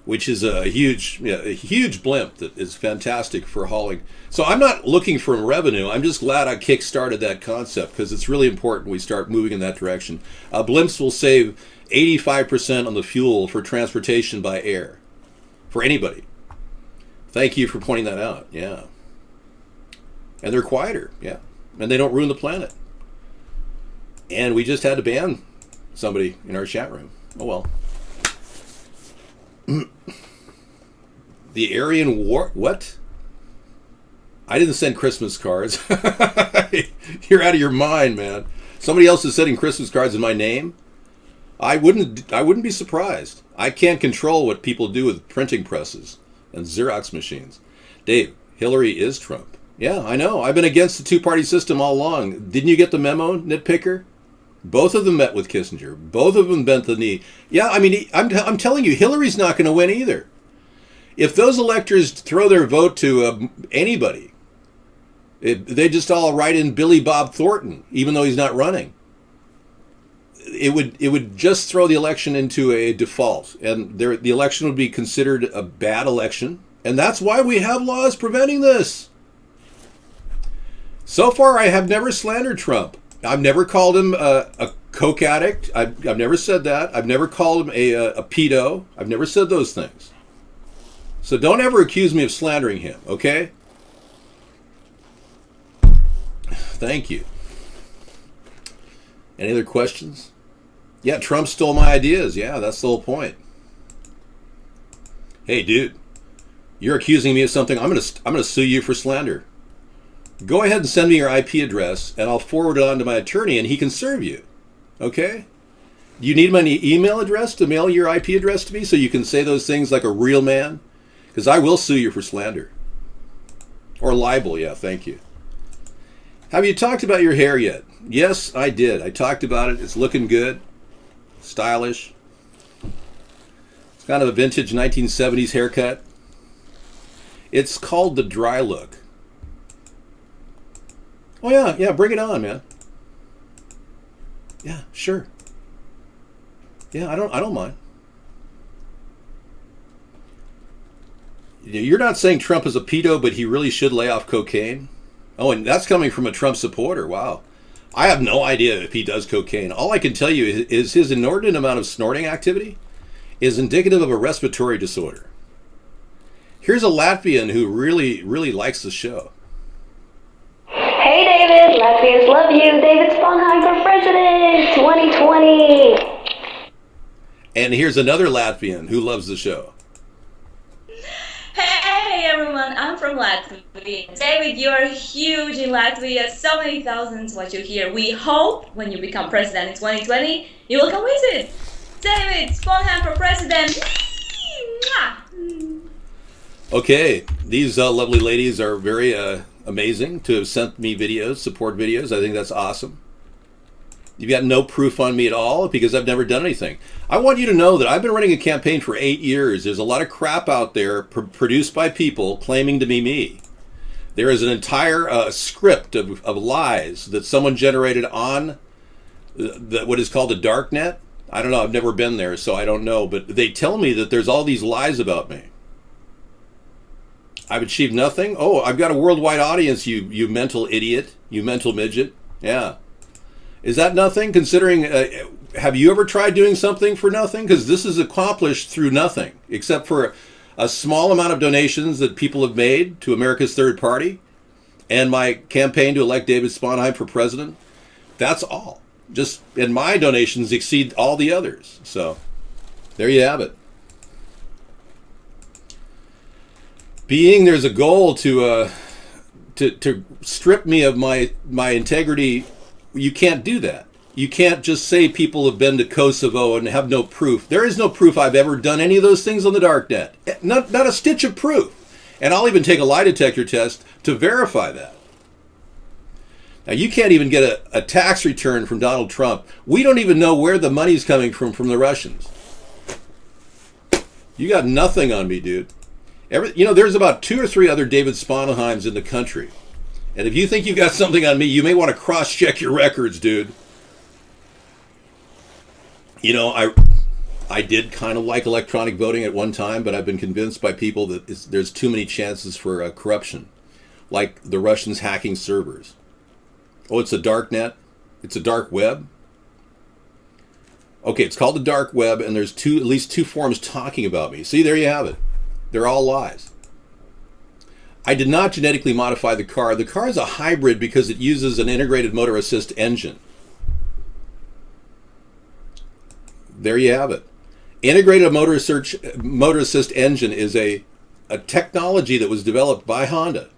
which is a huge blimp that is fantastic for hauling. So I'm not looking for revenue. I'm just glad I kick-started that concept because it's really important we start moving in that direction. Blimps will save 85% on the fuel for transportation by air for anybody. Thank you for pointing that out. Yeah. And they're quieter. Yeah. And they don't ruin the planet. And we just had to ban somebody in our chat room. Oh well. The Aryan War? What? I didn't send Christmas cards. You're out of your mind, man. Somebody else is sending Christmas cards in my name? I wouldn't be surprised. I can't control what people do with printing presses and Xerox machines. Dave, Hillary is Trump. Yeah, I know. I've been against the two-party system all along. Didn't you get the memo, nitpicker? Both of them met with Kissinger. Both of them bent the knee. Yeah, I mean, I'm telling you, Hillary's not going to win either. If those electors throw their vote to anybody, they just all write in Billy Bob Thornton, even though he's not running. It would just throw the election into a default, and the election would be considered a bad election, and that's why we have laws preventing this. So far, I have never slandered Trump. I've never called him a coke addict. I've never said that. I've never called him a pedo. I've never said those things. So don't ever accuse me of slandering him, okay? Thank you. Any other questions? Yeah, Trump stole my ideas. Yeah, that's the whole point. Hey, dude, you're accusing me of something. I'm gonna sue you for slander. Go ahead and send me your IP address, and I'll forward it on to my attorney, and he can serve you. Okay? Do you need my email address to mail your IP address to me so you can say those things like a real man? Because I will sue you for slander. Or libel, yeah, thank you. Have you talked about your hair yet? Yes, I did. I talked about it. It's looking good. Stylish. It's kind of a vintage 1970s haircut. It's called the dry look. Oh yeah, bring it on, man. Yeah, sure. Yeah, I don't mind. You're not saying Trump is a pedo, but he really should lay off cocaine? Oh, and that's coming from a Trump supporter. Wow. I have no idea if he does cocaine. All I can tell you is his inordinate amount of snorting activity is indicative of a respiratory disorder. Here's a Latvian who really, really likes the show. Hey David, Latvians love you. David Sponheim for president 2020. And here's another Latvian who loves the show. Hey everyone, I'm from Latvia. David, you're huge in Latvia. So many thousands watch you here. We hope when you become president in 2020, you will come visit. David, Sponheim for president. Okay, these lovely ladies are very amazing to have sent me videos, support videos. I think that's awesome. You've got no proof on me at all because I've never done anything. I want you to know that I've been running a campaign for 8 years. There's a lot of crap out there produced by people claiming to be me. There is an entire script of lies that someone generated on what is called the dark net. I don't know. I've never been there, so I don't know. But they tell me that there's all these lies about me. I've achieved nothing. Oh, I've got a worldwide audience, you mental idiot, you mental midget. Yeah. Is that nothing, considering, have you ever tried doing something for nothing? Because this is accomplished through nothing, except for a small amount of donations that people have made to America's Third Party and my campaign to elect David Sponheim for president. That's all. And my donations exceed all the others. So, there you have it. There's a goal to strip me of my integrity. You can't do that. You can't just say people have been to Kosovo and have no proof. There is no proof I've ever done any of those things on the dark net. Not a stitch of proof. And I'll even take a lie detector test to verify that. Now, you can't even get a tax return from Donald Trump. We don't even know where the money's coming from the Russians. You got nothing on me, dude. There's about 2 or 3 other David Sponheims in the country. And if you think you got something on me, you may want to cross-check your records, dude. I did kind of like electronic voting at one time, but I've been convinced by people that there's too many chances for corruption, like the Russians hacking servers. Oh, it's a dark net? It's a dark web? Okay, it's called the dark web, and there's at least 2 forums talking about me. See, there you have it. They're all lies. I did not genetically modify the car. The car is a hybrid because it uses an integrated motor assist engine. There you have it. Integrated motor assist engine is a a technology that was developed by Honda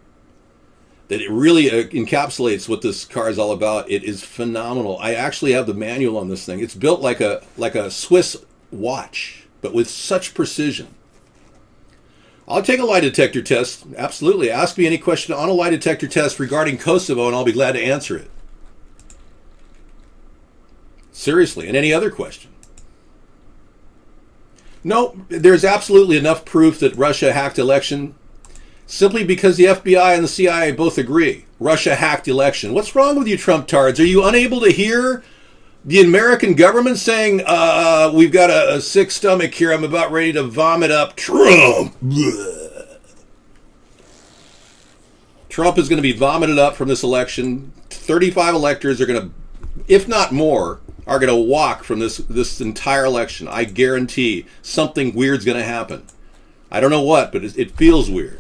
that it really encapsulates what this car is all about. It is phenomenal. I actually have the manual on this thing. It's built like a Swiss watch, but with such precision. I'll take a lie detector test. Absolutely. Ask me any question on a lie detector test regarding Kosovo, and I'll be glad to answer it. Seriously. And any other question? No, there's absolutely enough proof that Russia hacked election simply because the FBI and the CIA both agree. Russia hacked election. What's wrong with you, Trump tards? Are you unable to hear the American government saying, we've got a sick stomach here, I'm about ready to vomit up Trump? Trump is going to be vomited up from this election. 35 electors are going to, if not more, are going to walk from this entire election. I guarantee something weird's going to happen. I don't know what, but it feels weird.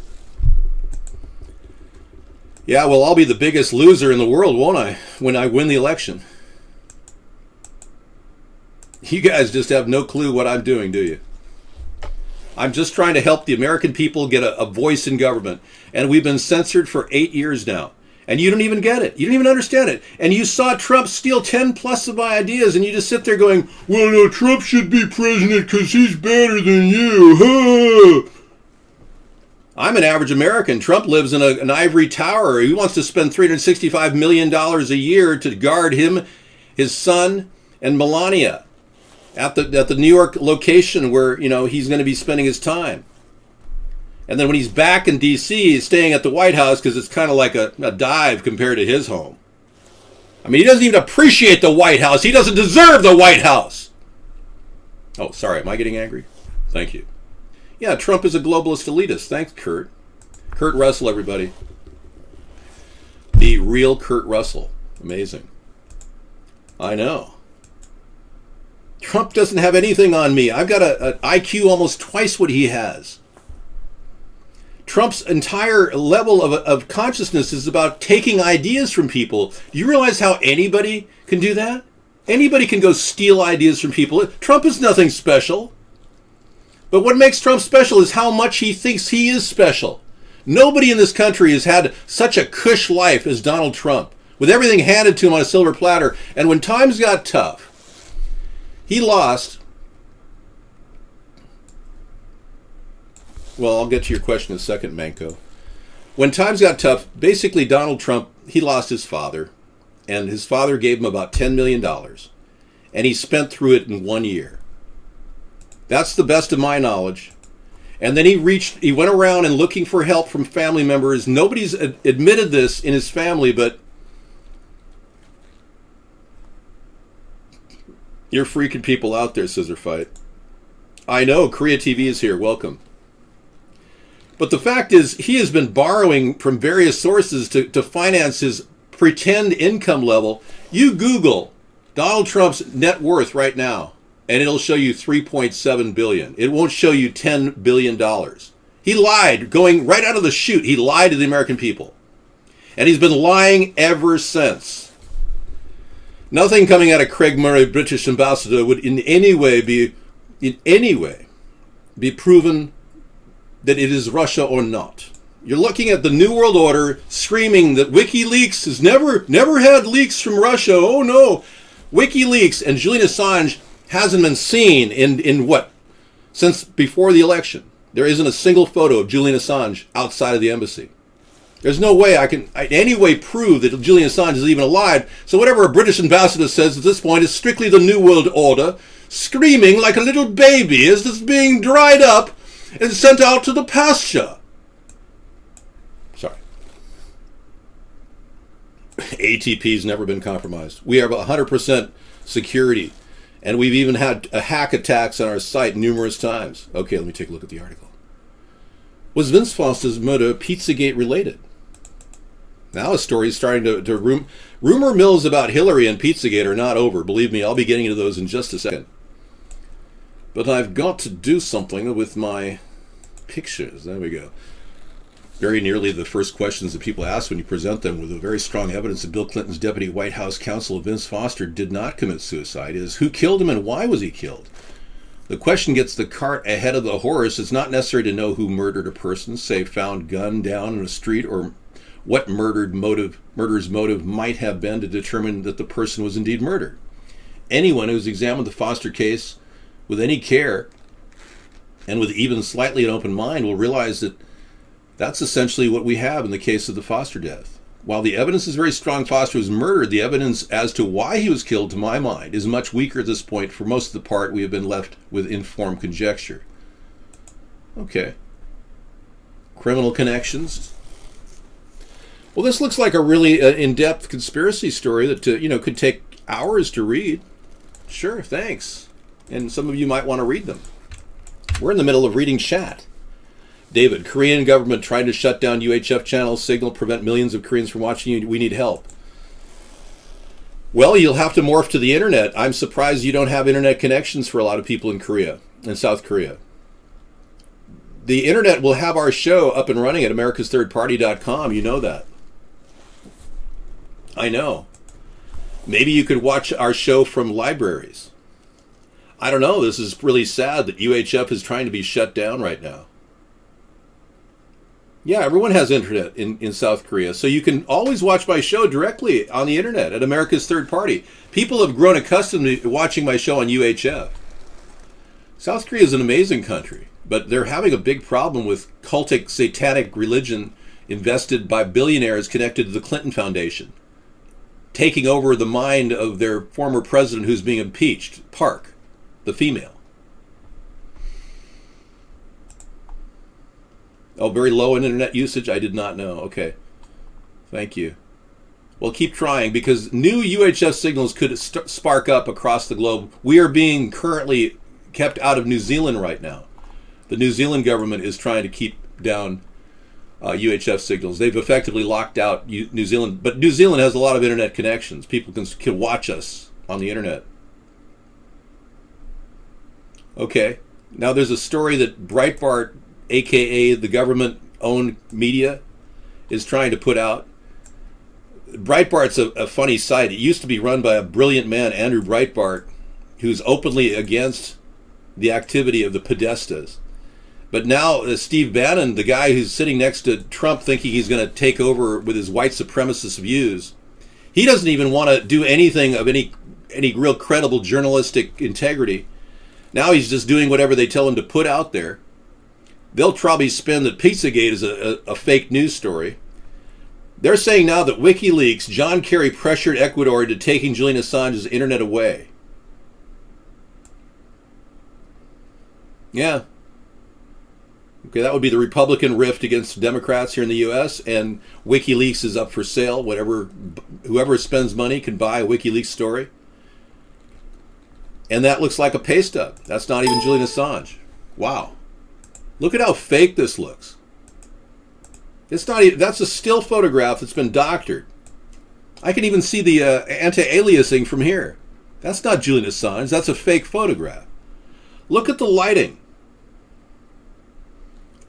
Yeah, well, I'll be the biggest loser in the world, won't I, when I win the election? You guys just have no clue what I'm doing, do you? I'm just trying to help the American people get a voice in government. And we've been censored for 8 years now. And you don't even get it. You don't even understand it. And you saw Trump steal 10 plus of my ideas, and you just sit there going, well, no, Trump should be president because he's better than you. I'm an average American. Trump lives in an ivory tower. He wants to spend $365 million a year to guard him, his son, and Melania at the New York location where, he's going to be spending his time. And then when he's back in D.C., he's staying at the White House because it's kind of like a dive compared to his home. I mean, he doesn't even appreciate the White House. He doesn't deserve the White House. Oh, sorry. Am I getting angry? Thank you. Yeah, Trump is a globalist elitist. Thanks, Kurt. Kurt Russell, everybody. The real Kurt Russell. Amazing. I know. Trump doesn't have anything on me. I've got an IQ almost twice what he has. Trump's entire level of consciousness is about taking ideas from people. Do you realize how anybody can do that? Anybody can go steal ideas from people. Trump is nothing special. But what makes Trump special is how much he thinks he is special. Nobody in this country has had such a cush life as Donald Trump, with everything handed to him on a silver platter. And when times got tough, he lost. Well, I'll get to your question in a second, Manko. When times got tough, basically Donald Trump, he lost his father, and his father gave him about $10 million, and he spent through it in 1 year. That's the best of my knowledge. And then he went around and looking for help from family members. Nobody's admitted this in his family, but you're freaking people out there, Scissor Fight. I know, Korea TV is here. Welcome. But the fact is, he has been borrowing from various sources to finance his pretend income level. You Google Donald Trump's net worth right now, and it'll show you $3.7 billion. It won't show you $10 billion. He lied, going right out of the chute. He lied to the American people. And he's been lying ever since. Nothing coming out of Craig Murray, British ambassador, would in any way be proven that it is Russia or not. You're looking at the New World Order screaming that WikiLeaks has never had leaks from Russia. Oh no. WikiLeaks and Julian Assange hasn't been seen in what? Since before the election. There isn't a single photo of Julian Assange outside of the embassy. There's no way I can in any way prove that Julian Assange is even alive. So whatever a British ambassador says at this point is strictly the New World Order, screaming like a little baby as it's being dried up and sent out to the pasture. Sorry. ATP's never been compromised. We have 100% security. And we've even had hack attacks on our site numerous times. Okay, let me take a look at the article. Was Vince Foster's murder Pizzagate related? Now a story is starting to rumor mills about Hillary and Pizzagate are not over. Believe me, I'll be getting into those in just a second. But I've got to do something with my pictures. There we go. Very nearly the first questions that people ask when you present them with a very strong evidence that Bill Clinton's deputy White House counsel Vince Foster did not commit suicide is who killed him and why was he killed? The question gets the cart ahead of the horse. It's not necessary to know who murdered a person, say found gunned down in a street, or what murder's motive might have been to determine that the person was indeed murdered. Anyone who's examined the Foster case with any care and with even slightly an open mind will realize that that's essentially what we have in the case of the Foster death. While the evidence is very strong Foster was murdered, the evidence as to why he was killed, to my mind, is much weaker at this point. For most of the part, we have been left with informed conjecture. Okay. Criminal connections. Well, this looks like a really in-depth conspiracy story that could take hours to read. Sure, thanks. And some of you might want to read them. We're in the middle of reading chat. David, Korean government trying to shut down UHF channel signal, prevent millions of Koreans from watching you. We need help. Well, you'll have to morph to the internet. I'm surprised you don't have internet connections for a lot of people in Korea, in South Korea. The internet will have our show up and running at AmericasThirdParty.com. You know that. I know. Maybe you could watch our show from libraries. I don't know. This is really sad that UHF is trying to be shut down right now. Yeah, everyone has internet in South Korea, so you can always watch my show directly on the internet at America's Third Party. People have grown accustomed to watching my show on UHF. South Korea is an amazing country, but they're having a big problem with cultic satanic religion invested by billionaires connected to the Clinton Foundation, taking over the mind of their former president who's being impeached, Park, the female. Oh, very low in internet usage? I did not know. Okay. Thank you. Well, keep trying, because new UHF signals could spark up across the globe. We are being currently kept out of New Zealand right now. The New Zealand government is trying to keep down UHF signals. They've effectively locked out New Zealand. But New Zealand has a lot of internet connections. People can watch us on the internet. Okay. Now there's a story that Breitbart, aka the government-owned media, is trying to put out. Breitbart's a funny site. It used to be run by a brilliant man, Andrew Breitbart, who's openly against the activity of the Podestas. But now Steve Bannon, the guy who's sitting next to Trump thinking he's going to take over with his white supremacist views, he doesn't even want to do anything of any real credible journalistic integrity. Now he's just doing whatever they tell him to put out there. They'll probably spin that Pizzagate is a fake news story. They're saying now that WikiLeaks, John Kerry pressured Ecuador into taking Julian Assange's internet away. Yeah. Okay, that would be the Republican rift against Democrats here in the U.S., and WikiLeaks is up for sale. Whoever spends money can buy a WikiLeaks story. And that looks like a pay stub. That's not even Julian Assange. Wow. Look at how fake this looks. It's not even, that's a still photograph that's been doctored. I can even see the anti-aliasing from here. That's not Julian Assange. That's a fake photograph. Look at the lighting.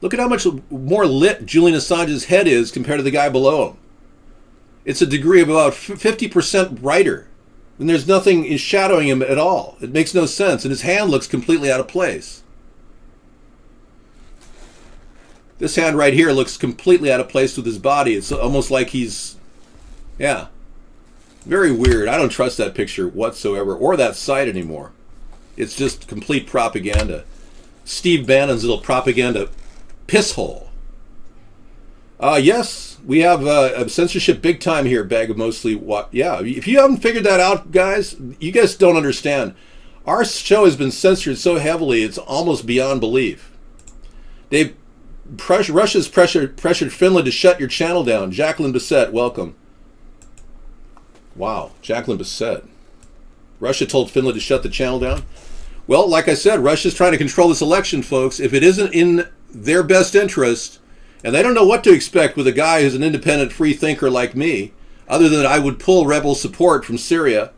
Look at how much more lit Julian Assange's head is compared to the guy below him. It's a degree of about 50% brighter. And there's nothing shadowing him at all. It makes no sense. And his hand looks completely out of place. This hand right here looks completely out of place with his body. It's almost like he's, yeah, very weird. I don't trust that picture whatsoever, or that site anymore. It's just complete propaganda. Steve Bannon's little propaganda piss hole. Yes, we have censorship big time here, bag of mostly what. Yeah, if you haven't figured that out, guys, you guys don't understand. Our show has been censored so heavily, it's almost beyond belief. Russia's pressured Finland to shut your channel down. Jacqueline Bissett, welcome. Wow, Jacqueline Bissett. Russia told Finland to shut the channel down? Well, like I said, Russia's trying to control this election, folks. If it isn't in their best interest, and they don't know what to expect with a guy who's an independent free thinker like me, other than I would pull rebel support from Syria,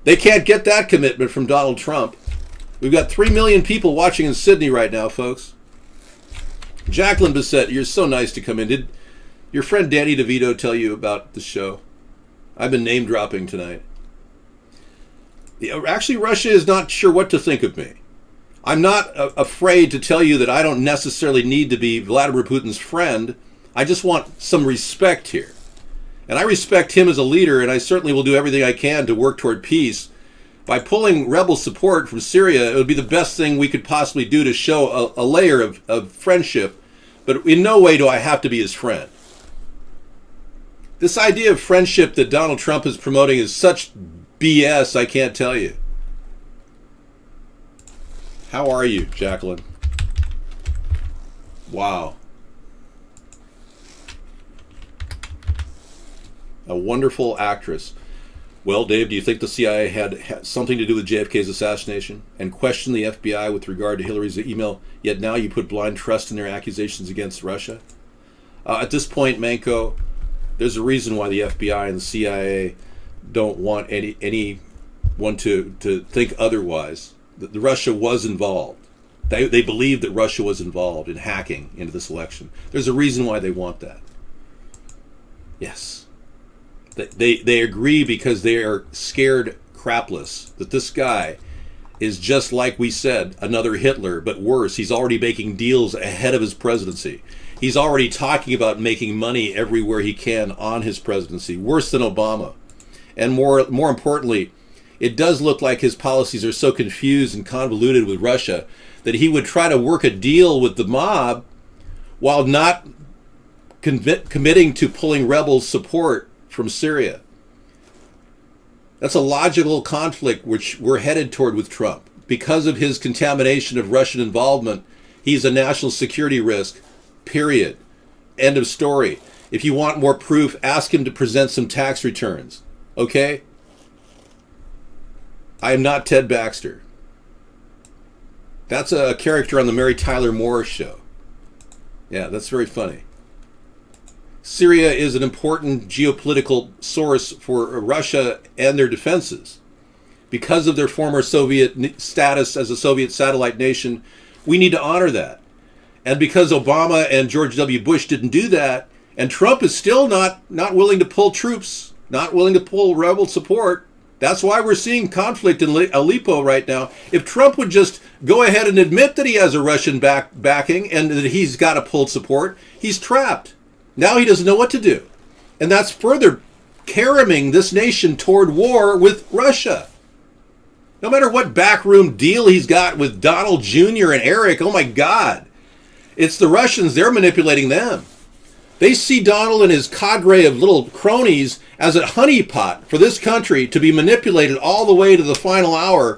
they can't get that commitment from Donald Trump. We've got 3 million people watching in Sydney right now, folks. Jacqueline Bissett, you're so nice to come in. Did your friend Danny DeVito tell you about the show? I've been name dropping tonight. Actually, Russia is not sure what to think of me. I'm not afraid to tell you that I don't necessarily need to be Vladimir Putin's friend. I just want some respect here. And I respect him as a leader, and I certainly will do everything I can to work toward peace. By pulling rebel support from Syria, it would be the best thing we could possibly do to show a layer of friendship. But in no way do I have to be his friend. This idea of friendship that Donald Trump is promoting is such BS, I can't tell you. How are you, Jacqueline? Wow. A wonderful actress. Well, Dave, do you think the CIA had something to do with JFK's assassination and questioned the FBI with regard to Hillary's email, yet now you put blind trust in their accusations against Russia? At this point, Manco, there's a reason why the FBI and the CIA don't want anyone to think otherwise. The Russia was involved. They believe that Russia was involved in hacking into this election. There's a reason why they want that. Yes. They agree because they are scared crapless that this guy is just like we said, another Hitler, but worse. He's already making deals ahead of his presidency. He's already talking about making money everywhere he can on his presidency, worse than Obama. And more importantly, it does look like his policies are so confused and convoluted with Russia that he would try to work a deal with the mob while not committing to pulling rebel support from Syria. That's a logical conflict which we're headed toward with Trump. Because of his contamination of Russian involvement, he's a national security risk, period. End of story. If you want more proof, ask him to present some tax returns. Okay? I am not Ted Baxter. That's a character on the Mary Tyler Moore show. Yeah, that's very funny. Syria is an important geopolitical source for Russia and their defenses. Because of their former Soviet status as a Soviet satellite nation, we need to honor that. And because Obama and George W. Bush didn't do that, and Trump is still not willing to pull troops, not willing to pull rebel support, that's why we're seeing conflict in Aleppo right now. If Trump would just go ahead and admit that he has a Russian backing and that he's got to pull support, he's trapped. Now he doesn't know what to do. And that's further caroming this nation toward war with Russia. No matter what backroom deal he's got with Donald Jr. and Eric, oh my God. It's the Russians, they're manipulating them. They see Donald and his cadre of little cronies as a honeypot for this country to be manipulated all the way to the final hour.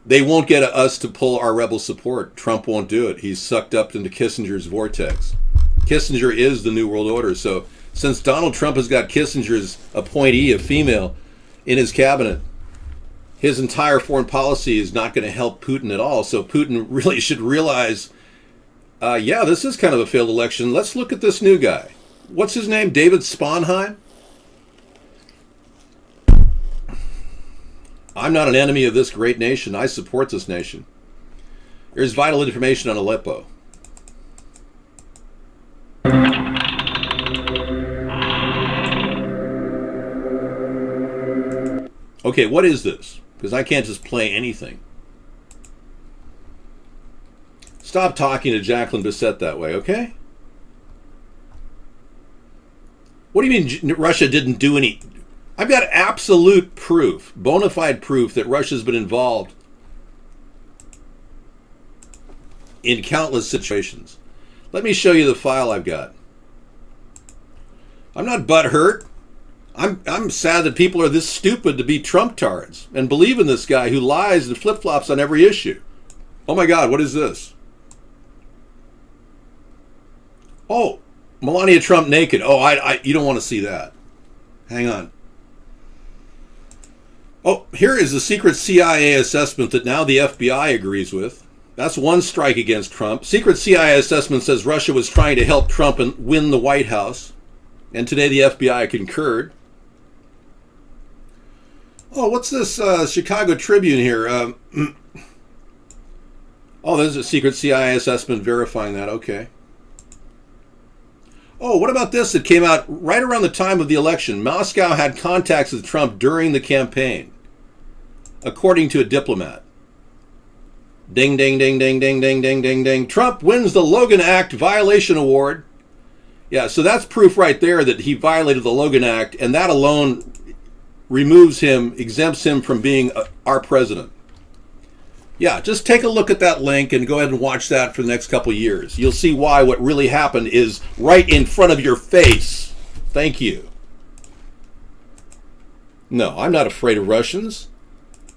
They won't get us to pull our rebel support. Trump won't do it. He's sucked up into Kissinger's vortex. Kissinger is the New World Order. So since Donald Trump has got Kissinger's appointee, a female, in his cabinet, his entire foreign policy is not going to help Putin at all. So Putin really should realize, yeah, this is kind of a failed election. Let's look at this new guy. What's his name? David Sponheim? I'm not an enemy of this great nation. I support this nation. Here's vital information on Aleppo. Okay, what is this? Because I can't just play anything. Stop talking to Jacqueline Bissett that way, okay? What do you mean Russia didn't do any? I've got absolute proof, bona fide proof that Russia's been involved in countless situations. Let me show you the file I've got. I'm not butthurt. I'm sad that people are this stupid to be Trump-tards and believe in this guy who lies and flip-flops on every issue. Oh my God, what is this? Oh, Melania Trump naked. Oh, you don't want to see that. Hang on. Oh, here is the secret CIA assessment that now the FBI agrees with. That's one strike against Trump. Secret CIA assessment says Russia was trying to help Trump and win the White House. And today the FBI concurred. Oh, what's this Chicago Tribune here? Oh, there's a secret CIA assessment verifying that. Okay. Oh, what about this that came out right around the time of the election? Moscow had contacts with Trump during the campaign. according to a diplomat. Ding, ding, ding, ding, ding, ding, ding, ding, ding. Trump wins the Logan Act Violation Award. Yeah, so that's proof right there that he violated the Logan Act, and that alone removes him, exempts him from being our president. Yeah, just take a look at that link and go ahead and watch that for the next couple of years. You'll see why what really happened is right in front of your face. Thank you. No, I'm not afraid of Russians.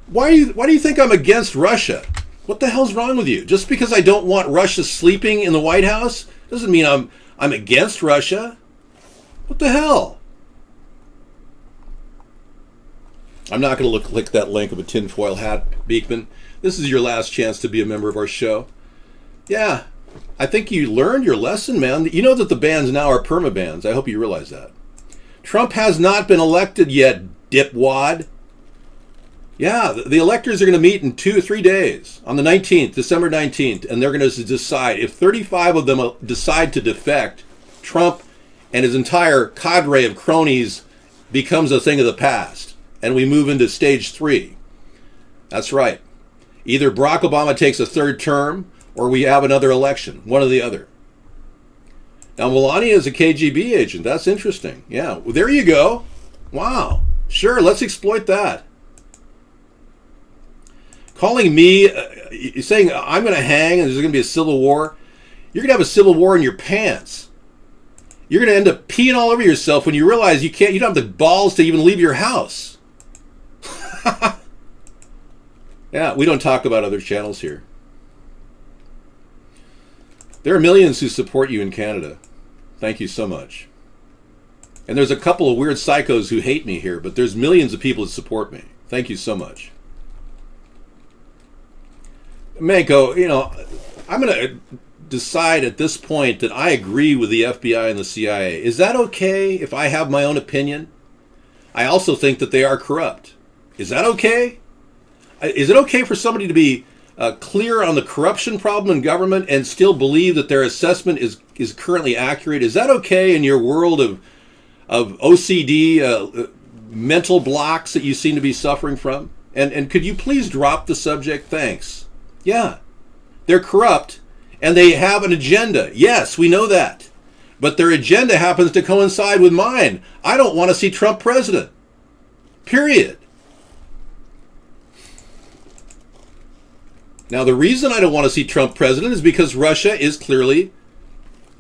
Why do you think I'm against Russia? What the hell's wrong with you? Just because I don't want Russia sleeping in the White House doesn't mean I'm against Russia. What the hell? I'm not going to click that link of a tinfoil hat, Beekman. This is your last chance to be a member of our show. Yeah, I think you learned your lesson, man. You know that the bans now are permabans. I hope you realize that. Trump has not been elected yet, dipwad. Yeah, the electors are going to meet in 2 or 3 days, on the 19th, December 19th, and they're going to decide. If 35 of them decide to defect, Trump and his entire cadre of cronies becomes a thing of the past, and we move into stage 3. That's right. Either Barack Obama takes a third term, or we have another election, one or the other. Now, Melania is a KGB agent. That's interesting. Yeah, well, there you go. Wow. Sure, let's exploit that. Calling me, saying I'm going to hang and there's going to be a civil war. You're going to have a civil war in your pants. You're going to end up peeing all over yourself when you realize you don't have the balls to even leave your house. Yeah, we don't talk about other channels here. There are millions who support you in Canada. Thank you so much. And there's a couple of weird psychos who hate me here, but there's millions of people that support me. Thank you so much. Manko, I'm going to decide at this point that I agree with the FBI and the CIA. Is that okay if I have my own opinion? I also think that they are corrupt. Is that okay? Is it okay for somebody to be clear on the corruption problem in government and still believe that their assessment is currently accurate? Is that okay in your world of OCD, mental blocks that you seem to be suffering from? And could you please drop the subject? Thanks. Yeah, they're corrupt and they have an agenda. Yes, we know that. But their agenda happens to coincide with mine. I don't want to see Trump president. Period. Now, the reason I don't want to see Trump president is because Russia is clearly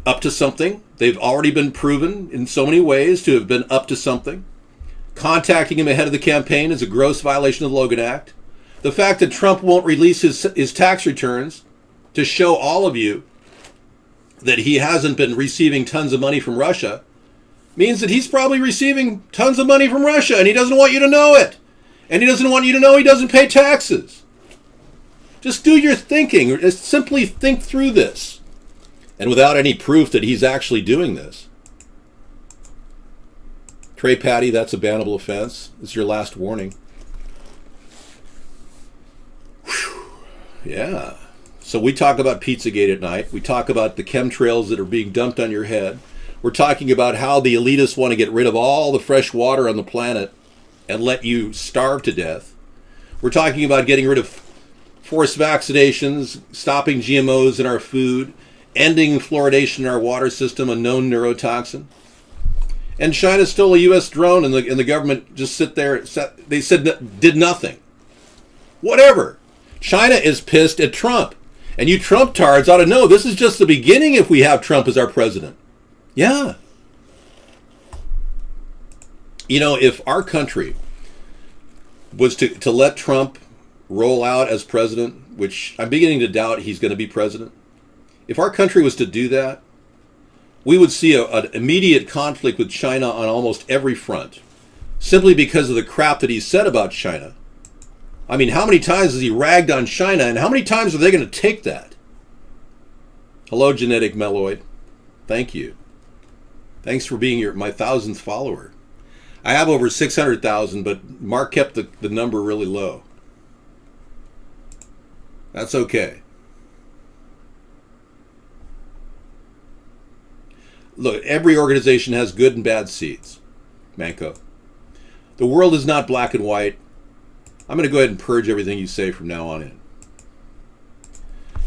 up to something. They've already been proven in so many ways to have been up to something. Contacting him ahead of the campaign is a gross violation of the Logan Act. The fact that Trump won't release his tax returns to show all of you that he hasn't been receiving tons of money from Russia means that he's probably receiving tons of money from Russia and he doesn't want you to know it. And he doesn't want you to know he doesn't pay taxes. Just do your thinking. Just simply think through this. And without any proof that he's actually doing this. Trey Patty, that's a bannable offense. It's your last warning. Whew. Yeah. So we talk about Pizzagate at night. We talk about the chemtrails that are being dumped on your head. We're talking about how the elitists want to get rid of all the fresh water on the planet and let you starve to death. We're talking about getting rid of forced vaccinations, stopping GMOs in our food, ending fluoridation in our water system, a known neurotoxin. And China stole a U.S. drone and the government just they said did nothing. Whatever. China is pissed at Trump. And you Trump-tards ought to know this is just the beginning if we have Trump as our president. Yeah. If our country was to let Trump roll out as president, which I'm beginning to doubt he's going to be president. If our country was to do that, we would see an immediate conflict with China on almost every front, simply because of the crap that he said about China. I mean, how many times has he ragged on China, and how many times are they going to take that? Hello, Genetic Meloid. Thank you. Thanks for being my 1,000th follower. I have over 600,000, but Mark kept the number really low. That's okay. Look, every organization has good and bad seeds, Manko. The world is not black and white. I'm going to go ahead and purge everything you say from now on in.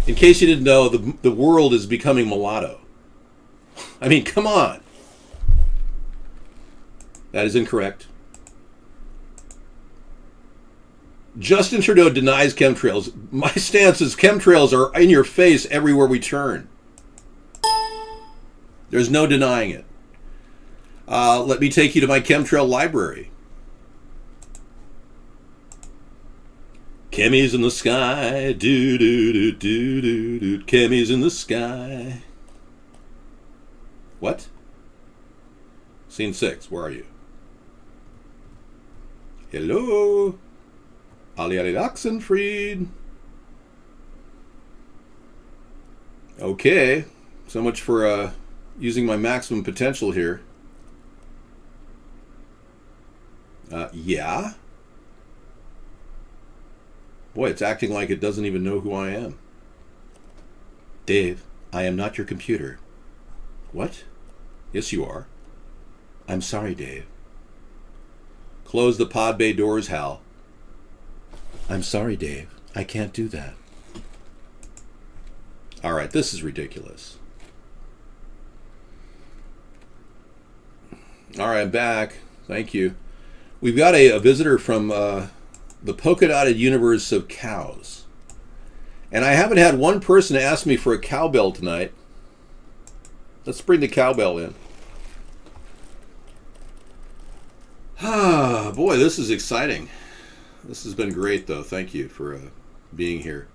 In case you didn't know, the world is becoming mulatto. I mean, come on. That is incorrect. Justin Trudeau denies chemtrails. My stance is chemtrails are in your face everywhere we turn. There's no denying it. Let me take you to my chemtrail library. Chemis in the sky, do do do do do do. Chemis in the sky. What? Scene 6. Where are you? Hello, Ali Oxenfried. Okay, so much for using my maximum potential here. Yeah. Boy, it's acting like it doesn't even know who I am. Dave, I am not your computer. What? Yes, you are. I'm sorry, Dave. Close the pod bay doors, Hal. I'm sorry, Dave. I can't do that. All right, this is ridiculous. All right, I'm back. Thank you. We've got a visitor from the polka-dotted universe of cows. And I haven't had one person ask me for a cowbell tonight. Let's bring the cowbell in. Ah, boy, this is exciting. This has been great, though. Thank you for being here.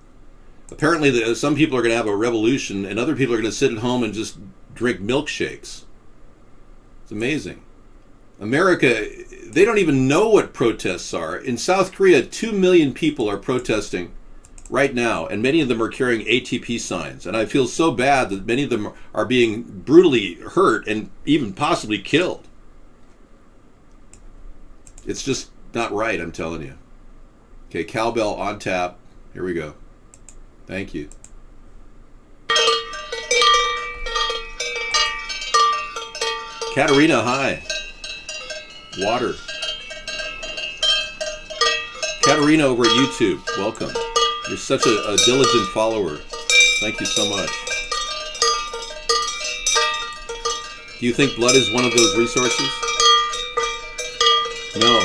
Apparently, some people are going to have a revolution, and other people are going to sit at home and just drink milkshakes. It's amazing. America, they don't even know what protests are. In South Korea, 2 million people are protesting right now, and many of them are carrying ATP signs. And I feel so bad that many of them are being brutally hurt and even possibly killed. It's just not right, I'm telling you. Okay, cowbell on tap. Here we go. Thank you. Katerina, hi. Water. Katerina over at YouTube, welcome. You're such a diligent follower. Thank you so much. Do you think blood is one of those resources? No.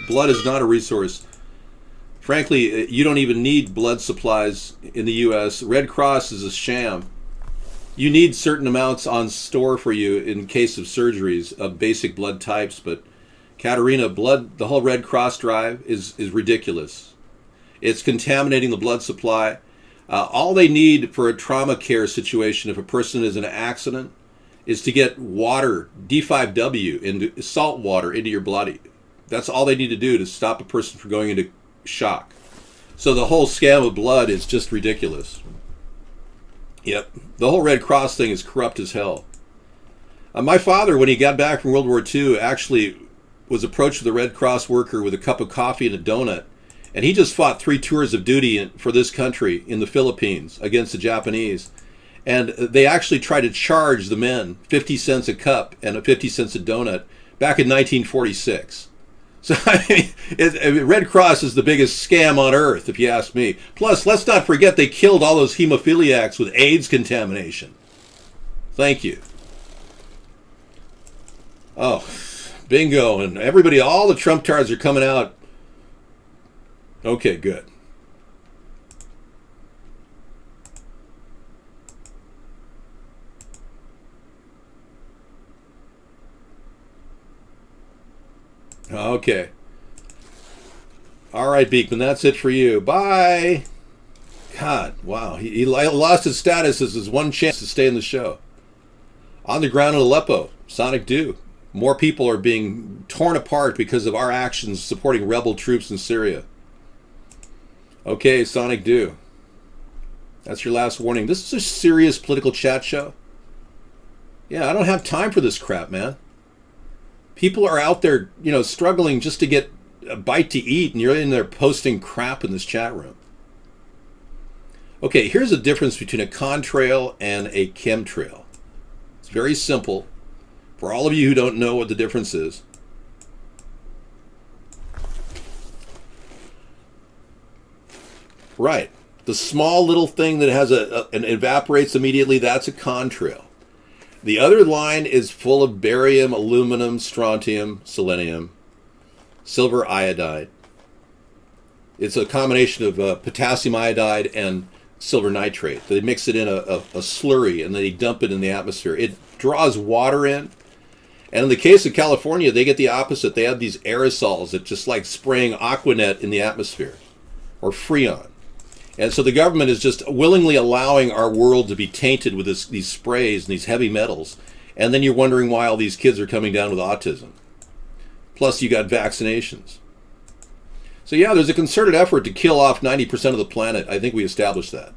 Blood is not a resource. Frankly, you don't even need blood supplies in the U.S. Red Cross is a sham. You need certain amounts on store for you in case of surgeries of basic blood types, but Katerina, blood, the whole Red Cross drive is ridiculous. It's contaminating the blood supply. All they need for a trauma care situation, if a person is in an accident, is to get water, D5W, into salt water into your blood. That's all they need to do to stop a person from going into shock. So the whole scam of blood is just ridiculous. Yep. The whole Red Cross thing is corrupt as hell. My father, when he got back from World War II, actually was approached with a Red Cross worker with a cup of coffee and a donut. And he just fought 3 tours of duty for this country in the Philippines against the Japanese. And they actually tried to charge the men 50 cents a cup and 50 cents a donut back in 1946. So, I mean, Red Cross is the biggest scam on earth, if you ask me. Plus, let's not forget they killed all those hemophiliacs with AIDS contamination. Thank you. Oh, bingo. And everybody, all the Trump tards are coming out. Okay, good. Okay. All right, Beekman, that's it for you. Bye. God, wow. He lost his status as his one chance to stay in the show. On the ground in Aleppo, Sonic Do. More people are being torn apart because of our actions supporting rebel troops in Syria. Okay, Sonic Do. That's your last warning. This is a serious political chat show. Yeah, I don't have time for this crap, man. People are out there, struggling just to get a bite to eat, and you're in there posting crap in this chat room. Okay, here's the difference between a contrail and a chemtrail. It's very simple. For all of you who don't know what the difference is, Right. The small little thing that has and evaporates immediately, that's a contrail. The other line is full of barium, aluminum, strontium, selenium, silver iodide. It's a combination of potassium iodide and silver nitrate. They mix it in a slurry and then they dump it in the atmosphere. It draws water in. And in the case of California, they get the opposite. They have these aerosols that just like spraying Aquanet in the atmosphere or Freon. And so the government is just willingly allowing our world to be tainted with these sprays and these heavy metals. And then you're wondering why all these kids are coming down with autism. Plus you got vaccinations. So yeah, there's a concerted effort to kill off 90% of the planet. I think we established that.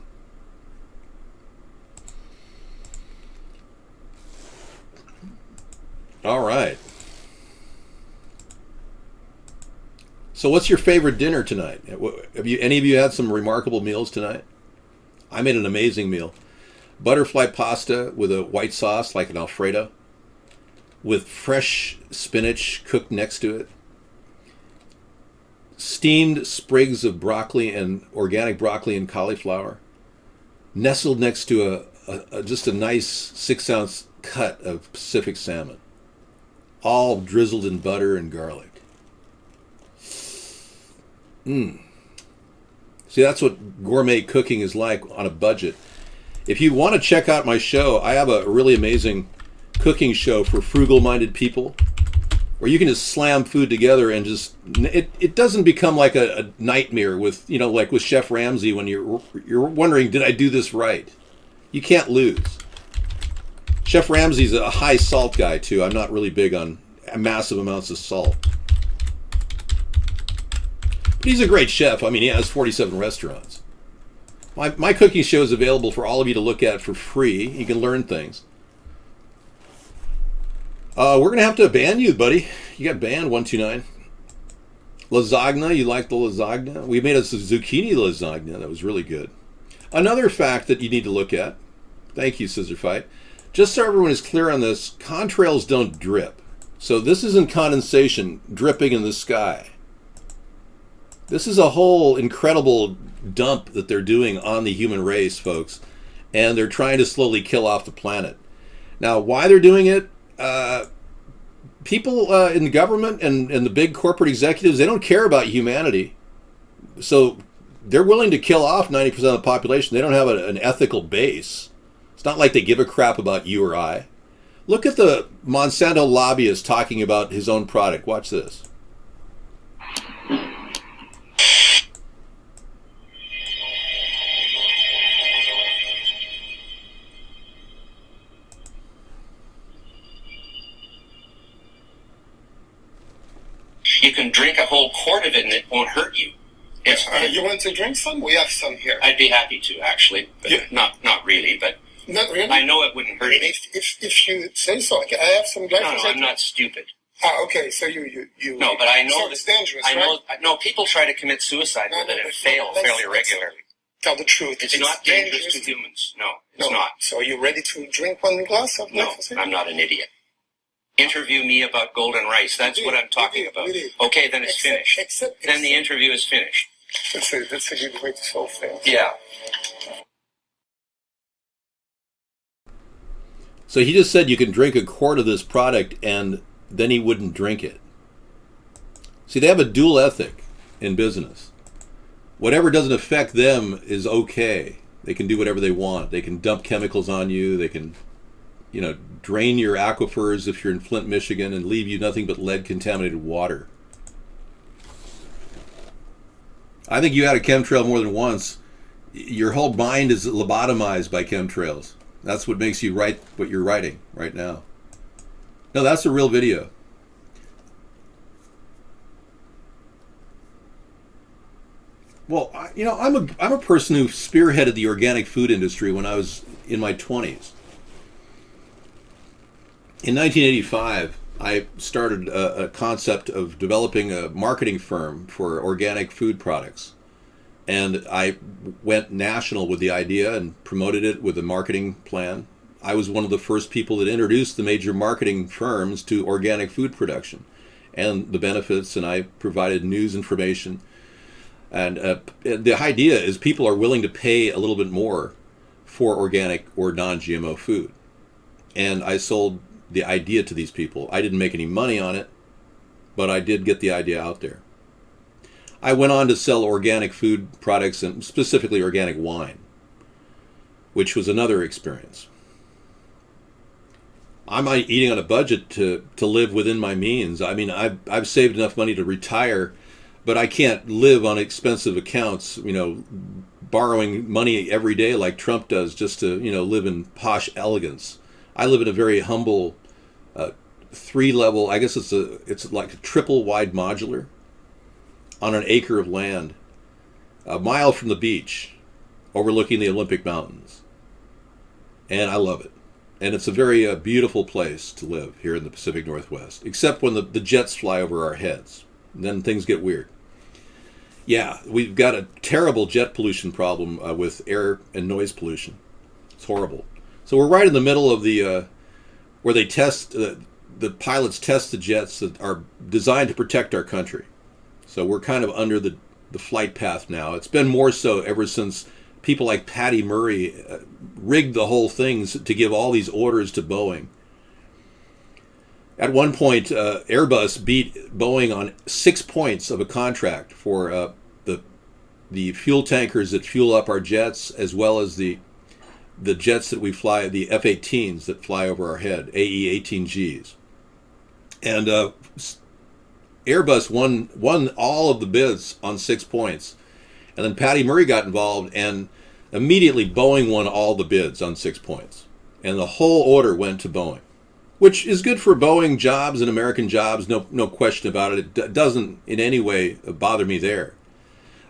All right. So what's your favorite dinner tonight? Have any of you had some remarkable meals tonight? I made an amazing meal. Butterfly pasta with a white sauce like an Alfredo with fresh spinach cooked next to it. Steamed sprigs of broccoli and organic broccoli and cauliflower nestled next to just a nice 6-ounce cut of Pacific salmon, all drizzled in butter and garlic. See, that's what gourmet cooking is like on a budget. If you want to check out my show, I have a really amazing cooking show for frugal-minded people where you can just slam food together and just it doesn't become like a nightmare with, like with Chef Ramsay when you're wondering, did I do this right? You can't lose. Chef Ramsay's a high salt guy too. I'm not really big on massive amounts of salt. But he's a great chef. I mean, he has 47 restaurants. My cooking show is available for all of you to look at for free. You can learn things. We're going to have to ban you, buddy. You got banned, 129. Lasagna, you like the lasagna? We made us a zucchini lasagna. That was really good. Another fact that you need to look at. Thank you, Scissor Fight. Just so everyone is clear on this, contrails don't drip. So this isn't condensation dripping in the sky. This is a whole incredible dump that they're doing on the human race, folks. And they're trying to slowly kill off the planet. Now, why they're doing it? People in the government and the big corporate executives, they don't care about humanity. So they're willing to kill off 90% of the population. They don't have an ethical base. It's not like they give a crap about you or I. Look at the Monsanto lobbyist talking about his own product. Watch this. You can drink a whole quart of it and it won't hurt you. You want to drink some? We have some here. I'd be happy to, actually. But not really, but not really? I know it wouldn't hurt me. If you say so, I have some glyphosate. No, I'm not stupid. Okay, so you No, but I know so it's dangerous, right? No, people try to commit suicide with it and fail fairly regularly. Tell the truth. It's not dangerous to humans. No, it's not. So are you ready to drink one glass of glyphosate? No, I'm not an idiot. Interview me about golden rice. That's what I'm talking about. Okay, then it's finished. Then the interview is finished. That's a good way to solve things. Yeah. So he just said you can drink a quart of this product and then he wouldn't drink it. See, they have a dual ethic in business. Whatever doesn't affect them is okay. They can do whatever they want. They can dump chemicals on you. They can, drain your aquifers if you're in Flint, Michigan, and leave you nothing but lead-contaminated water. I think you had a chemtrail more than once. Your whole mind is lobotomized by chemtrails. That's what makes you write what you're writing right now. No, that's a real video. Well, I'm a person who spearheaded the organic food industry when I was in my 20s. In 1985, I started a concept of developing a marketing firm for organic food products. And I went national with the idea and promoted it with a marketing plan. I was one of the first people that introduced the major marketing firms to organic food production and the benefits, and I provided news information. And the idea is people are willing to pay a little bit more for organic or non-GMO food. And I sold the idea to these people. I didn't make any money on it, but I did get the idea out there. I went on to sell organic food products and specifically organic wine, which was another experience. I'm eating on a budget to live within my means. I mean, I've saved enough money to retire, but I can't live on expensive accounts, borrowing money every day like Trump does just to, live in posh elegance. I live in a very humble 3-level, I guess it's like a triple wide modular on an acre of land, a mile from the beach, overlooking the Olympic Mountains. And I love it. And it's a very beautiful place to live here in the Pacific Northwest, except when the jets fly over our heads. And then things get weird. Yeah, we've got a terrible jet pollution problem with air and noise pollution. It's horrible. So we're right in the middle of the where they test the pilots test the jets that are designed to protect our country. So we're kind of under the flight path now. It's been more so ever since people like Patty Murray rigged the whole thing to give all these orders to Boeing. At one point, Airbus beat Boeing on 6 points of a contract for the fuel tankers that fuel up our jets, as well as the jets that we fly, the F-18s that fly over our head, AE-18Gs. And Airbus won all of the bids on 6 points. And then Patty Murray got involved, and immediately Boeing won all the bids on 6 points. And the whole order went to Boeing, which is good for Boeing jobs and American jobs, no question about it. It doesn't in any way bother me there.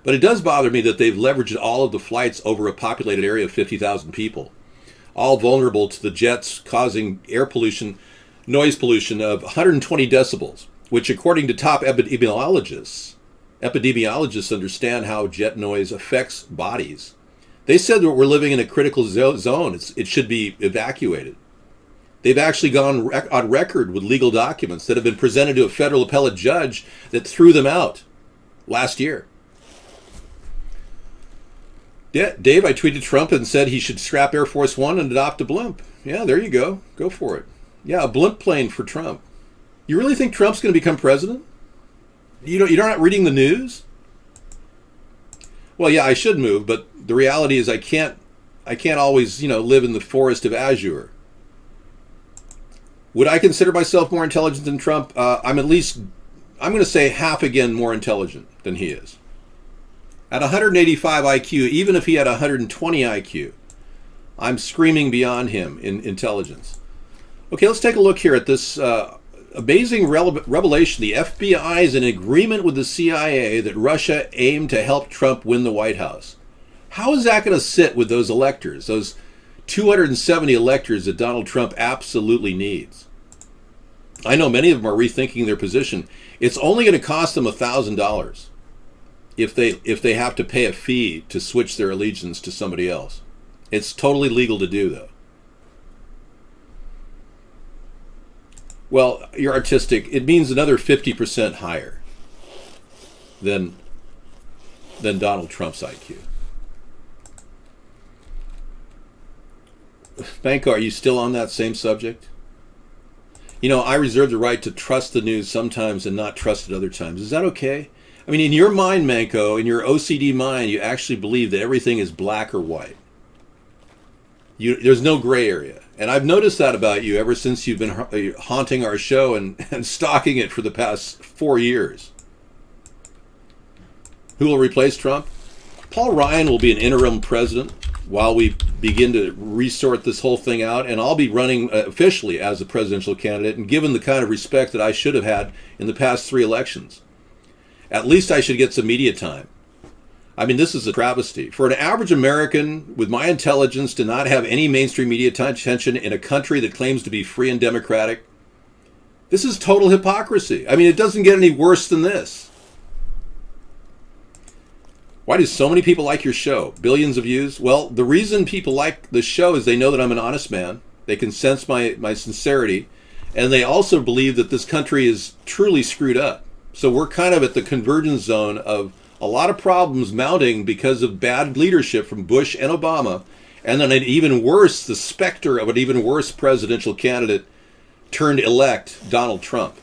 But it does bother me that they've leveraged all of the flights over a populated area of 50,000 people, all vulnerable to the jets causing air pollution, noise pollution of 120 decibels, which according to top epidemiologists understand how jet noise affects bodies. They said that we're living in a critical zone. It should be evacuated. They've actually gone on record with legal documents that have been presented to a federal appellate judge that threw them out last year. Yeah, Dave, I tweeted Trump and said he should scrap Air Force One and adopt a blimp. Yeah, there you go. Go for it. Yeah, a blimp plane for Trump. You really think Trump's going to become president? You're not reading the news? Well, yeah, I should move, but the reality is I can't always, live in the forest of azure. Would I consider myself more intelligent than Trump? I'm going to say half again more intelligent than he is. At 185 IQ, even if he had 120 IQ, I'm screaming beyond him in intelligence. Okay, let's take a look here at this amazing revelation. The FBI is in agreement with the CIA that Russia aimed to help Trump win the White House. How is that going to sit with those electors, those 270 electors that Donald Trump absolutely needs? I know many of them are rethinking their position. It's only going to cost them $1,000 if they have to pay a fee to switch their allegiance to somebody else. It's totally legal to do, though. Well, you're artistic. It means another 50% higher than Donald Trump's IQ. Banco, are you still on that same subject? I reserve the right to trust the news sometimes and not trust it other times. Is that okay? I mean, in your mind, Manco, in your OCD mind, you actually believe that everything is black or white. There's no gray area. And I've noticed that about you ever since you've been haunting our show and stalking it for the past 4 years. Who will replace Trump? Paul Ryan will be an interim president while we begin to resort this whole thing out, and I'll be running officially as a presidential candidate, and given the kind of respect that I should have had in the past 3 elections. At least I should get some media time. I mean, this is a travesty. For an average American with my intelligence to not have any mainstream media attention in a country that claims to be free and democratic, this is total hypocrisy. I mean, it doesn't get any worse than this. Why do so many people like your show? Billions of views? Well, the reason people like the show is they know that I'm an honest man. They can sense my sincerity. And they also believe that this country is truly screwed up. So we're kind of at the convergence zone of a lot of problems mounting because of bad leadership from Bush and Obama, and then an even worse, the specter of an even worse presidential candidate turned elect, Donald Trump.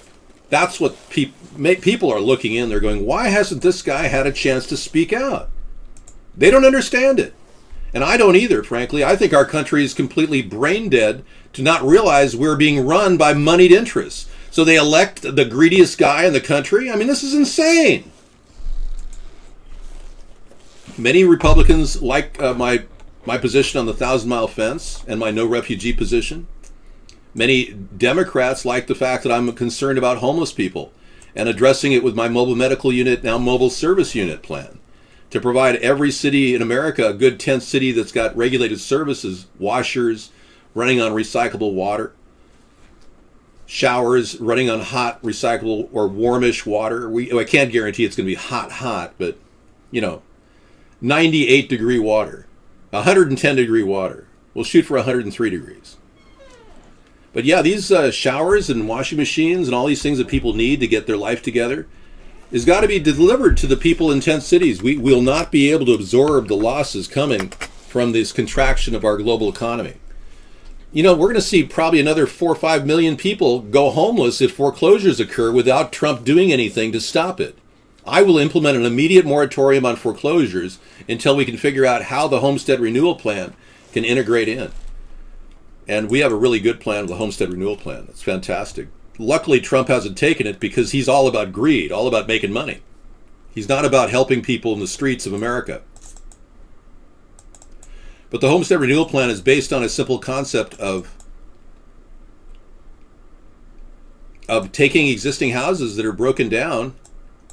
That's what people are looking in. They're going, why hasn't this guy had a chance to speak out? They don't understand it. And I don't either, frankly. I think our country is completely brain dead to not realize we're being run by moneyed interests. So they elect the greediest guy in the country? I mean, this is insane. Many Republicans like my position on the 1,000-mile fence and my no refugee position. Many Democrats like the fact that I'm concerned about homeless people and addressing it with my mobile medical unit, now mobile service unit plan, to provide every city in America a good 10th city that's got regulated services, washers running on recyclable water, showers running on hot, recyclable, or warmish water. I can't guarantee it's going to be hot, but, 98-degree water, 110-degree water. We'll shoot for 103 degrees. But yeah, these showers and washing machines and all these things that people need to get their life together has got to be delivered to the people in 10 cities. We will not be able to absorb the losses coming from this contraction of our global economy. We're going to see probably another 4 or 5 million people go homeless if foreclosures occur without Trump doing anything to stop it. I will implement an immediate moratorium on foreclosures until we can figure out how the Homestead Renewal Plan can integrate in. And we have a really good plan, the Homestead Renewal Plan. It's fantastic. Luckily, Trump hasn't taken it because he's all about greed, all about making money. He's not about helping people in the streets of America. But the Homestead Renewal Plan is based on a simple concept of taking existing houses that are broken down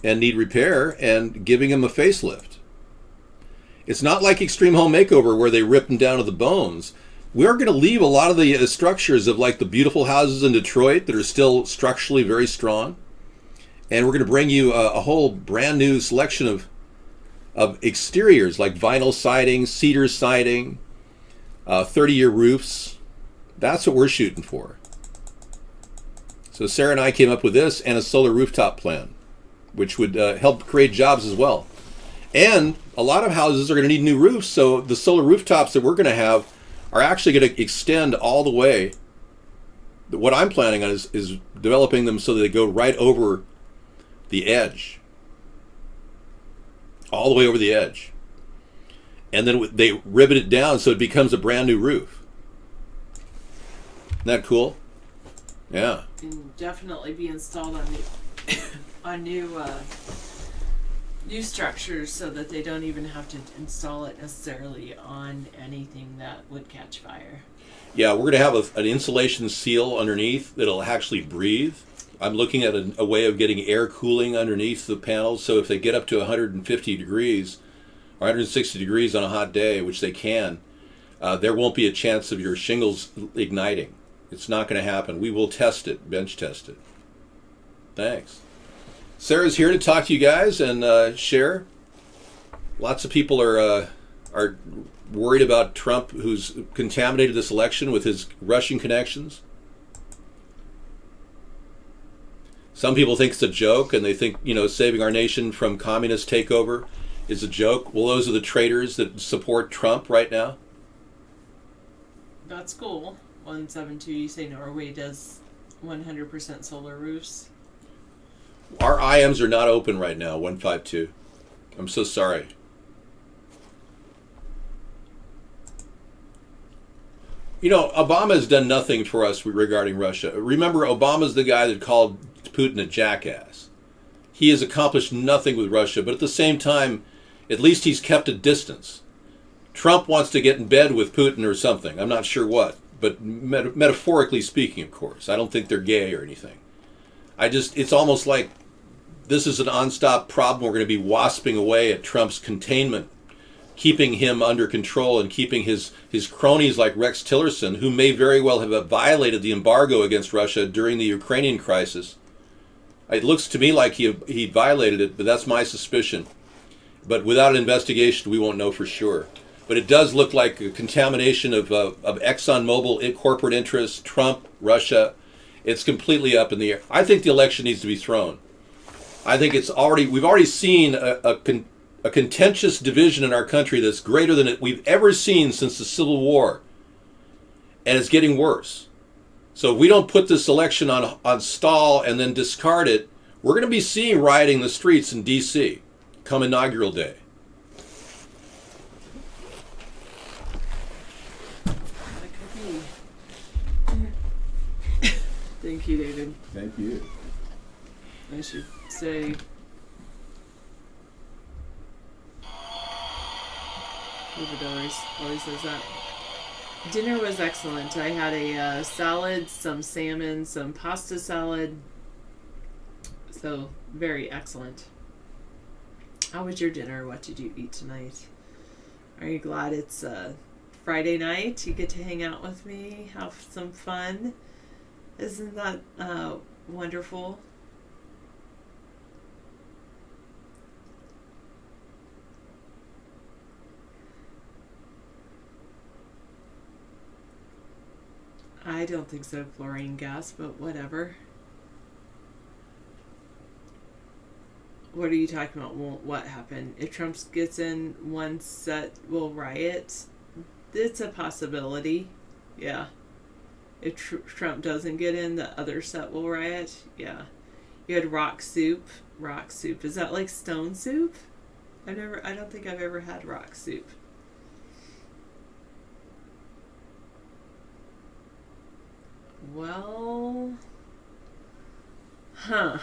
and need repair and giving them a facelift. It's not like Extreme Home Makeover where they rip them down to the bones. We're going to leave a lot of the structures of like the beautiful houses in Detroit that are still structurally very strong. And we're going to bring you a whole brand new selection of exteriors like vinyl siding, cedar siding, 30-year roofs. That's what we're shooting for. So Sarah and I came up with this and a solar rooftop plan, which would help create jobs as well. And a lot of houses are going to need new roofs, so the solar rooftops that we're going to have are actually going to extend all the way. What I'm planning on is developing them so that they go right over the edge. All the way over the edge. And then they rivet it down so it becomes a brand new roof. Isn't that cool? Yeah. Can definitely be installed on new structures so that they don't even have to install it necessarily on anything that would catch fire. Yeah, we're going to have an insulation seal underneath that'll actually breathe. I'm looking at a way of getting air cooling underneath the panels, so if they get up to 150 degrees or 160 degrees on a hot day, which they can, there won't be a chance of your shingles igniting. It's not going to happen. We will test it, bench test it. Thanks. Sarah's here to talk to you guys and share. Lots of people are worried about Trump, who's contaminated this election with his Russian connections. Some people think it's a joke, and they think, saving our nation from communist takeover is a joke. Well, those are the traitors that support Trump right now. That's cool. 172, you say Norway does 100% solar roofs? Our IMs are not open right now, 152. I'm so sorry. Obama has done nothing for us regarding Russia. Remember, Obama's the guy that called Putin a jackass. He has accomplished nothing with Russia, but at the same time, at least he's kept a distance. Trump wants to get in bed with Putin or something. I'm not sure what, but metaphorically speaking, of course. I don't think they're gay or anything. It's almost like this is an unstopped problem. We're going to be wasping away at Trump's containment, keeping him under control and keeping his cronies like Rex Tillerson, who may very well have violated the embargo against Russia during the Ukrainian crisis. It looks to me like he violated it, but that's my suspicion. But without an investigation, we won't know for sure. But it does look like a contamination of ExxonMobil corporate interests, Trump, Russia. It's completely up in the air. I think the election needs to be thrown. I think we've already seen a a contentious division in our country that's greater than we've ever seen since the Civil War. And it's getting worse. So if we don't put this election on stall and then discard it, we're going to be seeing rioting in the streets in D.C. come inaugural day. Thank you, David. Thank you. I should say... David always says that. Dinner was excellent. I had a salad, some salmon, some pasta salad. So, very excellent. How was your dinner? What did you eat tonight? Are you glad it's Friday night? You get to hang out with me, have some fun. Isn't that wonderful? I don't think so, fluorine gas, but whatever. What are you talking about? Won't what happen? If Trump gets in, one set will riot. It's a possibility. Yeah. If Trump doesn't get in, the other set will riot. Yeah. You had rock soup. Rock soup. Is that like stone soup? I don't think I've ever had rock soup. Well, I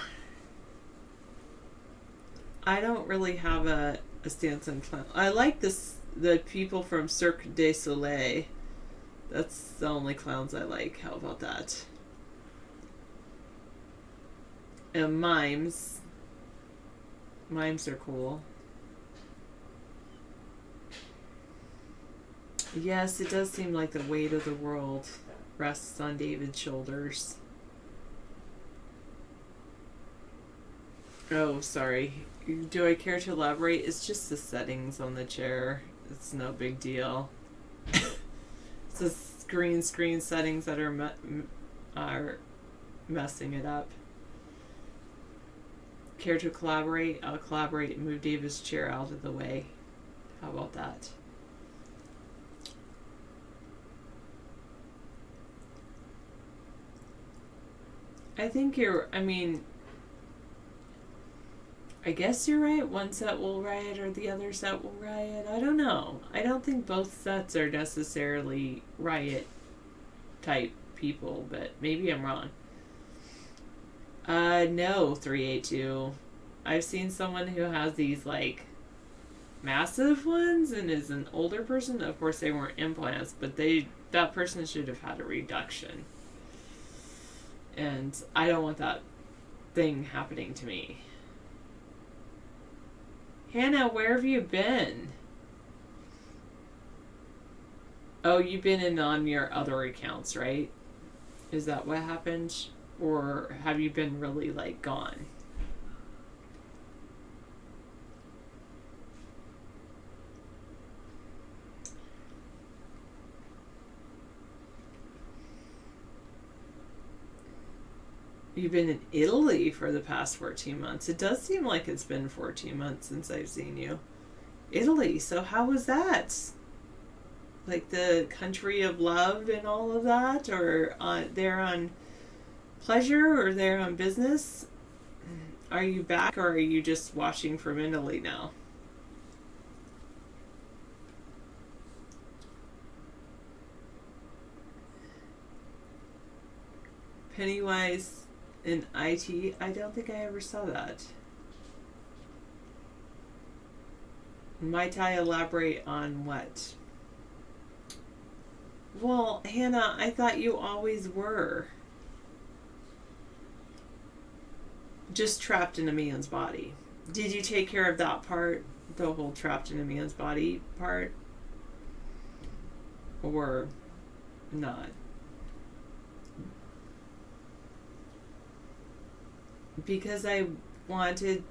don't really have a stance on clown. I like the people from Cirque du Soleil. That's the only clowns I like. How about that? And mimes. Mimes are cool. Yes, it does seem like the weight of the world rests on David's shoulders. Oh, sorry. Do I care to elaborate? It's just the settings on the chair. It's no big deal. It's the green screen settings that are messing it up. Care to collaborate? I'll collaborate and move David's chair out of the way. How about that? I guess you're right. One set will riot or the other set will riot. I don't know. I don't think both sets are necessarily riot type people, but maybe I'm wrong. No, 382. I've seen someone who has these like massive ones and is an older person. Of course they weren't implants, but that person should have had a reduction. And I don't want that thing happening to me. Hannah, where have you been? Oh, you've been in on your other accounts, right? Is that what happened? Or have you been really, like, gone? You've been in Italy for the past 14 months. It does seem like it's been 14 months since I've seen you. Italy, so how was that? Like the country of love and all of that? Or they're on pleasure or they're on business? Are you back or are you just watching from Italy now? Pennywise in IT, I don't think I ever saw that. Might I elaborate on what? Well, Hannah, I thought you always were. Just trapped in a man's body. Did you take care of that part? The whole trapped in a man's body part? Or not? Because I wanted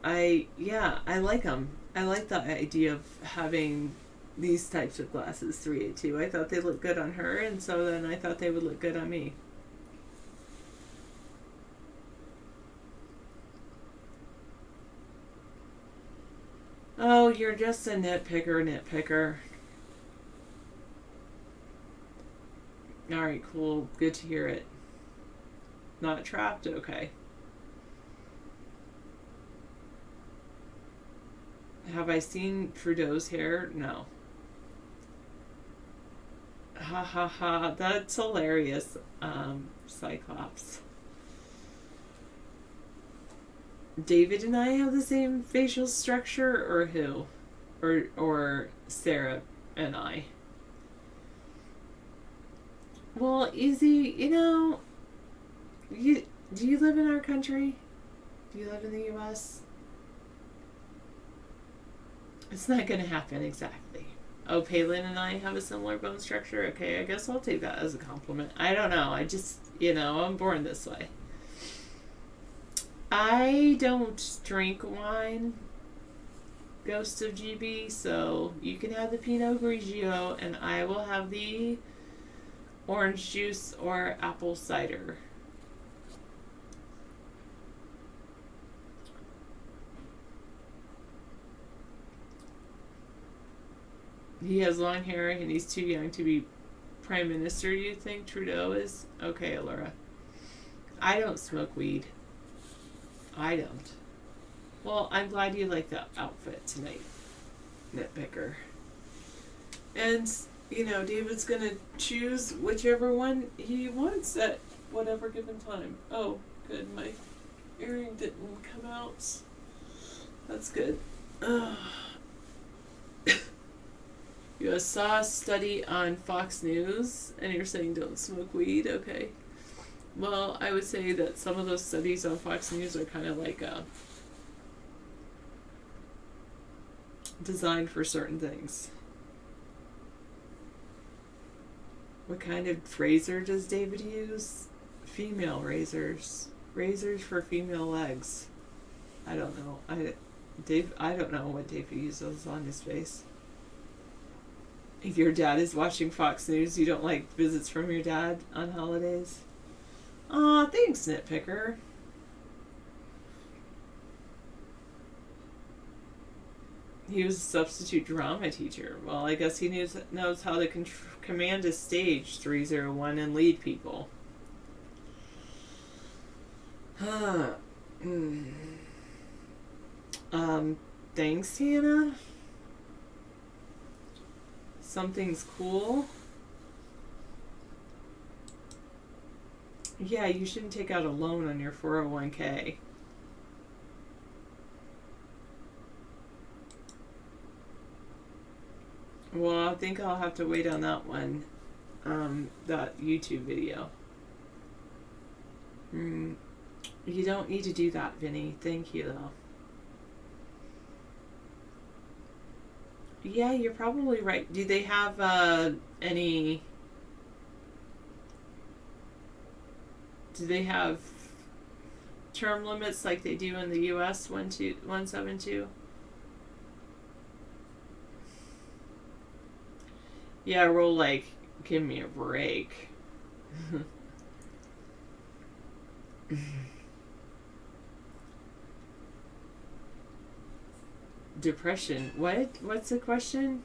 I like them. I like the idea of having these types of glasses, 382. I thought they looked good on her, and so then I thought they would look good on me. Oh, you're just a nitpicker. Alright, cool. Good to hear it. Not trapped? Okay. Have I seen Trudeau's hair? No. Ha ha ha. That's hilarious, Cyclops. David and I have the same facial structure, or who? Or Sarah and I? Well, Easy, do you live in our country? Do you live in the U.S.? It's not going to happen exactly. Oh, Palin and I have a similar bone structure? Okay, I guess I'll take that as a compliment. I don't know. I just, I'm born this way. I don't drink wine, Ghost of GB, so you can have the Pinot Grigio and I will have the orange juice or apple cider. He has long hair and he's too young to be prime minister, you think Trudeau is? Okay, Allura. I don't smoke weed. I don't. Well, I'm glad you like the outfit tonight, nitpicker. And, David's gonna choose whichever one he wants at whatever given time. Oh, good, my earring didn't come out. That's good. You saw a study on Fox News, and you're saying don't smoke weed? Okay. Well, I would say that some of those studies on Fox News are kind of like designed for certain things. What kind of razor does David use? Female razors. Razors for female legs. I don't know. I don't know what Dave uses on his face. If your dad is watching Fox News, you don't like visits from your dad on holidays? Aw, thanks, nitpicker. He was a substitute drama teacher. Well, I guess he knows how to command a stage 301 and lead people. Thanks, Hannah. Something's cool. Yeah, you shouldn't take out a loan on your 401k. Well, I think I'll have to wait on that one. That YouTube video. You don't need to do that, Vinny. Thank you, though. Yeah, you're probably right. Do they have any... Do they have term limits like they do in the U.S. 172? Yeah, roll like, give me a break. Depression. What? What's the question?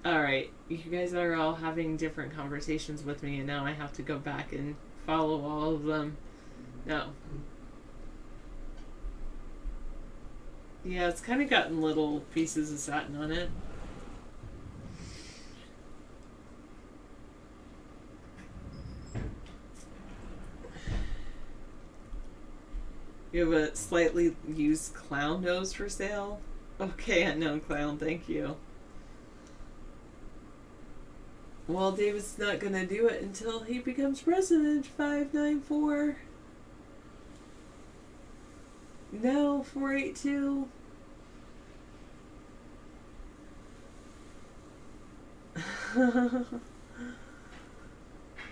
Alright, you guys are all having different conversations with me, and now I have to go back and follow all of them. No. Yeah, it's kind of gotten little pieces of satin on it. You have a slightly used clown nose for sale? Okay, unknown clown, thank you. Well, David's not gonna do it until he becomes president. 594. No, 482.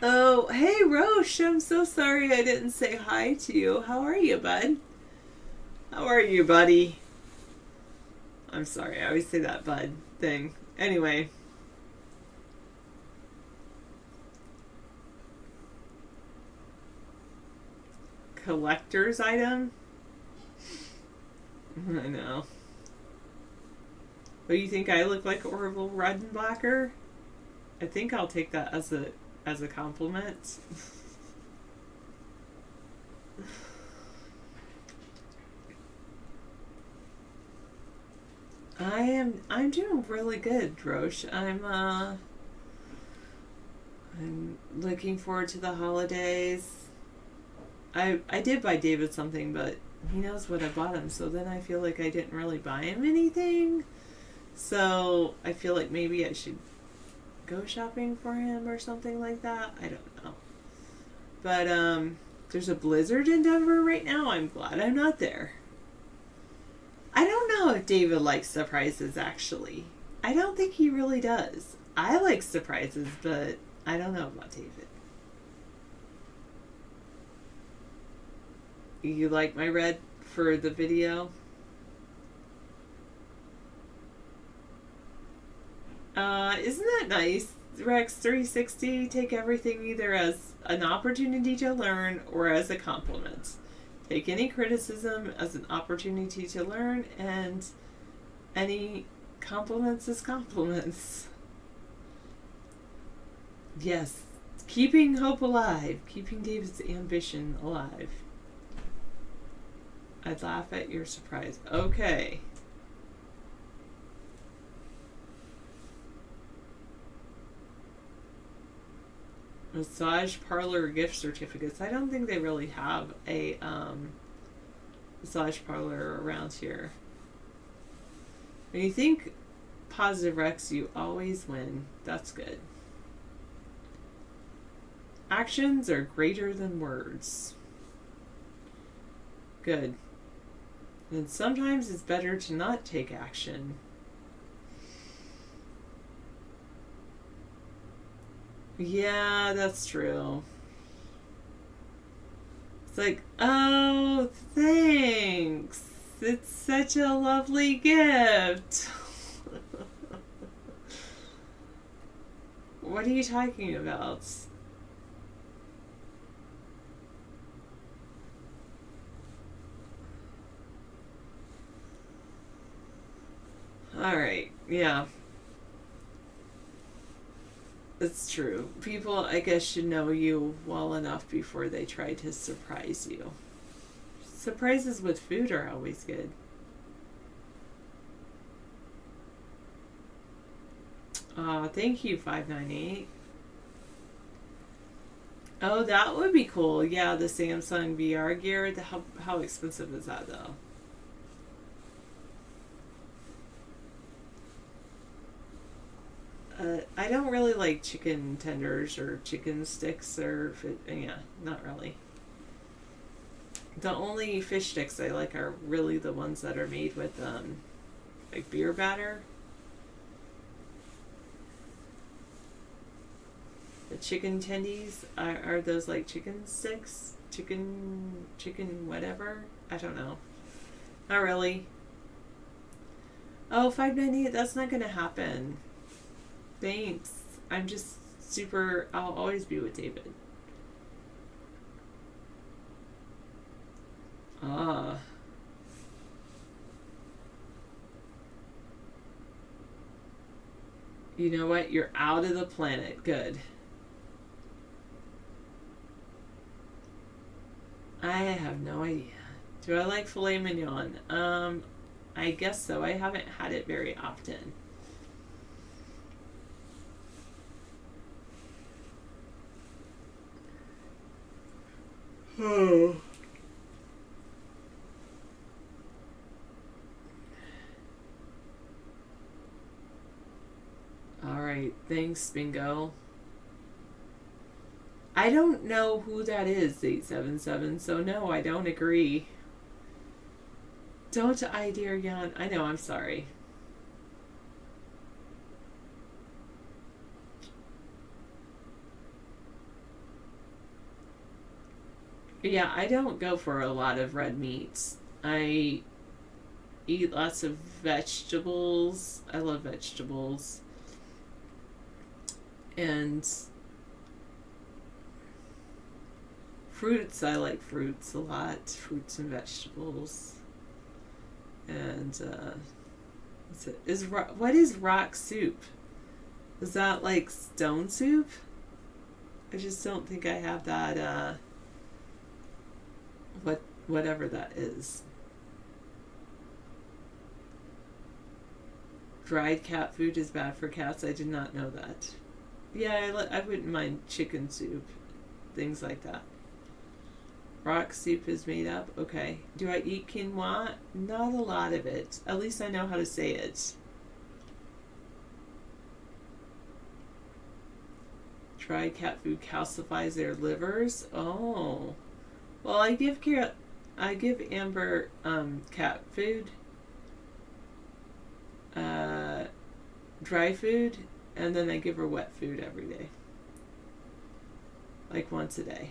Oh, hey Roche, I'm so sorry I didn't say hi to you. How are you, bud? How are you, buddy? I'm sorry, I always say that bud thing. Anyway. collector's item. I know. But you think I look like Orville Redenbacher? I think I'll take that as a compliment. I'm doing really good, Drosh. I'm looking forward to the holidays. I did buy David something, but he knows what I bought him, so then I feel like I didn't really buy him anything. So I feel like maybe I should go shopping for him or something like that. I don't know. But there's a blizzard in Denver right now. I'm glad I'm not there. I don't know if David likes surprises, actually. I don't think he really does. I like surprises, but I don't know about David. You like my red for the video? Isn't that nice? Rex 360, take everything either as an opportunity to learn or as a compliment. Take any criticism as an opportunity to learn, and any compliments as compliments. Yes, keeping hope alive, keeping David's ambition alive. I'd laugh at your surprise. Okay. Massage parlor gift certificates. I don't think they really have a massage parlor around here. When you think positive, Rex, you always win. That's good. Actions are greater than words. Good. And sometimes it's better to not take action. Yeah, that's true. It's like, oh, thanks. It's such a lovely gift. What are you talking about? Alright, yeah. It's true. People, I guess, should know you well enough before they try to surprise you. Surprises with food are always good. Thank you, 598. Oh, that would be cool. Yeah, the Samsung VR gear. How expensive is that, though? I don't really like chicken tenders or chicken sticks yeah, not really. The only fish sticks I like are really the ones that are made with like beer batter. The chicken tendies are those like chicken sticks? Chicken whatever? I don't know. Not really. Oh, 598, that's not gonna happen. Thanks. I'm just super... I'll always be with David. Ah. You know what? You're out of the planet. Good. I have no idea. Do I like filet mignon? I guess so. I haven't had it very often. Oh. Alright, thanks, Bingo. I don't know who that is, 877, so no, I don't agree. Don't I, dear Jan? I know, I'm sorry. Yeah, I don't go for a lot of red meats. I eat lots of vegetables. I love vegetables. And Fruits, I like fruits a lot. Fruits and vegetables. And, what is rock soup? Is that like stone soup? I just don't think I have that, whatever that is. Dried cat food is bad for cats. I did not know that. Yeah, I wouldn't mind chicken soup. Things like that. Rock soup is made up. Okay. Do I eat quinoa? Not a lot of it. At least I know how to say it. Dried cat food calcifies their livers. Oh. Well, I give Amber cat food. Dry food, and then I give her wet food every day. Like once a day.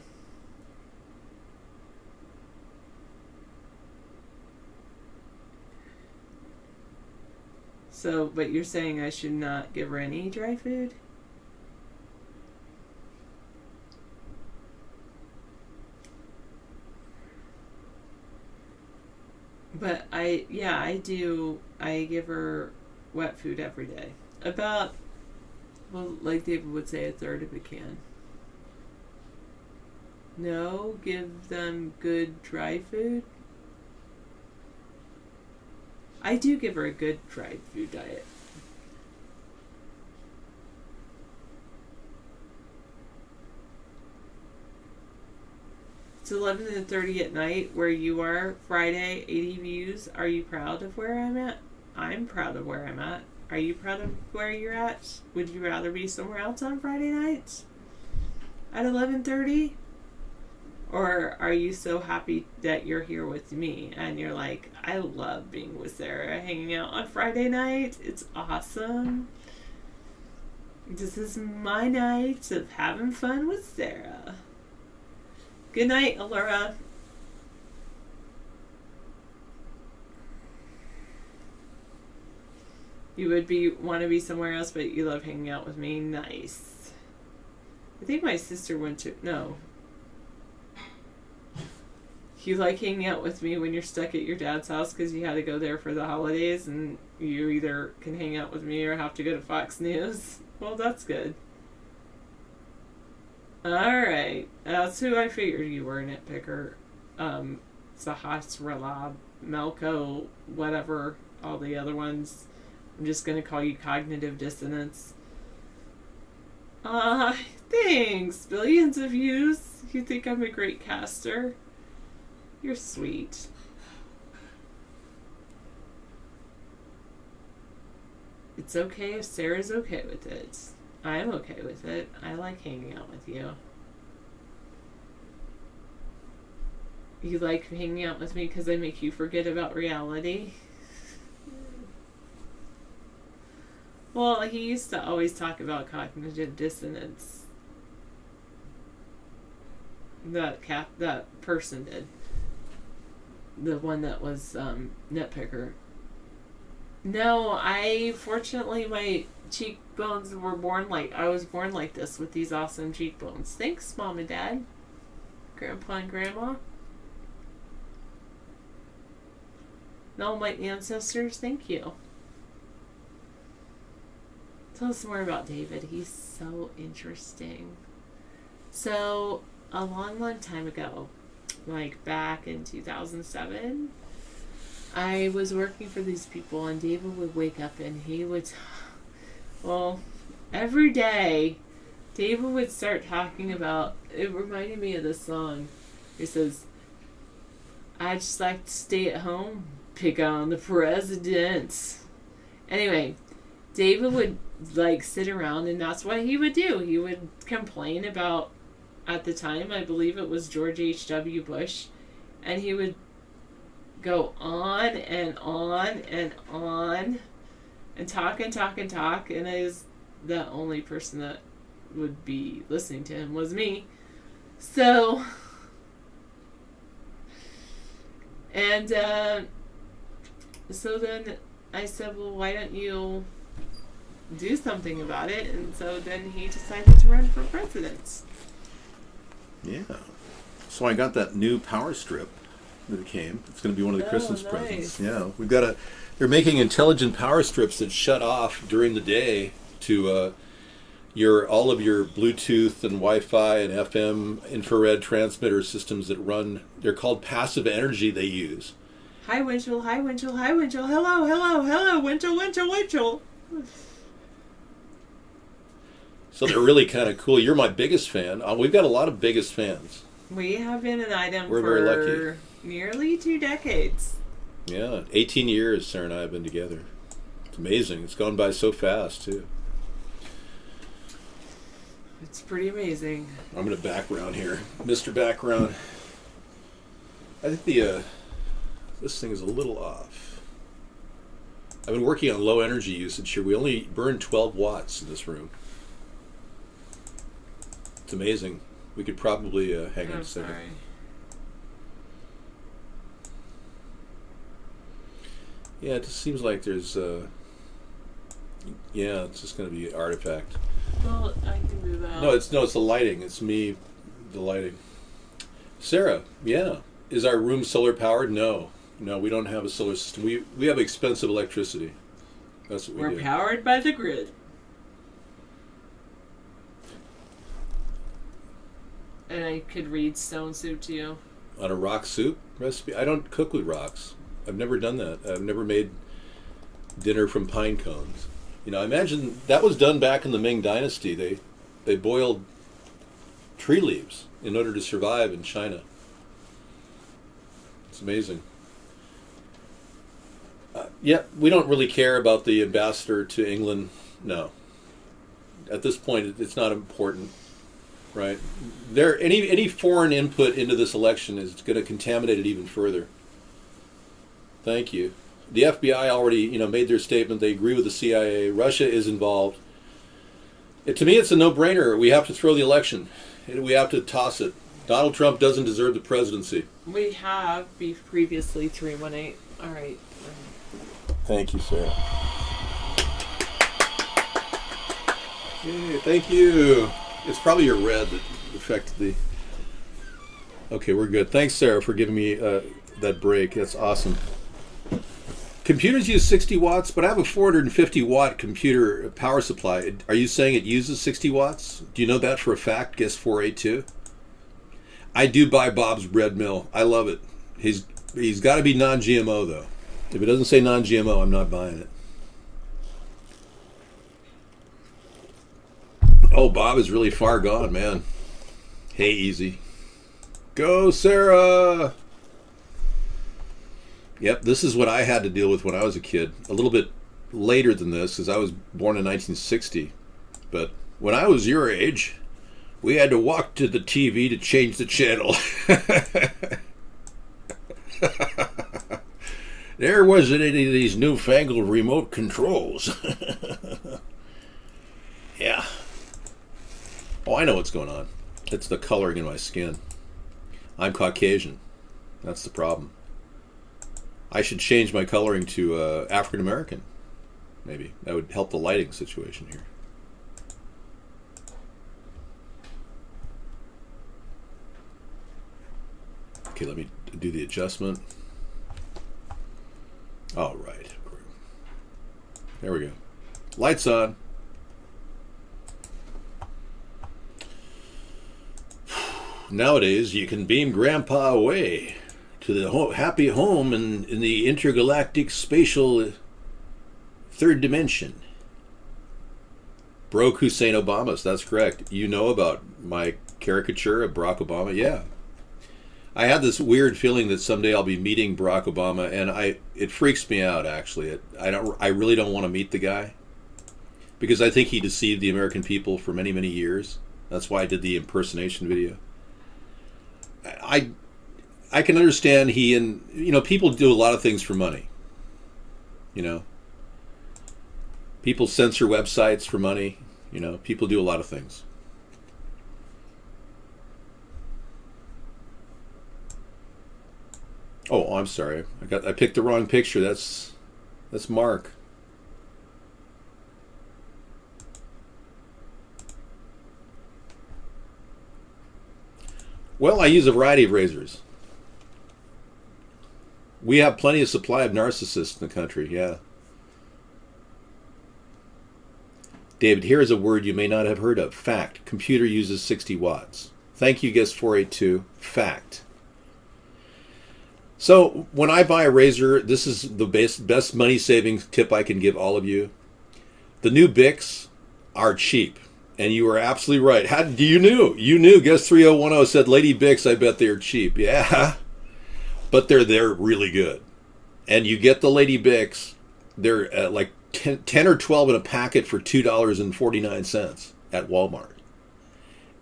So, but you're saying I should not give her any dry food? But I give her wet food every day. About, well, like David would say, a third of a can. No, give them good dry food. I do give her a good dried food diet. It's 11:30 at night where you are. Friday, 80 views. Are you proud of where I'm at? I'm proud of where I'm at. Are you proud of where you're at? Would you rather be somewhere else on Friday nights? At 11:30? Or are you so happy that you're here with me and you're like, I love being with Sarah, hanging out on Friday night. It's awesome. This is my night of having fun with Sarah. Good night, Allura. You would want to be somewhere else, but you love hanging out with me. Nice. I think my sister went to... No. You like hanging out with me when you're stuck at your dad's house because you had to go there for the holidays and you either can hang out with me or have to go to Fox News. Well, that's good. Alright. That's who I figured you were, nitpicker. Sahasralab, Melko, whatever, all the other ones. I'm just going to call you cognitive dissonance. Thanks. Billions of views. You think I'm a great caster? You're sweet. It's okay if Sarah's okay with it. I'm okay with it. I like hanging out with you. You like hanging out with me because I make you forget about reality? Well, he used to always talk about cognitive dissonance. That person did. The one that was nitpicker. No, fortunately my cheekbones were I was born like this with these awesome cheekbones. Thanks, Mom and Dad. Grandpa and Grandma. And all my ancestors, thank you. Tell us more about David. He's so interesting. So, a long, long time ago, like back in 2007, I was working for these people and David would wake up and he would, every day, David would start talking about, it reminded me of this song. He says, I just like to stay at home, pick on the president. Anyway, David would sit around and that's what he would do. He would complain about, at the time, I believe it was George H.W. Bush, and he would go on and on and on and talk and talk and talk, and the only person that would be listening to him was me. So, and so then I said, well, why don't you do something about it? And so then he decided to run for president. Yeah. So I got that new power strip that it came. It's going to be one of the Christmas nice. presents. Yeah, we've got they're making intelligent power strips that shut off during the day to all of your Bluetooth and Wi-Fi and FM infrared transmitter systems that run. They're called passive energy. They use. Hi, Winchell. Hi, Winchell. Hi, Winchell. Hello, hello, hello, Winchell, Winchell, Winchell. So they're really kind of cool. You're my biggest fan. We've got a lot of biggest fans. We have been an item We're for very lucky. Nearly 2 decades. Yeah, 18 years Sarah and I have been together. It's amazing. It's gone by so fast, too. It's pretty amazing. I'm going to background here. Mr. Background. I think this thing is a little off. I've been working on low energy usage here. We only burn 12 watts in this room. It's amazing. We could probably hang on a second. Sorry. Yeah, it just seems like there's yeah, it's just going to be an artifact. Well, I can move out. No, it's the lighting. It's me, the lighting. Sarah, yeah. Is our room solar powered? No, we don't have a solar system. We have expensive electricity. That's what we do. We're powered by the grid. And I could read stone soup to you. On a rock soup recipe? I don't cook with rocks. I've never done that. I've never made dinner from pine cones. I imagine that was done back in the Ming Dynasty. They boiled tree leaves in order to survive in China. It's amazing. Yeah, we don't really care about the ambassador to England. No. At this point, it's not important. Right. Any foreign input into this election is going to contaminate it even further. Thank you. The FBI already, made their statement. They agree with the CIA. Russia is involved. To me, it's a no-brainer. We have to throw the election. We have to toss it. Donald Trump doesn't deserve the presidency. We have beef previously 318. All right. Thank you, Sarah. Yay, thank you. It's probably your red that affected the... Okay, we're good. Thanks, Sarah, for giving me that break. That's awesome. Computers use 60 watts, but I have a 450 watt computer power supply. Are you saying it uses 60 watts? Do you know that for a fact? Guess 482. I do buy Bob's bread mill. I love it. He's got to be non-GMO, though. If it doesn't say non-GMO, I'm not buying it. Oh, Bob is really far gone, man. Hey, easy. Go, Sarah! Yep, this is what I had to deal with when I was a kid. A little bit later than this, because I was born in 1960. But when I was your age, we had to walk to the TV to change the channel. There wasn't any of these newfangled remote controls. Yeah. Oh, I know what's going on. It's the coloring in my skin. I'm Caucasian. That's the problem. I should change my coloring to African American. Maybe. That would help the lighting situation here. Okay, let me do the adjustment. All right. There we go. Lights on. Nowadays, you can beam Grandpa away to the happy home in the intergalactic spatial third dimension. Broke Hussein Obama's, that's correct. You know about my caricature of Barack Obama? Yeah. I had this weird feeling that someday I'll be meeting Barack Obama, and it freaks me out, actually. I really don't want to meet the guy, because I think he deceived the American people for many, many years. That's why I did the impersonation video. I can understand people do a lot of things for money. People censor websites for money. People do a lot of things. Oh, I'm sorry. I picked the wrong picture. That's Mark. Well, I use a variety of razors. We have plenty of supply of narcissists in the country, yeah. David, here is a word you may not have heard of. Fact. Computer uses 60 watts. Thank you, guest 482. Fact. So, when I buy a razor, this is the best money-saving tip I can give all of you. The new Bics are cheap. And you were absolutely right. You knew. Guest 3010 said, Lady Bics, I bet they're cheap. Yeah. But they're really good. And you get the Lady Bics, they're like 10 or 12 in a packet for $2.49 at Walmart.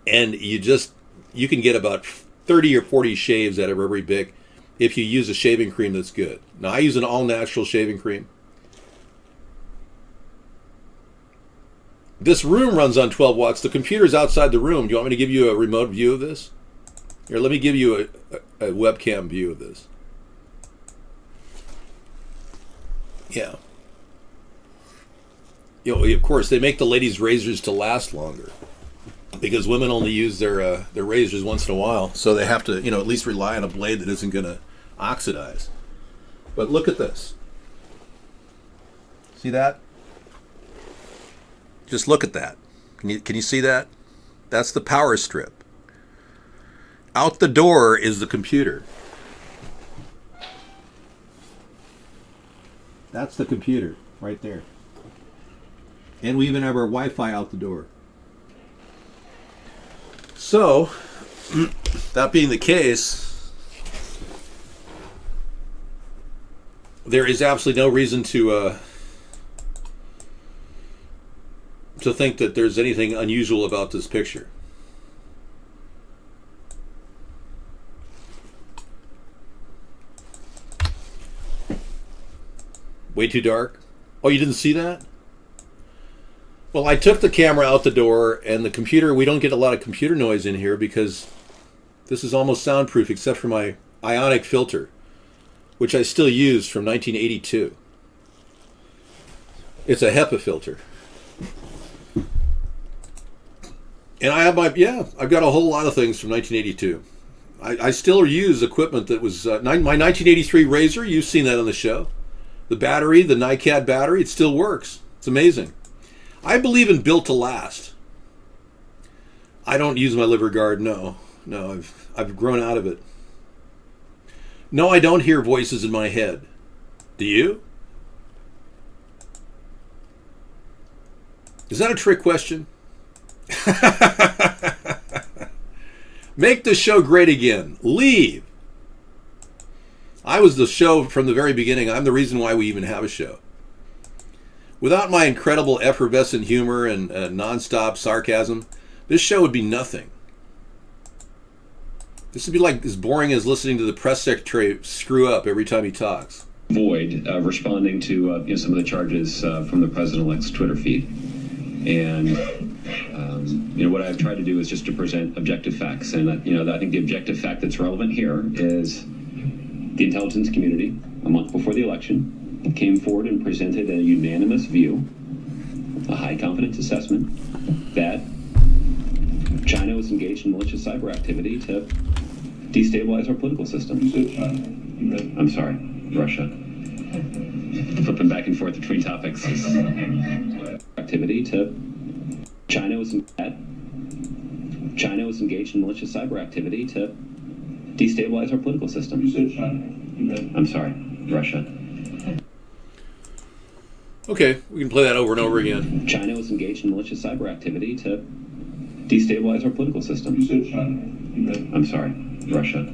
And you can get about 30 or 40 shaves out of every Bic if you use a shaving cream that's good. Now, I use an all-natural shaving cream. This room runs on 12 watts. The computer's outside the room. Do you want me to give you a remote view of this? Here, let me give you a webcam view of this. Yeah. Of course, they make the ladies' razors to last longer because women only use their razors once in a while, so they have to, at least rely on a blade that isn't going to oxidize. But look at this. See that? Just look at that. Can you see that? That's the power strip. Out the door is the computer. That's the computer right there. And we even have our Wi-Fi out the door. So, that being the case, there is absolutely no reason to think that there's anything unusual about this picture. Way too dark? Oh, you didn't see that? Well, I took the camera out the door, and the computer, we don't get a lot of computer noise in here because this is almost soundproof except for my ionic filter, which I still use from 1982. It's a HEPA filter. And I have I've got a whole lot of things from 1982. I still use equipment that was my 1983 razor. You've seen that on the show. The battery, the NiCad battery, it still works. It's amazing. I believe in built to last. I don't use my liver guard. No, I've grown out of it. No, I don't hear voices in my head. Do you? Is that a trick question? Make the show great again. Leave. I was the show from the very beginning. I'm the reason why we even have a show. Without my incredible effervescent humor and nonstop sarcasm, this show would be nothing. This would be like as boring as listening to the press secretary screw up every time he talks. Void responding to some of the charges from the president-elect's Twitter feed. And what I've tried to do is just to present objective facts. And I think the objective fact that's relevant here is the intelligence community, a month before the election, came forward and presented a unanimous view, a high confidence assessment, that China was engaged in malicious cyber activity to destabilize our political system. I'm sorry, Russia. Flipping back and forth between topics. Activity to China was engaged in malicious cyber activity to destabilize our political system. I'm sorry, Russia. Okay, we can play that over and over again. China was engaged in malicious cyber activity to destabilize our political system. I'm sorry, Russia.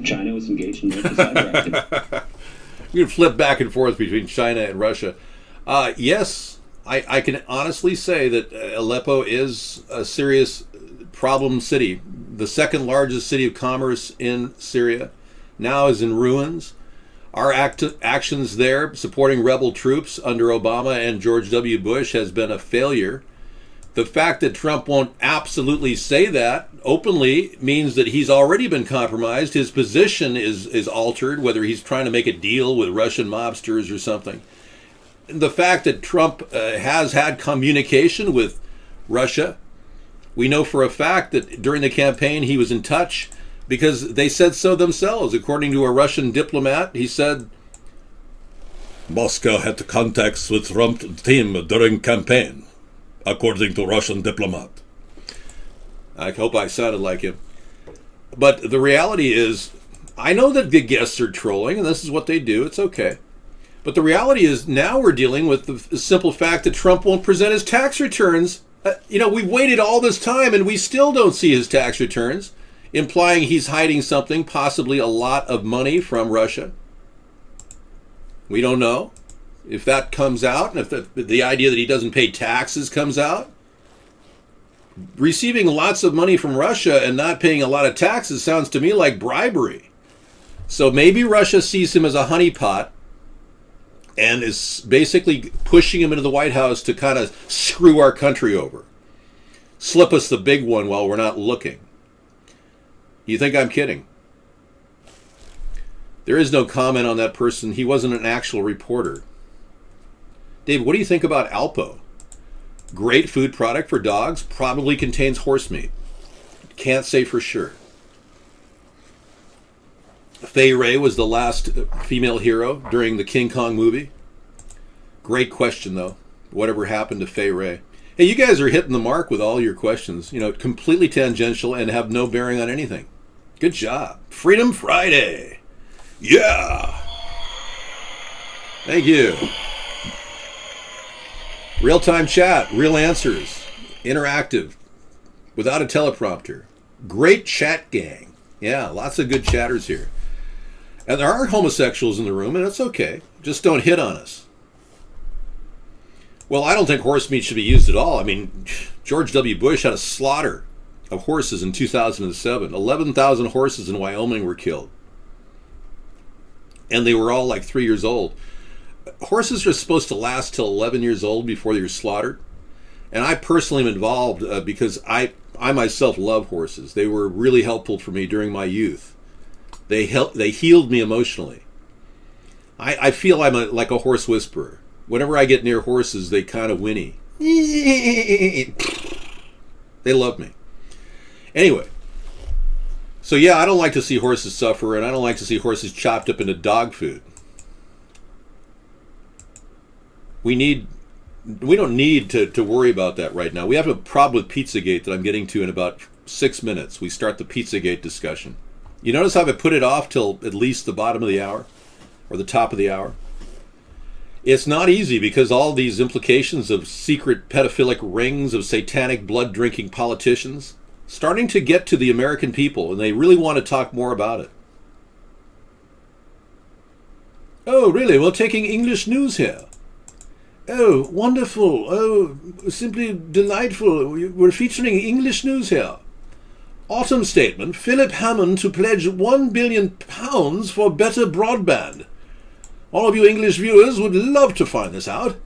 China was engaged in malicious cyber activity. We can flip back and forth between China and Russia. Yes, I can honestly say that Aleppo is a serious problem city. The second largest city of commerce in Syria now is in ruins. Our actions there, supporting rebel troops under Obama and George W. Bush, has been a failure. The fact that Trump won't absolutely say that openly means that he's already been compromised. His position is altered, whether he's trying to make a deal with Russian mobsters or something. The fact that Trump has had communication with Russia We know for a fact that during the campaign he was in touch because they said so themselves. According to a Russian diplomat, he said, Moscow had contacts with Trump team during campaign, according to Russian diplomat. I hope I sounded like him. But the reality is, I know that the guests are trolling, and this is what they do. It's okay. But the reality is now we're dealing with the simple fact that Trump won't present his tax returns. We've waited all this time, and we still don't see his tax returns, implying he's hiding something, possibly a lot of money from Russia. We don't know if that comes out, and if the idea that he doesn't pay taxes comes out. Receiving lots of money from Russia and not paying a lot of taxes sounds to me like bribery. So maybe Russia sees him as a honeypot and is basically pushing him into the White House to kind of screw our country over. Slip us the big one while we're not looking. You think I'm kidding? There is no comment on that person. He wasn't an actual reporter. Dave, what do you think about Alpo? Great food product for dogs, probably contains horse meat. Can't say for sure. Fay Wray was the last female hero during the King Kong movie. Great question, though. Whatever happened to Fay Wray? Hey, you guys are hitting the mark with all your questions. Completely tangential and have no bearing on anything. Good job. Freedom Friday. Yeah. Thank you. Real-time chat, real answers, interactive, without a teleprompter. Great chat gang. Yeah, lots of good chatters here. And there are homosexuals in the room, and it's okay. Just don't hit on us. Well, I don't think horse meat should be used at all. I mean, George W. Bush had a slaughter of horses in 2007. 11,000 horses in Wyoming were killed. And they were all like 3 years old. Horses are supposed to last till 11 years old before they're slaughtered. And I personally am involved because I myself love horses. They were really helpful for me during my youth. They healed me emotionally. I feel I'm like a horse whisperer. Whenever I get near horses, they kind of whinny. They love me. Anyway. So yeah, I don't like to see horses suffer, and I don't like to see horses chopped up into dog food. We don't need to worry about that right now. We have a problem with Pizzagate that I'm getting to in about 6 minutes. We start the Pizzagate discussion. You notice how I put it off till at least the bottom of the hour or the top of the hour? It's not easy because all these implications of secret pedophilic rings of satanic blood-drinking politicians starting to get to the American people, and they really want to talk more about it. Oh, really? We're taking English news here. Oh, wonderful. Oh, simply delightful. We're featuring English news here. Autumn statement, Philip Hammond to pledge £1 billion for better broadband. All of you English viewers would love to find this out.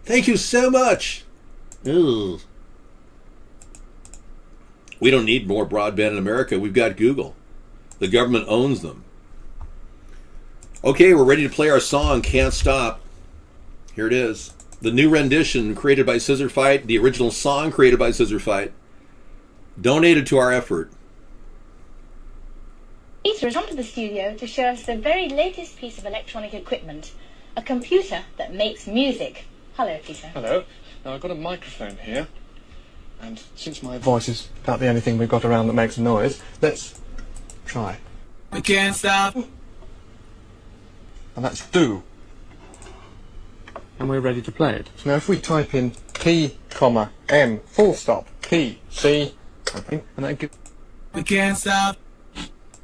Thank you so much. Ugh. We don't need more broadband in America. We've got Google. The government owns them. Okay, we're ready to play our song, Can't Stop. Here it is. The new rendition created by Scissor Fight, the original song created by Scissor Fight, donated to our effort. Peter has come to the studio to show us the very latest piece of electronic equipment, a computer that makes music. Hello, Peter. Hello. Now, I've got a microphone here, and since my voice is about the only thing we've got around that makes a noise, let's try. We can't stop. And that's do. And we're ready to play it. So now if we type in P, M, full stop, P, C, and that gives... We can't stop. You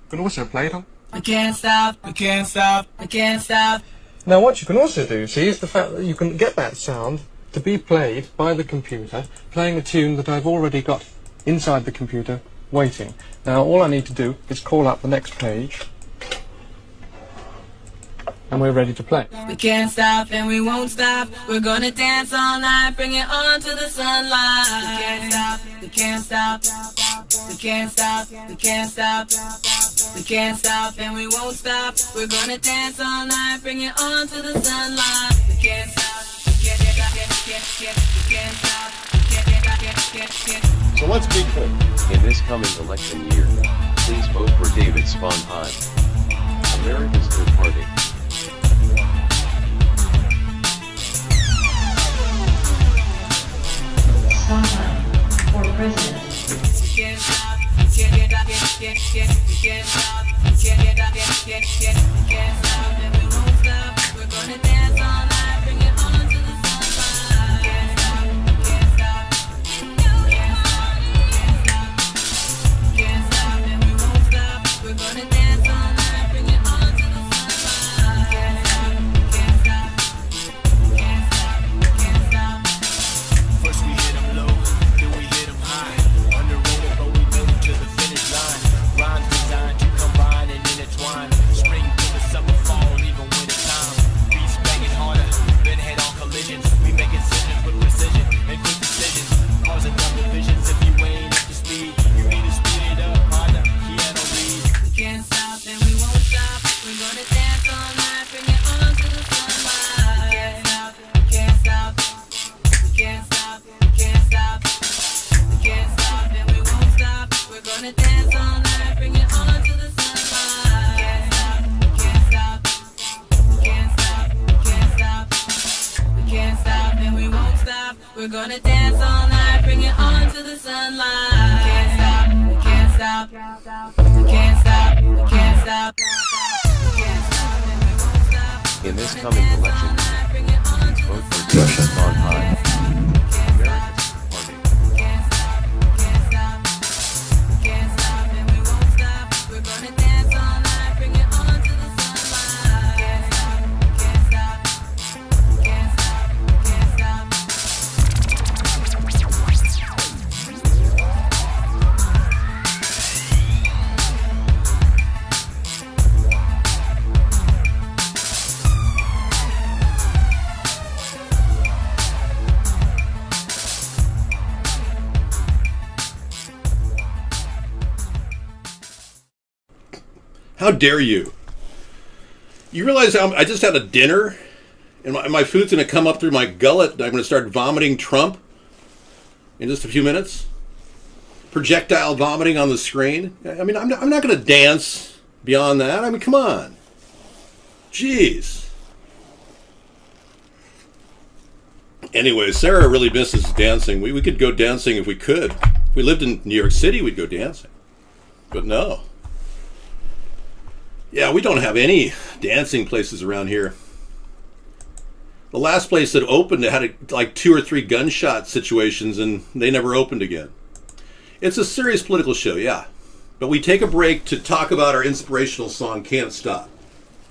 can also play it on... We can't stop, we can't stop, we can't stop. Now what you can also do, see, is the fact that you can get that sound to be played by the computer, playing a tune that I've already got inside the computer, waiting. Now all I need to do is call up the next page, and we're ready to play. We can't stop and we won't stop. We're gonna dance all night, bring it on to the sunlight. We can't stop, we can't stop, we can't stop, we can't stop, we can't stop and we won't stop. We're gonna dance all night, bring it on to the sunlight. We can't stop, we can't stop, we can't stop, we can't stop. So let's be clear. In this coming election year, please vote for David Sponheim, America's Third Party. Sponheim for president. We're gonna dance all night, bring it on to the sunlight. Can't stop, can't stop, and we won't stop. We're gonna dance all night, bring it on to the sunlight. Can't stop. First we hit 'em low, then we hit 'em high. Underrated, but we made it to the finish line. Rhymes designed to combine and intertwine. Spring to the summer, fall, even winter time. Beats banging harder, been head on collisions. We make incisions with precision and quick decisions. Causing double visions if you ain't up to speed. You need to speed it up, partner. Piano read. We can't stop and we won't stop. We're gonna dance all night, bring it on to the sunlight. Can't stop, we can't stop, we can't stop, we can't stop and we won't stop. We're gonna dance all night, bring it on to the sunlight. Can't stop, we can't stop, we can't stop, we can't stop and we won't stop. We're gonna dance all night, bring it on to the sunlight. Can't stop, we can't stop, we can't stop, we can't stop, we can't stop and we won't stop. In this coming election year, please vote for David Sponheim, America's Third Party. Can't stop, we can't stop and we won't stop. We're gonna dance all night, bring it on to the sunlight. Can't stop, can't stop, can't stop, How dare you? You realize I just had a dinner and my food's going to come up through my gullet and I'm going to start vomiting Trump in just a few minutes? Projectile vomiting on the screen? I mean, I'm not going to dance beyond that. I mean, come on. Jeez. Anyway, Sarah really misses dancing. We could go dancing if we could. If we lived in New York City, we'd go dancing. But no. Yeah, we don't have any dancing places around here. The last place that opened had like 2 or 3 gunshot situations and they never opened again. It's a serious political show, yeah. But we take a break to talk about our inspirational song, Can't Stop.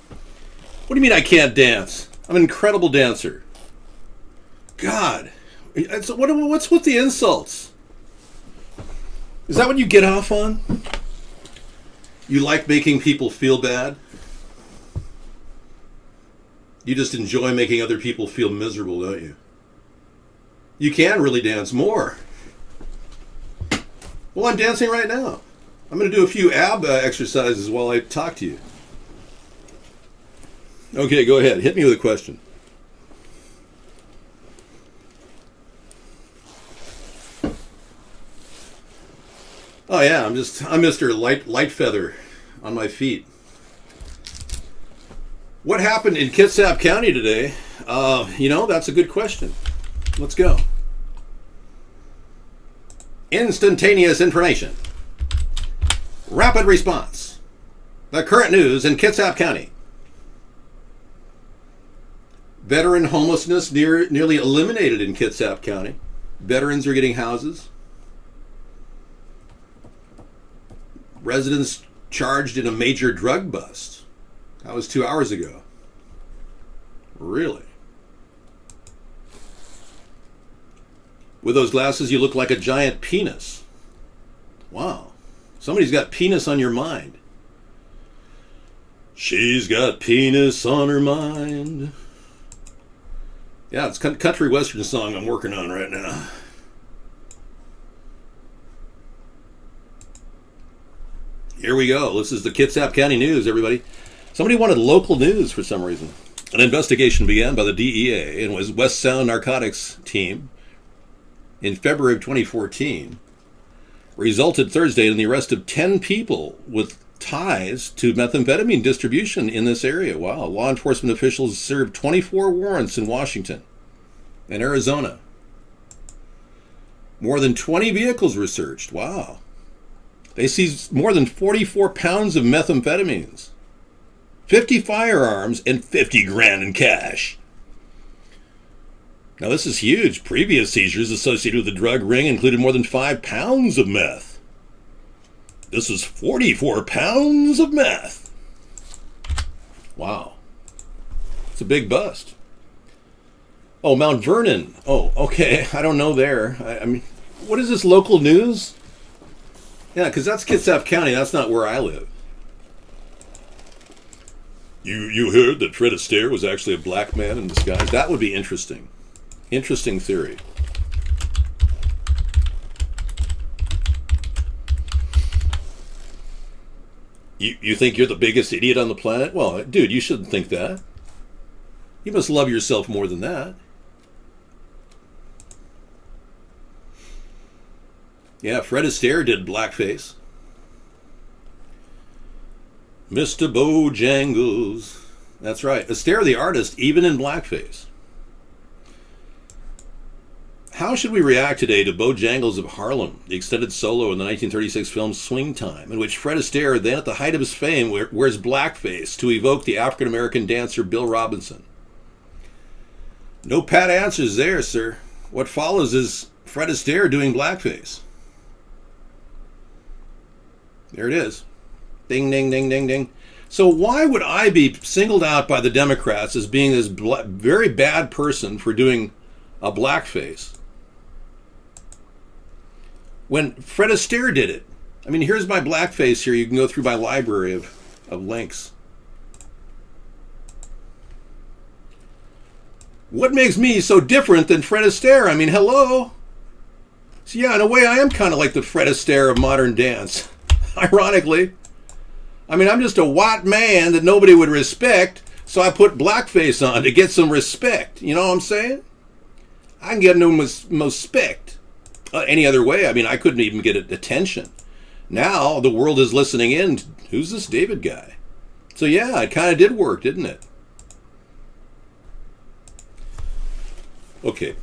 What do you mean I can't dance? I'm an incredible dancer. God, what's with the insults? Is that what you get off on? You like making people feel bad? You just enjoy making other people feel miserable, don't you? You can really dance more. Well, I'm dancing right now. I'm going to do a few ab exercises while I talk to you. Okay, go ahead. Hit me with a question. Oh yeah, I'm Mr. Light Feather on my feet. What happened in Kitsap County today? That's a good question. Let's go. Instantaneous information. Rapid response. The current news in Kitsap County. Veteran homelessness nearly eliminated in Kitsap County. Veterans are getting houses. Residents charged in a major drug bust. That was 2 hours ago. Really? With those glasses, you look like a giant penis. Wow. Somebody's got penis on your mind. She's got penis on her mind. Yeah, it's a country western song I'm working on right now. Here we go. This is the Kitsap County News, everybody. Somebody wanted local news for some reason. An investigation began by the DEA and West Sound Narcotics team in February of 2014 resulted Thursday in the arrest of 10 people with ties to methamphetamine distribution in this area. Wow. Law enforcement officials served 24 warrants in Washington and Arizona. More than 20 vehicles were searched. Wow. They seized more than 44 pounds of methamphetamines, 50 firearms, and 50 grand in cash. Now this is huge. Previous seizures associated with the drug ring included more than 5 pounds of meth. This is 44 pounds of meth. Wow. It's a big bust. Oh, Mount Vernon. Oh, okay. I don't know there. I mean, what is this, local news? Yeah, because that's Kitsap County. That's not where I live. You heard that Fred Astaire was actually a black man in disguise? That would be interesting. Interesting theory. You think you're the biggest idiot on the planet? Well, dude, you shouldn't think that. You must love yourself more than that. Yeah, Fred Astaire did blackface. Mr. Bojangles. That's right. Astaire the artist, even in blackface. How should we react today to Bojangles of Harlem, the extended solo in the 1936 film Swing Time, in which Fred Astaire, then at the height of his fame, wears blackface to evoke the African-American dancer Bill Robinson? No pat answers there, sir. What follows is Fred Astaire doing blackface. There it is. Ding, ding, ding, ding, ding. So why would I be singled out by the Democrats as being this very bad person for doing a blackface when Fred Astaire did it? I mean, here's my blackface here. You can go through my library of links. What makes me so different than Fred Astaire? I mean, hello? So yeah, in a way, I am kind of like the Fred Astaire of modern dance. Ironically. I mean, I'm just a white man that nobody would respect, so I put blackface on to get some respect. You know what I'm saying? I can get no respect any other way. I mean, I couldn't even get attention. Now, the world is listening in. Who's this David guy? So yeah, it kind of did work, didn't it? Okay.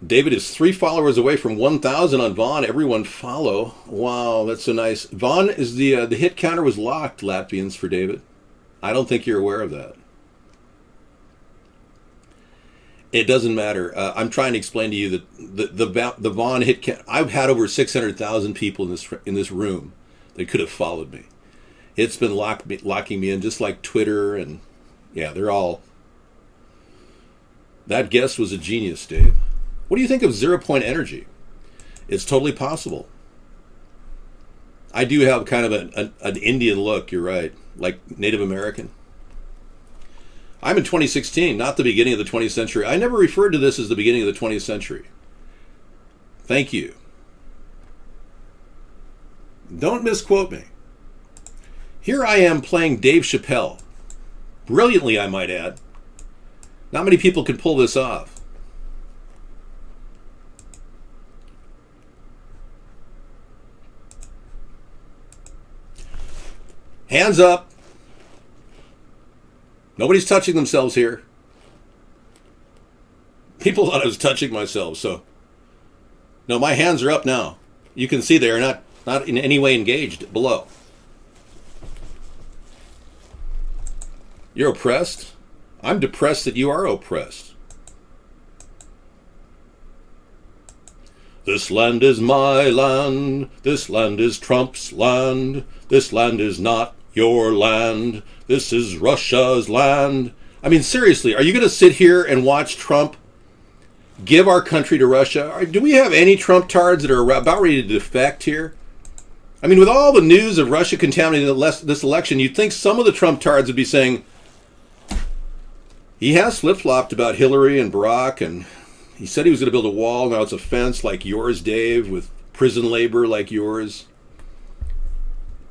David is 3 followers away from 1,000 on Vaughn. Everyone follow. Wow, that's so nice. Vaughn is the hit counter was locked, Latvians, for David. I don't think you're aware of that. It doesn't matter. I'm trying to explain to you that the Vaughn hit count. I've had over 600,000 people in this room that could have followed me. It's been locking me in, just like Twitter, and yeah, they're all. That guest was a genius, Dave. What do you think of 0 Point Energy? It's totally possible. I do have kind of an Indian look, you're right, like Native American. I'm in 2016, not the beginning of the 20th century. I never referred to this as the beginning of the 20th century. Thank you. Don't misquote me. Here I am playing Dave Chappelle. Brilliantly, I might add. Not many people can pull this off. Hands up. Nobody's touching themselves here. People thought I was touching myself, so. No, my hands are up now. You can see they are not in any way engaged below. You're oppressed? I'm depressed that you are oppressed. This land is my land. This land is Trump's land. This land is not your land. This is Russia's land. I mean, seriously, are you going to sit here and watch Trump give our country to Russia? Do we have any Trump-tards that are about ready to defect here? I mean, with all the news of Russia contaminating this election, you'd think some of the Trump-tards would be saying, he has flip-flopped about Hillary and Barack, and he said he was going to build a wall. Now it's a fence like yours, Dave, with prison labor like yours.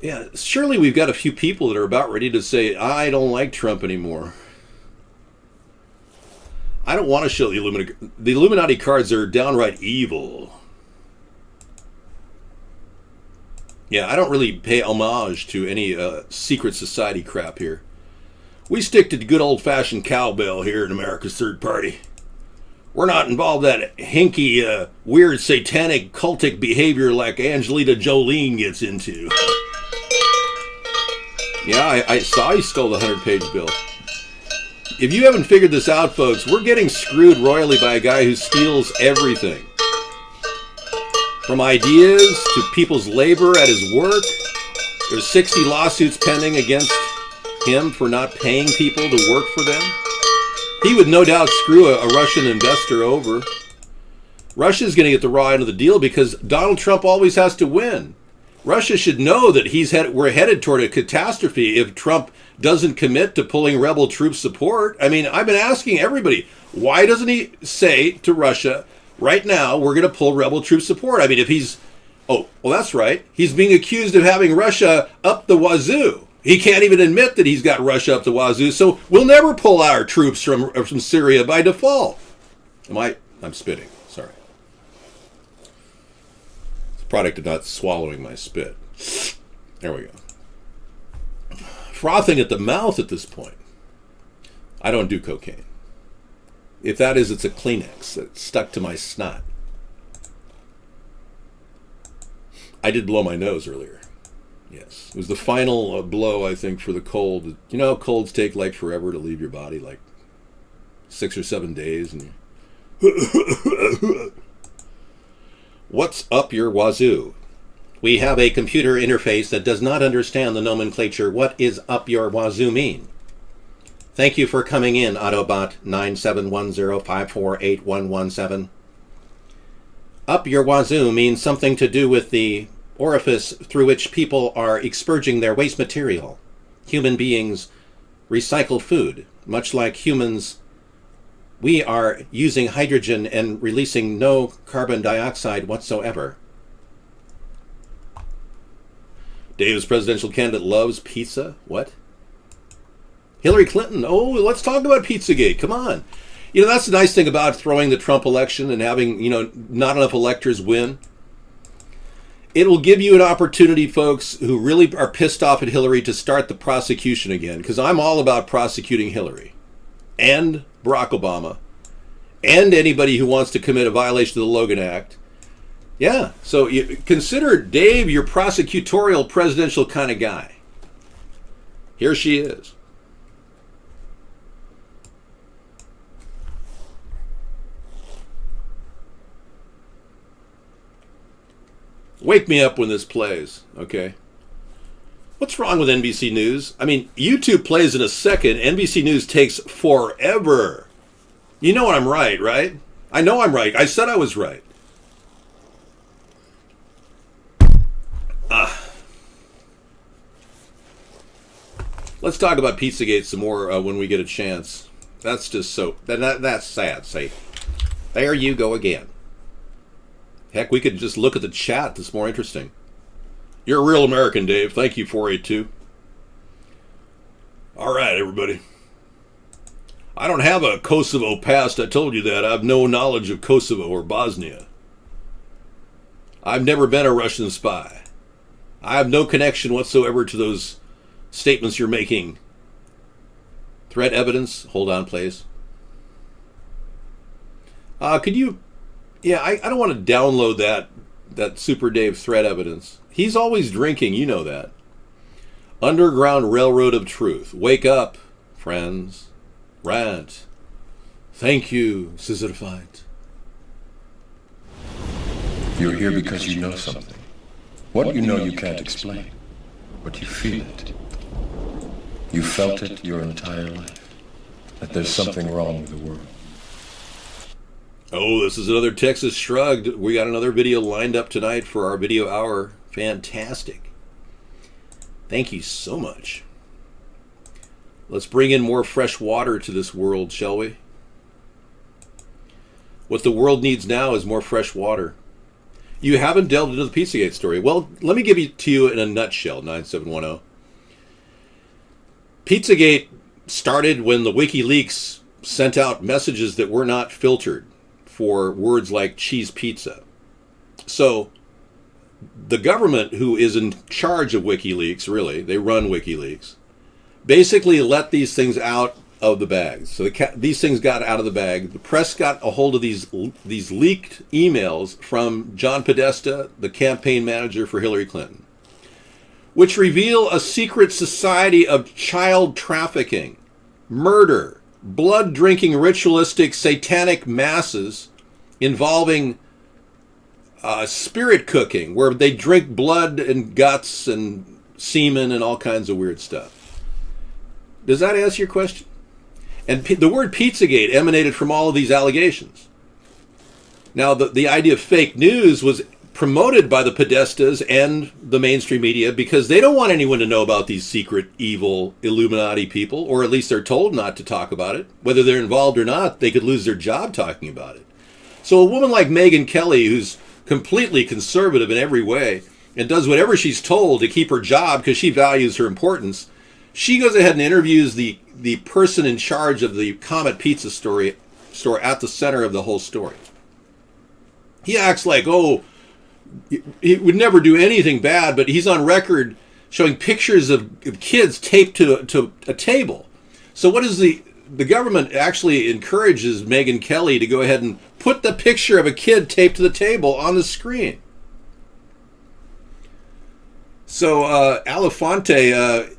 Yeah, surely we've got a few people that are about ready to say, I don't like Trump anymore. I don't want to show the Illuminati. The Illuminati cards are downright evil. Yeah, I don't really pay homage to any secret society crap here. We stick to good old-fashioned cowbell here in America's Third Party. We're not involved in that hinky, weird, satanic, cultic behavior like Angelina Jolie gets into. Yeah, I saw he stole the 100-page bill. If you haven't figured this out, folks, we're getting screwed royally by a guy who steals everything. From ideas to people's labor at his work. There's 60 lawsuits pending against him for not paying people to work for them. He would no doubt screw a Russian investor over. Russia's going to get the raw end of the deal because Donald Trump always has to win. Russia should know that we're headed toward a catastrophe if Trump doesn't commit to pulling rebel troop support. I mean, I've been asking everybody, why doesn't he say to Russia, right now, we're going to pull rebel troop support? I mean, if he's... Oh, well, that's right. He's being accused of having Russia up the wazoo. He can't even admit that he's got Russia up the wazoo, so we'll never pull our troops from Syria by default. I'm spitting. Sorry. It's a product of not swallowing my spit. There we go. Frothing at the mouth at this point. I don't do cocaine. If that is, it's a Kleenex that stuck to my snot. I did blow my nose earlier. Yes. It was the final blow, I think, for the cold. You know how colds take like forever to leave your body, like 6 or 7 days? And What's up your wazoo? We have a computer interface that does not understand the nomenclature. What is up your wazoo mean? Thank you for coming in, Autobot 9710548117. Up your wazoo means something to do with the orifice through which people are expurging their waste material. Human beings recycle food, much like humans. We are using hydrogen and releasing no carbon dioxide whatsoever. Dave's presidential candidate loves pizza. What? Hillary Clinton. Oh, let's talk about Pizzagate. Come on. You know, that's the nice thing about throwing the Trump election and having, not enough electors win. It will give you an opportunity, folks, who really are pissed off at Hillary to start the prosecution again, because I'm all about prosecuting Hillary and Barack Obama and anybody who wants to commit a violation of the Logan Act. Yeah, so consider Dave your prosecutorial presidential kind of guy. Here she is. Wake me up when this plays, okay? What's wrong with NBC News? I mean, YouTube plays in a second. NBC News takes forever. You know I'm right, right? I know I'm right. I said I was right. Let's talk about Pizzagate some more when we get a chance. That's just so... That's sad, say. There you go again. Heck, we could just look at the chat. That's more interesting. You're a real American, Dave. Thank you, 482. All right, everybody. I don't have a Kosovo past. I told you that. I have no knowledge of Kosovo or Bosnia. I've never been a Russian spy. I have no connection whatsoever to those statements you're making. Threat evidence? Hold on, please. Could you... Yeah, I don't want to download that Super Dave threat evidence. He's always drinking, you know that. Underground Railroad of Truth. Wake up, friends. Rant. Thank you, Scissor Fight. You're here because you know something. What you know you can't explain, but you feel it. You felt it your entire life, that there's something wrong with the world. Oh, this is another Texas Shrugged. We got another video lined up tonight for our video hour. Fantastic. Thank you so much. Let's bring in more fresh water to this world, shall we? What the world needs now is more fresh water. You haven't delved into the Pizzagate story. Well, let me give it to you in a nutshell, 9710. Pizzagate started when the WikiLeaks sent out messages that were not filtered for words like cheese pizza. So the government, who is in charge of WikiLeaks, really, they run WikiLeaks, basically let these things out of the bag. So these things got out of the bag. The press got a hold of these leaked emails from John Podesta, the campaign manager for Hillary Clinton, which reveal a secret society of child trafficking, murder, blood-drinking, ritualistic, satanic masses involving spirit cooking, where they drink blood and guts and semen and all kinds of weird stuff. Does that answer your question? And the word Pizzagate emanated from all of these allegations. Now, the idea of fake news was promoted by the Podestas and the mainstream media because they don't want anyone to know about these secret, evil Illuminati people, or at least they're told not to talk about it. Whether they're involved or not, they could lose their job talking about it. So a woman like Megyn Kelly, who's completely conservative in every way and does whatever she's told to keep her job because she values her importance, she goes ahead and interviews the person in charge of the Comet Pizza store at the center of the whole story. He acts like, oh, he would never do anything bad, but he's on record showing pictures of kids taped to a table. So what is the government actually encourages Megyn Kelly to go ahead and put the picture of a kid taped to the table on the screen. So Alafante,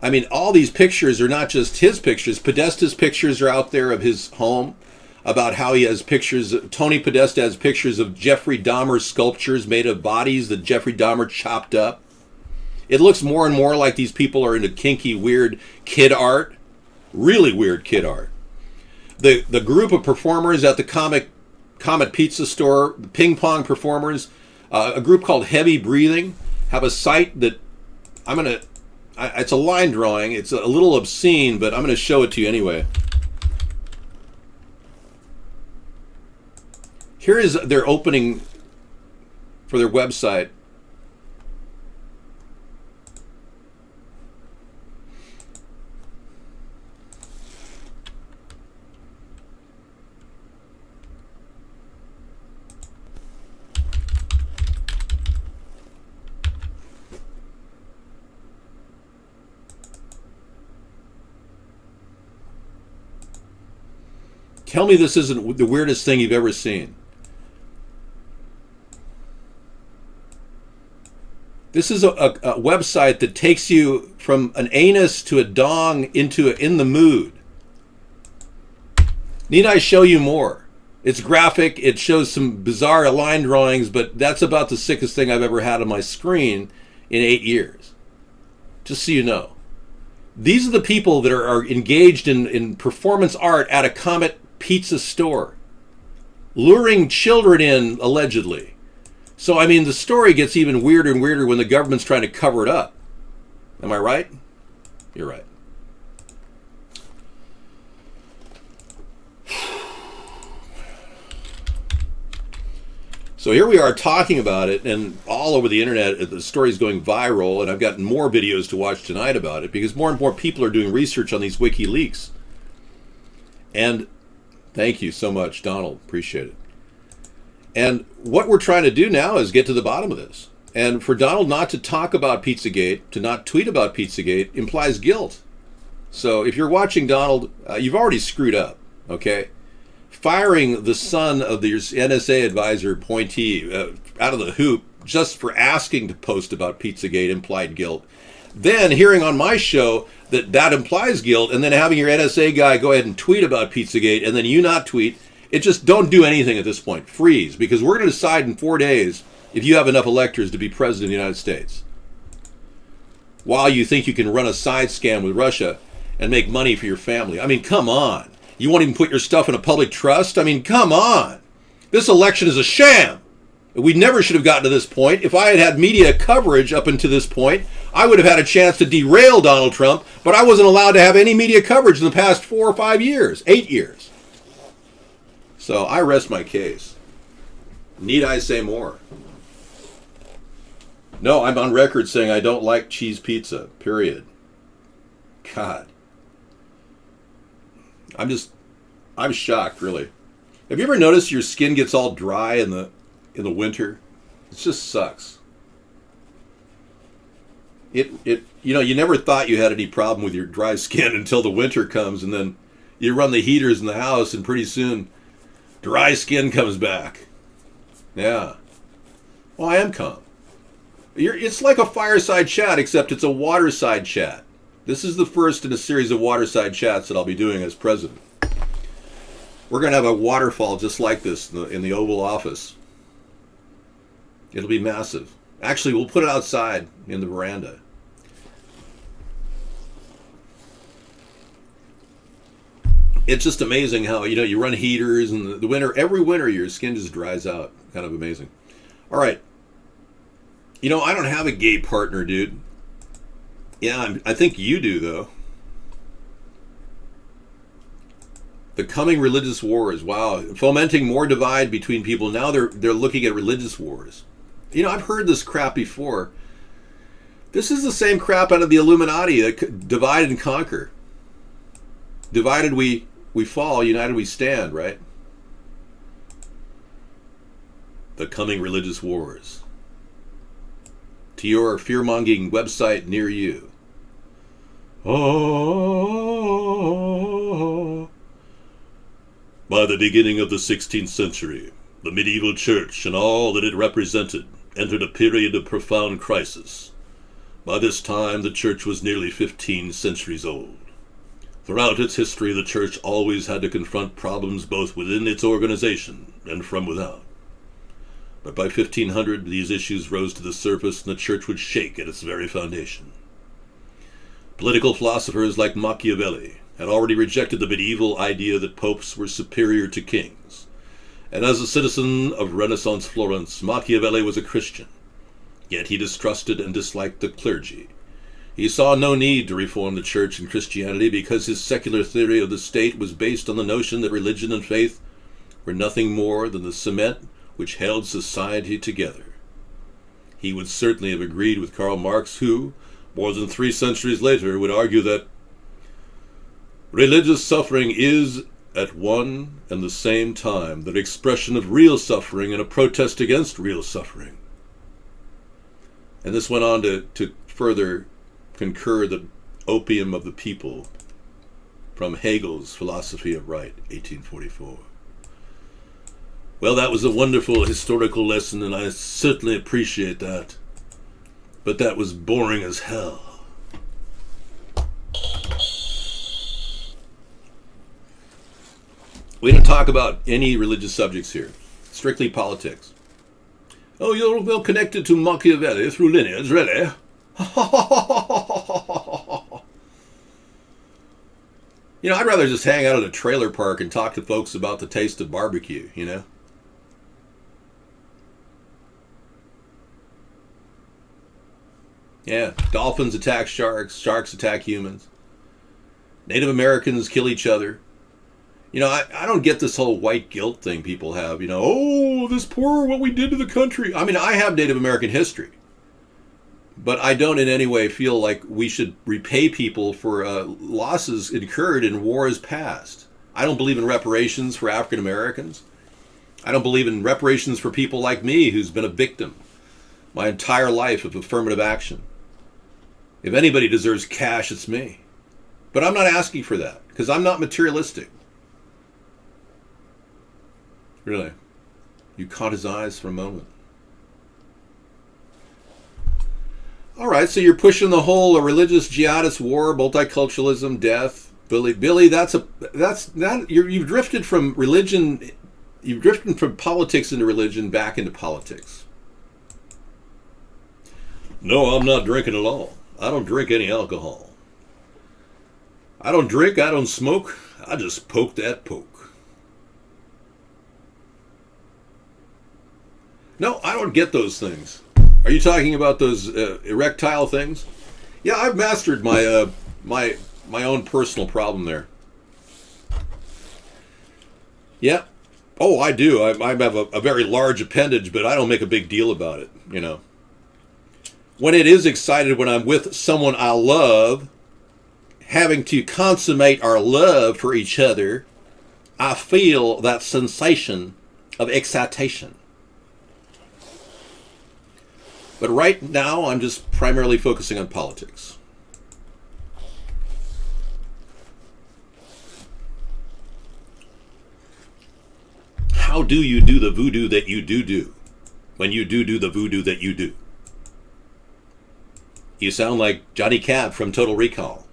I mean, all these pictures are not just his pictures. Podesta's pictures are out there of his home, about how he has pictures. Tony Podesta has pictures of Jeffrey Dahmer's sculptures made of bodies that Jeffrey Dahmer chopped up. It looks more and more like these people are into kinky, weird kid art. Really weird kid art. The group of performers at the Comet Pizza store, the ping pong performers, a group called Heavy Breathing, have a site that it's a line drawing. It's a little obscene, but I'm going to show it to you anyway. Here is their opening for their website. Tell me this isn't the weirdest thing you've ever seen. This is a website that takes you from an anus to a dong into in the mood. Need I show you more? It's graphic. It shows some bizarre line drawings, but that's about the sickest thing I've ever had on my screen in 8 years. Just so you know. These are the people that are engaged in performance art at a Comet Pizza store, luring children in, allegedly. So, I mean, the story gets even weirder and weirder when the government's trying to cover it up. Am I right? You're right. So here we are talking about it, and all over the internet, the story's going viral, and I've got more videos to watch tonight about it, because more and more people are doing research on these WikiLeaks. And thank you so much, Donald. Appreciate it. And what we're trying to do now is get to the bottom of this. And for Donald not to talk about Pizzagate, to not tweet about Pizzagate, implies guilt. So if you're watching Donald, you've already screwed up, okay? Firing the son of the NSA advisor appointee out of the hoop just for asking to post about Pizzagate implied guilt. Then hearing on my show that implies guilt, and then having your NSA guy go ahead and tweet about Pizzagate, and then you not tweet. It just don't do anything at this point. Freeze, because we're going to decide in 4 days if you have enough electors to be president of the United States. While you think you can run a side scam with Russia and make money for your family. I mean, come on. You won't even put your stuff in a public trust? I mean, come on. This election is a sham. We never should have gotten to this point. If I had had media coverage up until this point, I would have had a chance to derail Donald Trump, but I wasn't allowed to have any media coverage in the past 4 or 5 years, 8 years. So I rest my case. Need I say more? No, I'm on record saying I don't like cheese pizza, period. God. I'm shocked, really. Have you ever noticed your skin gets all dry in the winter? It just sucks. You never thought you had any problem with your dry skin until the winter comes, and then you run the heaters in the house, and pretty soon dry skin comes back. Yeah. Well, I am calm. It's like a fireside chat, except it's a waterside chat. This is the first in a series of waterside chats that I'll be doing as president. We're going to have a waterfall just like this in the Oval Office. It'll be massive. Actually, we'll put it outside in the veranda. It's just amazing how, you run heaters in the winter. Every winter, your skin just dries out. Kind of amazing. All right. I don't have a gay partner, dude. Yeah, I think you do, though. The coming religious wars. Wow. Fomenting more divide between people. Now they're looking at religious wars. I've heard this crap before. This is the same crap out of the Illuminati. Divide and conquer. Divided we fall, united we stand, right? The coming religious wars. To your fear-mongering website near you. Oh. By the beginning of the 16th century, the medieval church and all that it represented entered a period of profound crisis. By this time, the church was nearly 15 centuries old. Throughout its history, the church always had to confront problems both within its organization and from without. But by 1500, these issues rose to the surface and the church would shake at its very foundation. Political philosophers like Machiavelli had already rejected the medieval idea that popes were superior to kings. And as a citizen of Renaissance Florence, Machiavelli was a Christian. Yet he distrusted and disliked the clergy. He saw no need to reform the church and Christianity because his secular theory of the state was based on the notion that religion and faith were nothing more than the cement which held society together. He would certainly have agreed with Karl Marx, who, more than 3 centuries later, would argue that religious suffering is, at one and the same time, the expression of real suffering and a protest against real suffering. And this went on to further concur the opium of the people from Hegel's Philosophy of Right, 1844. Well, that was a wonderful historical lesson, and I certainly appreciate that. But that was boring as hell. We don't talk about any religious subjects here. Strictly politics. Oh, you're well connected to Machiavelli through lineage, really? I'd rather just hang out at a trailer park and talk to folks about the taste of barbecue, Yeah, dolphins attack sharks, sharks attack humans. Native Americans kill each other. I don't get this whole white guilt thing people have. Oh, this poor, what we did to the country. I mean, I have Native American history. But I don't in any way feel like we should repay people for losses incurred in wars past. I don't believe in reparations for African Americans. I don't believe in reparations for people like me who's been a victim my entire life of affirmative action. If anybody deserves cash, it's me. But I'm not asking for that because I'm not materialistic. Really. You caught his eyes for a moment. All right, so you're pushing the whole religious jihadist war, multiculturalism, death. Billy, you've drifted from religion, you've drifted from politics into religion back into politics. No, I'm not drinking at all. I don't drink any alcohol. I don't drink, I don't smoke, I just poke that poke. No, I don't get those things. Are you talking about those erectile things? Yeah, I've mastered my my own personal problem there. Yeah. Oh, I do. I have a very large appendage, but I don't make a big deal about it, When it is excited when I'm with someone I love, having to consummate our love for each other, I feel that sensation of excitation. But right now, I'm just primarily focusing on politics. How do you do the voodoo that you do when you do the voodoo that you do? You sound like Johnny Cab from Total Recall.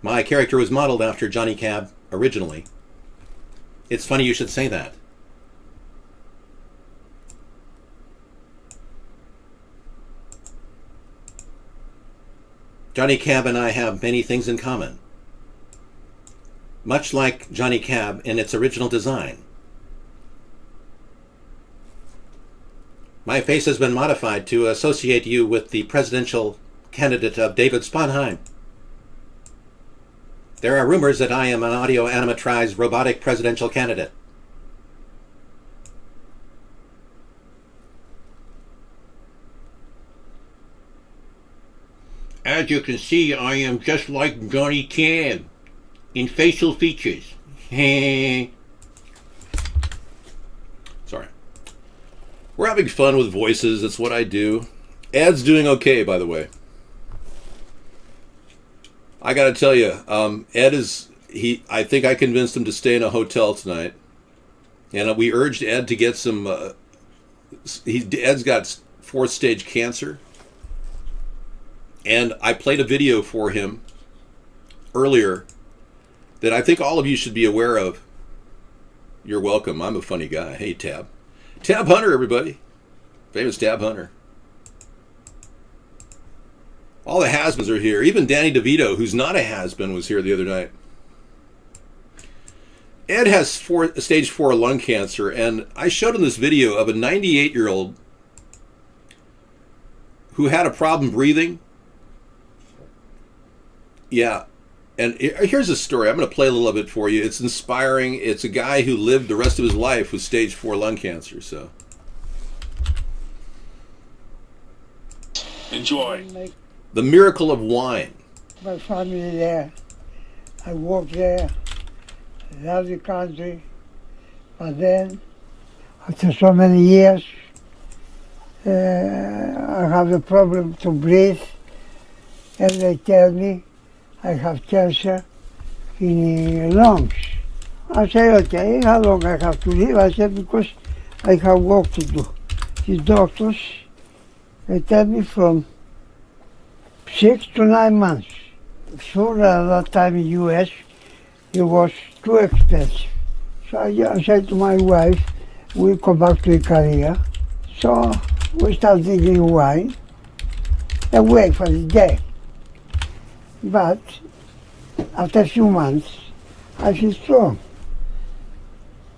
My character was modeled after Johnny Cab originally. It's funny you should say that. Johnny Cab and I have many things in common. Much like Johnny Cab in its original design. My face has been modified to associate you with the presidential candidate of David Sponheim. There are rumors that I am an audio animatrized robotic presidential candidate. As you can see, I am just like Johnny Cab in facial features. Sorry. We're having fun with voices. That's what I do. Ed's doing okay, by the way. I got to tell you, Ed is, I think I convinced him to stay in a hotel tonight. And we urged Ed to get some, Ed's got 4th stage cancer. And I played a video for him earlier that I think all of you should be aware of. You're welcome. I'm a funny guy. Hey, Tab. Tab Hunter, everybody. Famous Tab Hunter. All the has-beens are here. Even Danny DeVito, who's not a has-been, was here the other night. Ed has stage 4 lung cancer, and I showed him this video of a 98-year-old who had a problem breathing. Yeah, and here's a story. I'm going to play a little of it for you. It's inspiring. It's a guy who lived the rest of his life with stage 4 lung cancer. So enjoy. The miracle of wine. My family there. I work there. I love the country. But then, after so many years, I have a problem to breathe. And they tell me I have cancer in the lungs. I say, okay, how long I have to live? I said, because I have work to do. The doctors, they tell me from 6 to 9 months. Sure, at that time in US, it was too expensive. So I said to my wife, we'll come back to Korea. So we start drinking wine and wait for the day. But after a few months, I feel strong.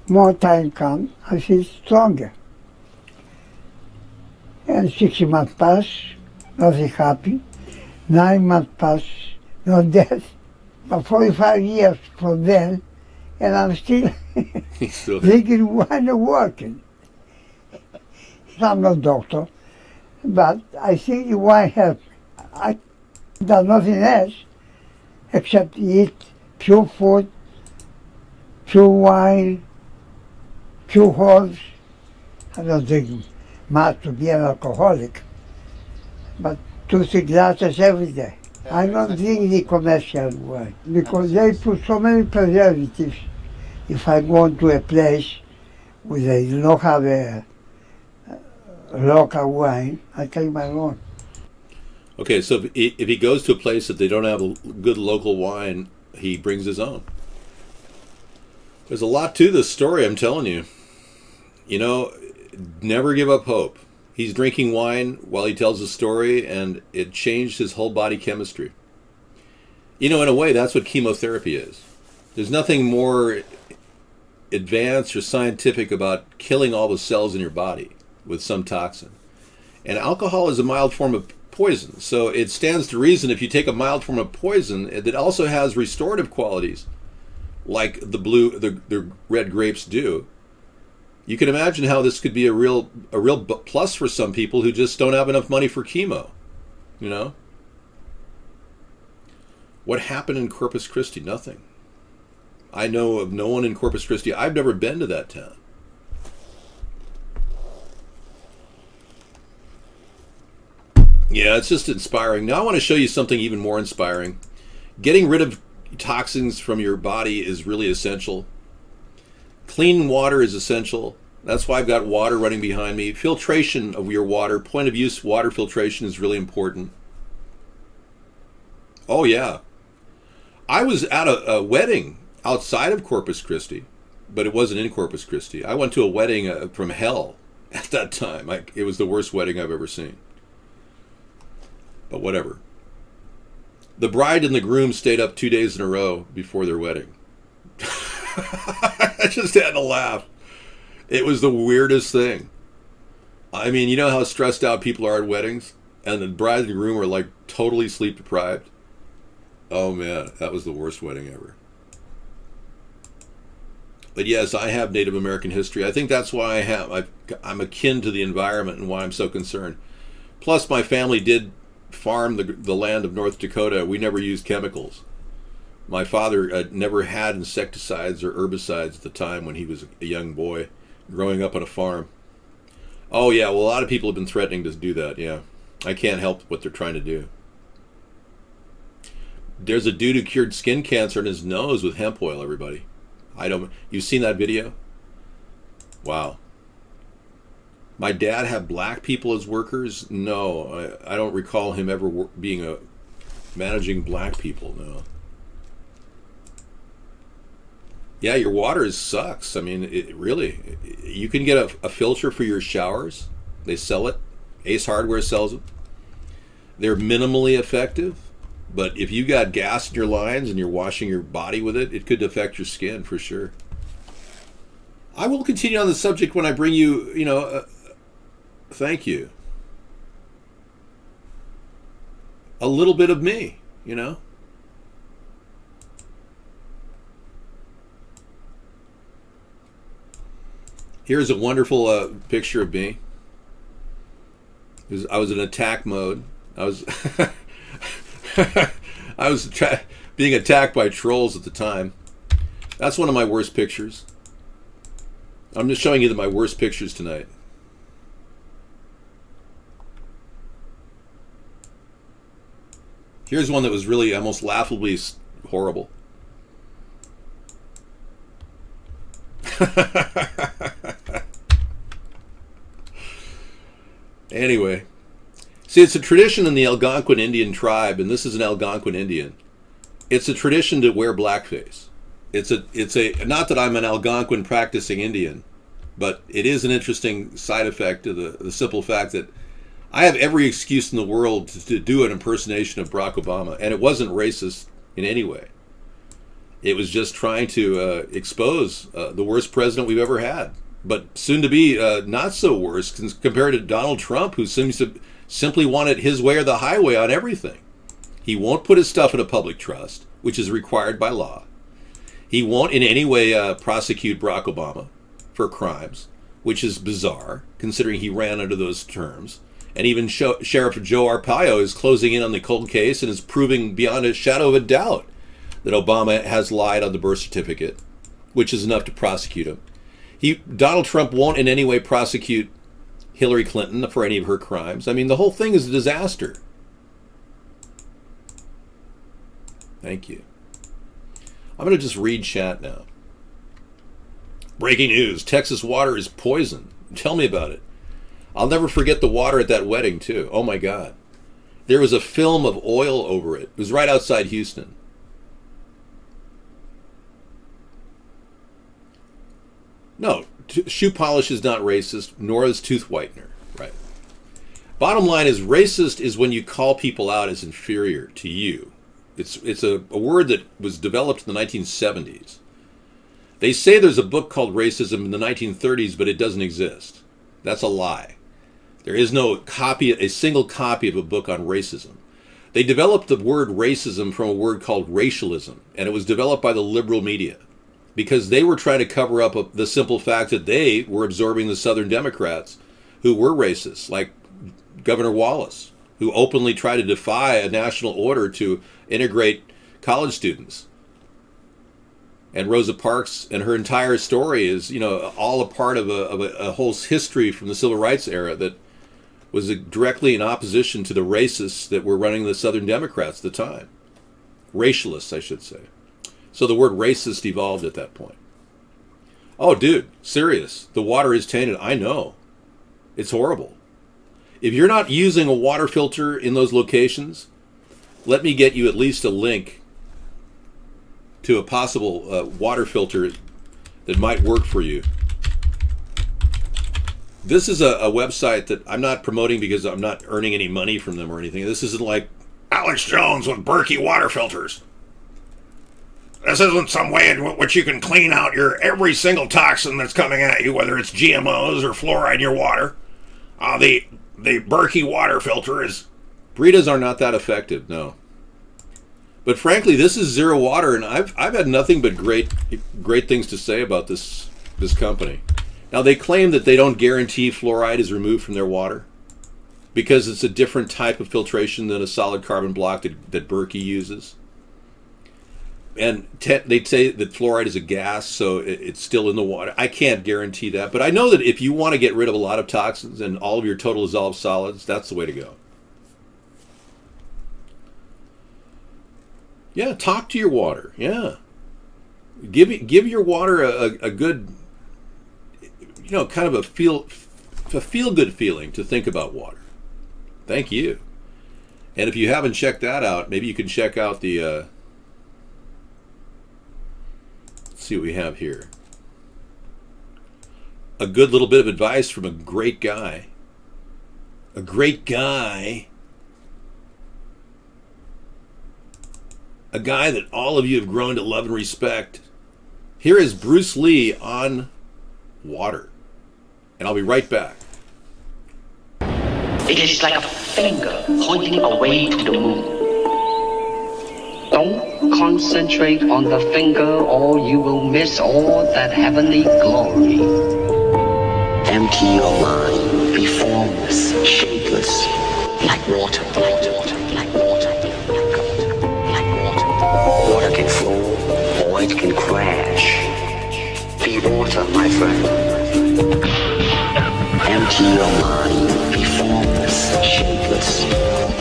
More time comes, I feel stronger. And 6 months pass, nothing happened. 9 months pass, no death. But 45 years from then, and I'm still drinking wine and working. I'm not a doctor, but I think the wine helps. I do nothing else except eat pure food, pure wine, pure herbs. I don't drink much to be an alcoholic, but 2-3 glasses every day. I don't drink the commercial wine because they put so many preservatives. If I go to a place where they don't have a local wine, I take my own. Okay, so if he goes to a place that they don't have a good local wine, he brings his own. There's a lot to this story, I'm telling you. You know, never give up hope. He's drinking wine while he tells the story, and it changed his whole body chemistry. You know, in a way, that's what chemotherapy is. There's nothing more advanced or scientific about killing all the cells in your body with some toxin. And alcohol is a mild form of poison, so it stands to reason if you take a mild form of poison that also has restorative qualities, like the red grapes do. You can imagine how this could be a real plus for some people who just don't have enough money for chemo, you know? What happened in Corpus Christi? Nothing. I know of no one in Corpus Christi. I've never been to that town. Yeah, it's just inspiring. Now I want to show you something even more inspiring. Getting rid of toxins from your body is really essential. Clean water is essential. That's why I've got water running behind me. Filtration of your water, point of use water filtration is really important. Oh yeah. I was at a wedding outside of Corpus Christi, but it wasn't in Corpus Christi. I went to a wedding from hell at that time. It was the worst wedding I've ever seen. But whatever. The bride and the groom stayed up 2 days in a row before their wedding. I just had to laugh. It was the weirdest thing. I mean, you know how stressed out people are at weddings? And the bride and the groom are like totally sleep deprived. Oh man, that was the worst wedding ever. But yes, I have Native American history. I think that's why I'm akin to the environment and why I'm so concerned. Plus, my family did farm the land of North Dakota. We never used chemicals. My father never had insecticides or herbicides at the time when he was a young boy growing up on a farm. Oh yeah, well a lot of people have been threatening to do that, yeah. I can't help what they're trying to do. There's a dude who cured skin cancer in his nose with hemp oil, everybody. You've seen that video? Wow. My dad had black people as workers? No, I don't recall him ever being managing black people, no. Yeah, your water sucks. I mean, you can get a filter for your showers. They sell it. Ace Hardware sells it. They're minimally effective, but if you got gas in your lines and you're washing your body with it, it could affect your skin for sure. I will continue on the subject when I bring you, thank you. A little bit of me, Here's a wonderful picture of me. I was in attack mode. I was being attacked by trolls at the time. That's one of my worst pictures. I'm just showing you my worst pictures tonight. Here's one that was really almost laughably horrible. Anyway, see, it's a tradition in the Algonquin Indian tribe, and this is an Algonquin Indian. It's a tradition to wear blackface. It's a not that I'm an Algonquin practicing Indian, but it is an interesting side effect of the simple fact that I have every excuse in the world to do an impersonation of Barack Obama, and it wasn't racist in any way. It was just trying to expose the worst president we've ever had, but soon to be not so worse compared to Donald Trump, who seems to simply want it his way or the highway on everything. He won't put his stuff in a public trust, which is required by law. He won't in any way prosecute Barack Obama for crimes, which is bizarre, considering he ran under those terms. And even Sheriff Joe Arpaio is closing in on the cold case and is proving beyond a shadow of a doubt that Obama has lied on the birth certificate, which is enough to prosecute him. Donald Trump won't in any way prosecute Hillary Clinton for any of her crimes. I mean, the whole thing is a disaster. Thank you. I'm going to just read chat now. Breaking news. Texas water is poison. Tell me about it. I'll never forget the water at that wedding, too. Oh, my God. There was a film of oil over it. It was right outside Houston. No, shoe polish is not racist, nor is tooth whitener. Right. Bottom line is, racist is when you call people out as inferior to you. It's a word that was developed in the 1970s. They say there's a book called Racism in the 1930s, but it doesn't exist. That's a lie. There is no a single copy of a book on racism. They developed the word racism from a word called racialism, and it was developed by the liberal media because they were trying to cover up the simple fact that they were absorbing the Southern Democrats who were racist, like Governor Wallace, who openly tried to defy a national order to integrate college students. And Rosa Parks and her entire story is, all a part of a whole history from the Civil Rights era that was directly in opposition to the racists that were running the Southern Democrats at the time. Racialists, I should say. So the word racist evolved at that point. Oh, dude, serious. The water is tainted. I know. It's horrible. If you're not using a water filter in those locations, let me get you at least a link to a possible water filter that might work for you. This is a website that I'm not promoting because I'm not earning any money from them or anything. This isn't like Alex Jones with Berkey water filters. This isn't some way in which you can clean out your every single toxin that's coming at you, whether it's GMOs or fluoride in your water. The Berkey water filter is... Britas are not that effective, no. But frankly, this is zero water, and I've had nothing but great things to say about this company. Now, they claim that they don't guarantee fluoride is removed from their water because it's a different type of filtration than a solid carbon block that Berkey uses. And they say that fluoride is a gas, so it's still in the water. I can't guarantee that, but I know that if you want to get rid of a lot of toxins and all of your total dissolved solids, that's the way to go. Yeah, talk to your water. Yeah, give your water a good, kind of a feel good feeling to think about water. Thank you. And if you haven't checked that out, maybe you can check out the. Let's see what we have here. A good little bit of advice from a great guy. A great guy. A guy that all of you have grown to love and respect. Here is Bruce Lee on water. And I'll be right back. It is like a finger pointing away to the moon. Don't concentrate on the finger or you will miss all that heavenly glory. Empty your mind, be formless, shapeless, like water, like water, like water. Water can flow, or it can crash. Be water, my friend. Empty your mind, be formless, shapeless,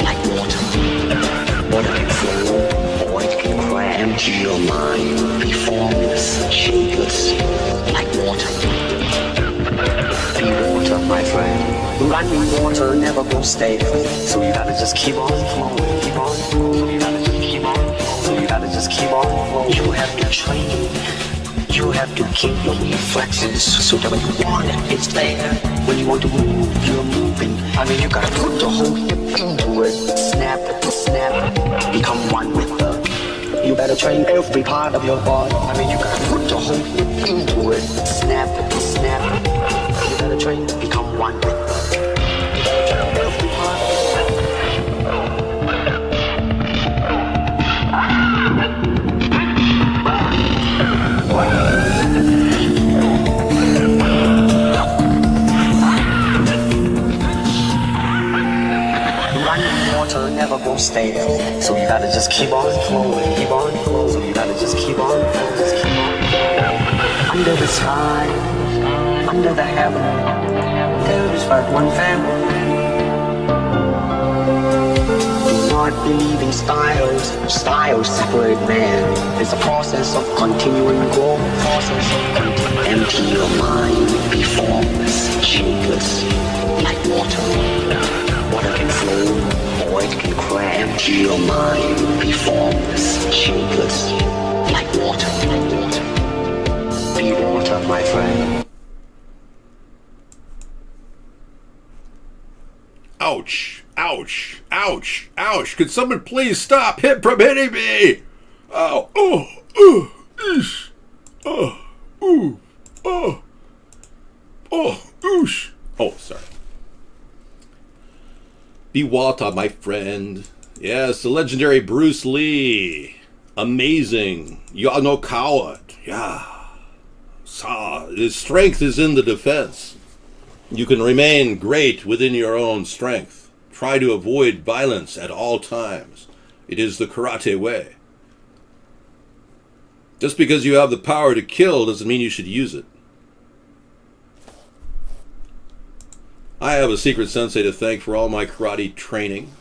like water. Water can flow, or it can crash. Empty your mind, be formless, shapeless, like water. Be water, my friend. Running water never goes stale, so you gotta just keep on flowing, keep on flowing. So you gotta just keep on flowing. So you gotta just keep on flowing. You have to train. You have to keep your reflexes so that when you want it, it's there. When you want to move, you're moving. I mean, you gotta put the whole hip into it. Snap, snap, become one with the. You better train every part of your body. I mean, you gotta put the whole hip into it. Snap, snap. You better train, become one with the. You better train every part of your body. Running water never goes stale, so you gotta just keep on flowing, keep on flowing. So you gotta just keep on flowing, just keep on flowing. Under the sky, under the heaven, there is but one family. Do not believe in styles. Styles separate man. It's a process of continuing growth. Empty your mind, be formless, shapeless, like water. Water can flow, or it can crash. Empty your mind, be formless, shapeless, like water, like water. Be water, my friend. Ouch, ouch, ouch, ouch. Could someone please stop him from hitting me? Oh, oosh. Oh, ooh, oosh. Oh, sorry. Be water, my friend. Yes, the legendary Bruce Lee. Amazing. You're no coward. Yeah. His strength is in the defense. You can remain great within your own strength. Try to avoid violence at all times. It is the karate way. Just because you have the power to kill doesn't mean you should use it. I have a secret sensei to thank for all my karate training.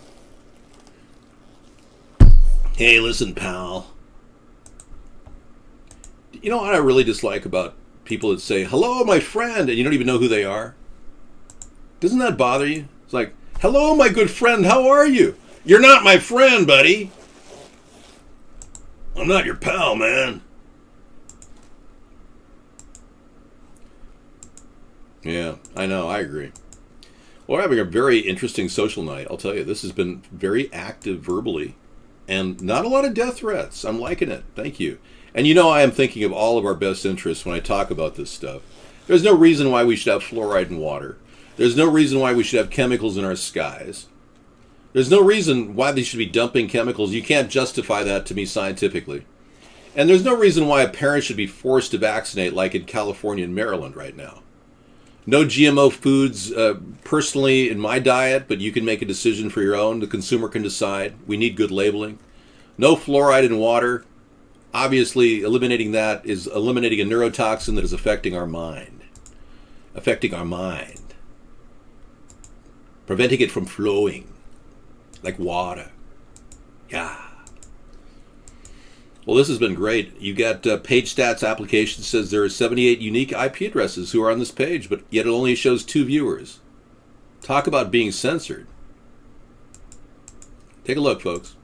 Hey, listen, pal. You know what I really dislike about people that say, hello, my friend, and you don't even know who they are? Doesn't that bother you? It's like, hello, my good friend, how are you? You're not my friend, buddy. I'm not your pal, man. Yeah, I know, I agree. Well, we're having a very interesting social night, I'll tell you. This has been very active verbally. And not a lot of death threats. I'm liking it. Thank you. And you know I am thinking of all of our best interests when I talk about this stuff. There's no reason why we should have fluoride in water. There's no reason why we should have chemicals in our skies. There's no reason why they should be dumping chemicals. You can't justify that to me scientifically. And there's no reason why a parent should be forced to vaccinate like in California and Maryland right now. No GMO foods personally in my diet, but you can make a decision for your own. The consumer can decide. We need good labeling. No fluoride in water. Obviously, eliminating that is eliminating a neurotoxin that is affecting our mind. Affecting our mind. Preventing it from flowing. Like water. Yeah. Well, this has been great. You got page stats application says there are 78 unique IP addresses who are on this page, but yet it only shows 2 viewers. Talk about being censored. Take a look, folks.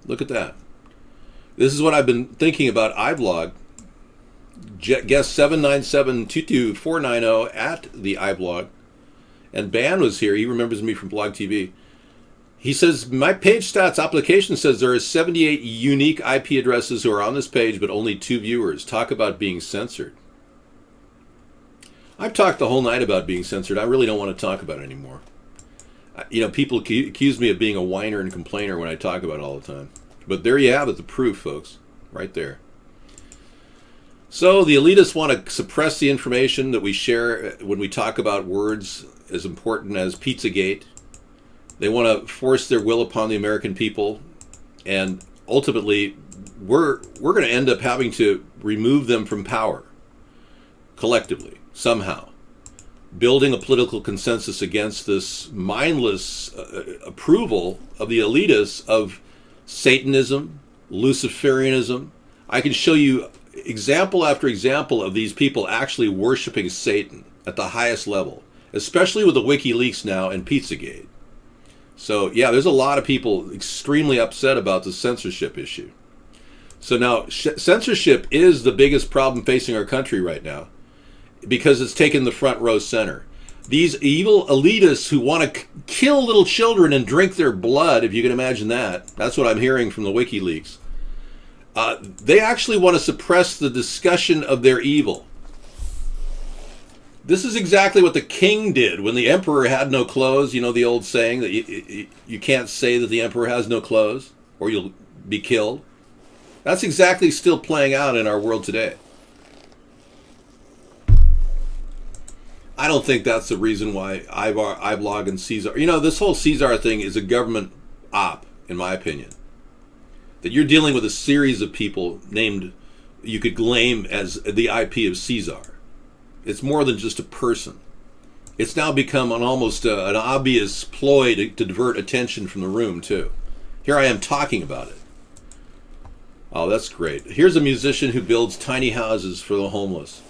Look at that. This is what I've been thinking about iBlog. Guest 797222490 at the iBlog. And Ban was here. He remembers me from Blog TV. He says, my page stats application says there are 78 unique IP addresses who are on this page, but only 2 viewers. Talk about being censored. I've talked the whole night about being censored. I really don't want to talk about it anymore. You know, people accuse me of being a whiner and complainer when I talk about it all the time. But there you have it, the proof, folks. Right there. So the elitists want to suppress the information that we share when we talk about words as important as Pizzagate. They want to force their will upon the American people, and ultimately, we're going to end up having to remove them from power, collectively, somehow, building a political consensus against this mindless approval of the elitists of Satanism, Luciferianism. I can show you example after example of these people actually worshiping Satan at the highest level, especially with the WikiLeaks now and Pizzagate. So, yeah, there's a lot of people extremely upset about the censorship issue. So now, censorship is the biggest problem facing our country right now because it's taken the front row center. These evil elitists who want to kill little children and drink their blood, if you can imagine that, that's what I'm hearing from the WikiLeaks. They actually want to suppress the discussion of their evil. This is exactly what the king did when the emperor had no clothes. You know the old saying that you can't say that the emperor has no clothes or you'll be killed. That's exactly still playing out in our world today. I don't think that's the reason why iBlog and Caesar... You know, this whole Caesar thing is a government op, in my opinion. That you're dealing with a series of people named, you could claim as the IP of Caesar. It's more than just a person. It's now become an almost an obvious ploy to divert attention from the room, too. Here I am talking about it. Oh, that's great. Here's a musician who builds tiny houses for the homeless.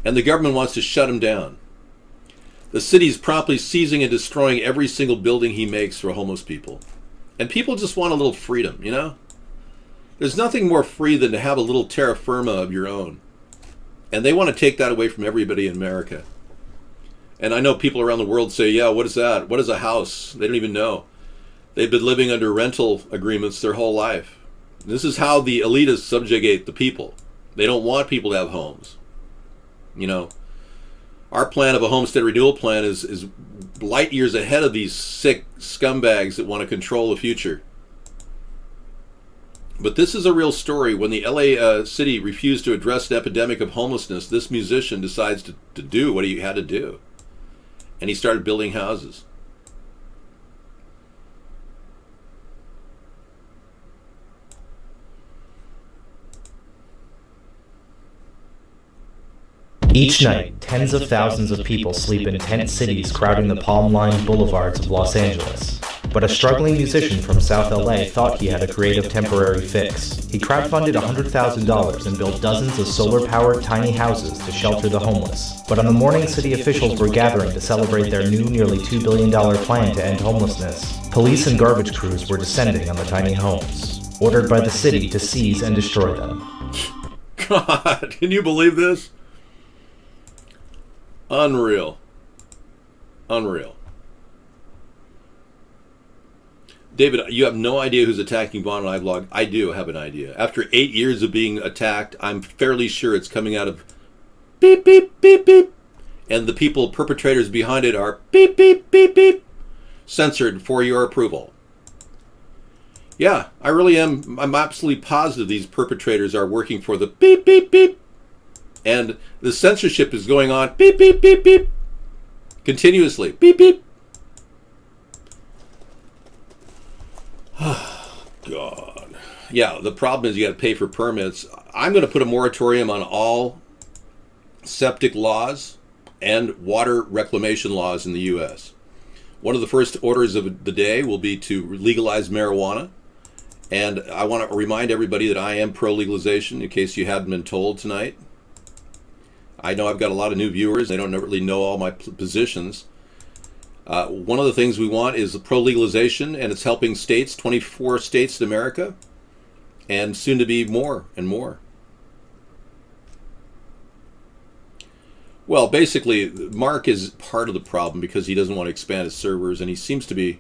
And the government wants to shut him down. The city's promptly seizing and destroying every single building he makes for homeless people. And people just want a little freedom, you know? There's nothing more free than to have a little terra firma of your own. And they want to take that away from everybody in America. And I know people around the world say, yeah, what is that? What is a house? They don't even know. They've been living under rental agreements their whole life. This is how the elitists subjugate the people. They don't want people to have homes. You know, our plan of a homestead renewal plan is light years ahead of these sick scumbags that want to control the future. But this is a real story. When the LA city refused to address an epidemic of homelessness, this musician decides to do what he had to do. And he started building houses. Each night, tens of thousands of people sleep in tent cities crowding the palm-lined boulevards of Los Angeles. But a struggling musician from South LA thought he had a creative temporary fix. He crowdfunded $100,000 and built dozens of solar-powered tiny houses to shelter the homeless. But on the morning city officials were gathering to celebrate their new nearly $2 billion plan to end homelessness, police and garbage crews were descending on the tiny homes, ordered by the city to seize and destroy them. God, can you believe this? Unreal. Unreal. David, you have no idea who's attacking Vaughn and I vlog. I do have an idea. After 8 years of being attacked, I'm fairly sure it's coming out of beep, beep, beep, beep. And the people, perpetrators behind it are beep, beep, beep, beep. Censored for your approval. Yeah, I really am. I'm absolutely positive these perpetrators are working for the beep, beep, beep. And the censorship is going on beep, beep, beep, beep. Continuously. Beep, beep. God. Yeah, the problem is you got to pay for permits. I'm going to put a moratorium on all septic laws and water reclamation laws in the U.S. One of the first orders of the day will be to legalize marijuana. And I want to remind everybody that I am pro-legalization, in case you hadn't been told tonight. I know I've got a lot of new viewers. They don't really know all my positions. One of the things we want is pro-legalization, and it's helping states, 24 states in America, and soon to be more and more. Well, basically, Mark is part of the problem because he doesn't want to expand his servers, and he seems to be...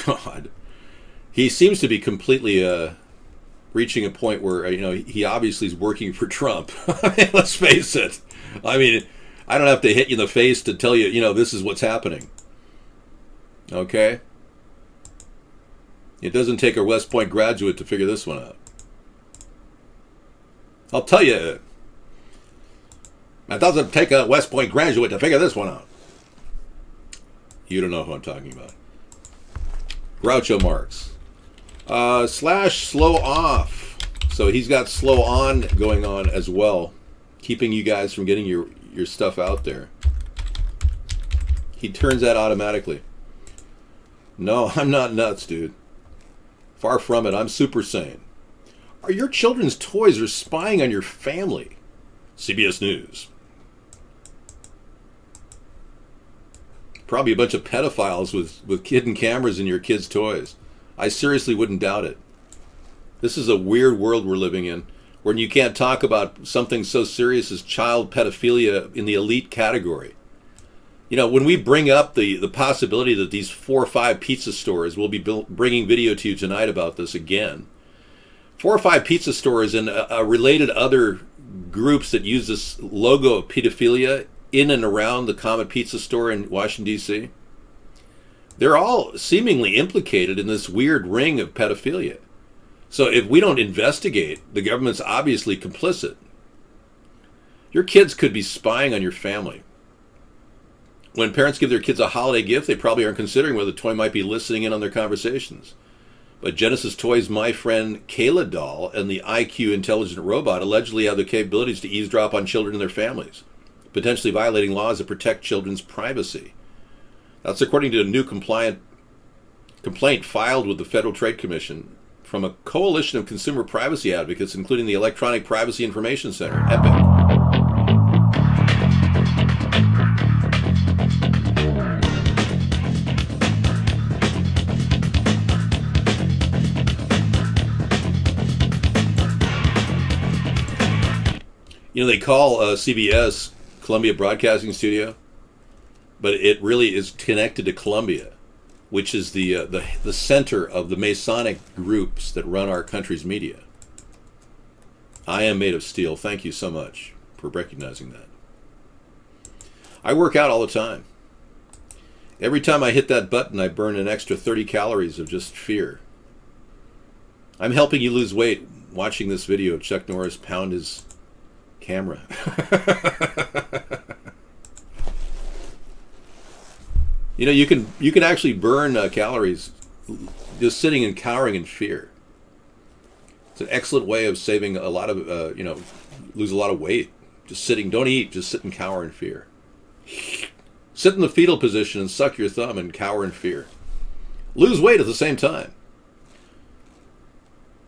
God. He seems to be completely... reaching a point where, he obviously is working for Trump. Let's face it. I mean, I don't have to hit you in the face to tell you, this is what's happening. Okay? It doesn't take a West Point graduate to figure this one out. I'll tell you, it doesn't take a West Point graduate to figure this one out. You don't know who I'm talking about. Groucho Marx. Slash slow off. So he's got slow on going on as well, keeping you guys from getting your stuff out there. He turns that automatically. No, I'm not nuts, dude. Far from it. I'm super sane. Your children's toys are spying on your family. CBS News. Probably a bunch of pedophiles with hidden cameras in your kids' toys. I seriously wouldn't doubt it. This is a weird world we're living in, where you can't talk about something so serious as child pedophilia in the elite category. When we bring up the possibility that these 4 or 5 pizza stores will be bringing video to you tonight about this again. 4 or 5 pizza stores and related other groups that use this logo of pedophilia in and around the Comet Pizza store in Washington, D.C., they're all seemingly implicated in this weird ring of pedophilia. So if we don't investigate, the government's obviously complicit. Your kids could be spying on your family. When parents give their kids a holiday gift, they probably aren't considering whether the toy might be listening in on their conversations. But Genesis Toys' My Friend Kayla doll and the IQ intelligent robot allegedly have the capabilities to eavesdrop on children and their families, potentially violating laws that protect children's privacy. That's according to a new complaint filed with the Federal Trade Commission from a coalition of consumer privacy advocates, including the Electronic Privacy Information Center, EPIC. They call CBS Columbia Broadcasting Studio, but it really is connected to Columbia, which is the center of the Masonic groups that run our country's media. I am made of steel. Thank you so much for recognizing that. I work out all the time. Every time I hit that button, I burn an extra 30 calories of just fear. I'm helping you lose weight watching this video of Chuck Norris pound his camera. You can actually burn calories just sitting and cowering in fear. It's an excellent way of saving a lot of, lose a lot of weight. Just sitting, don't eat, just sit and cower in fear. Sit in the fetal position and suck your thumb and cower in fear. Lose weight at the same time.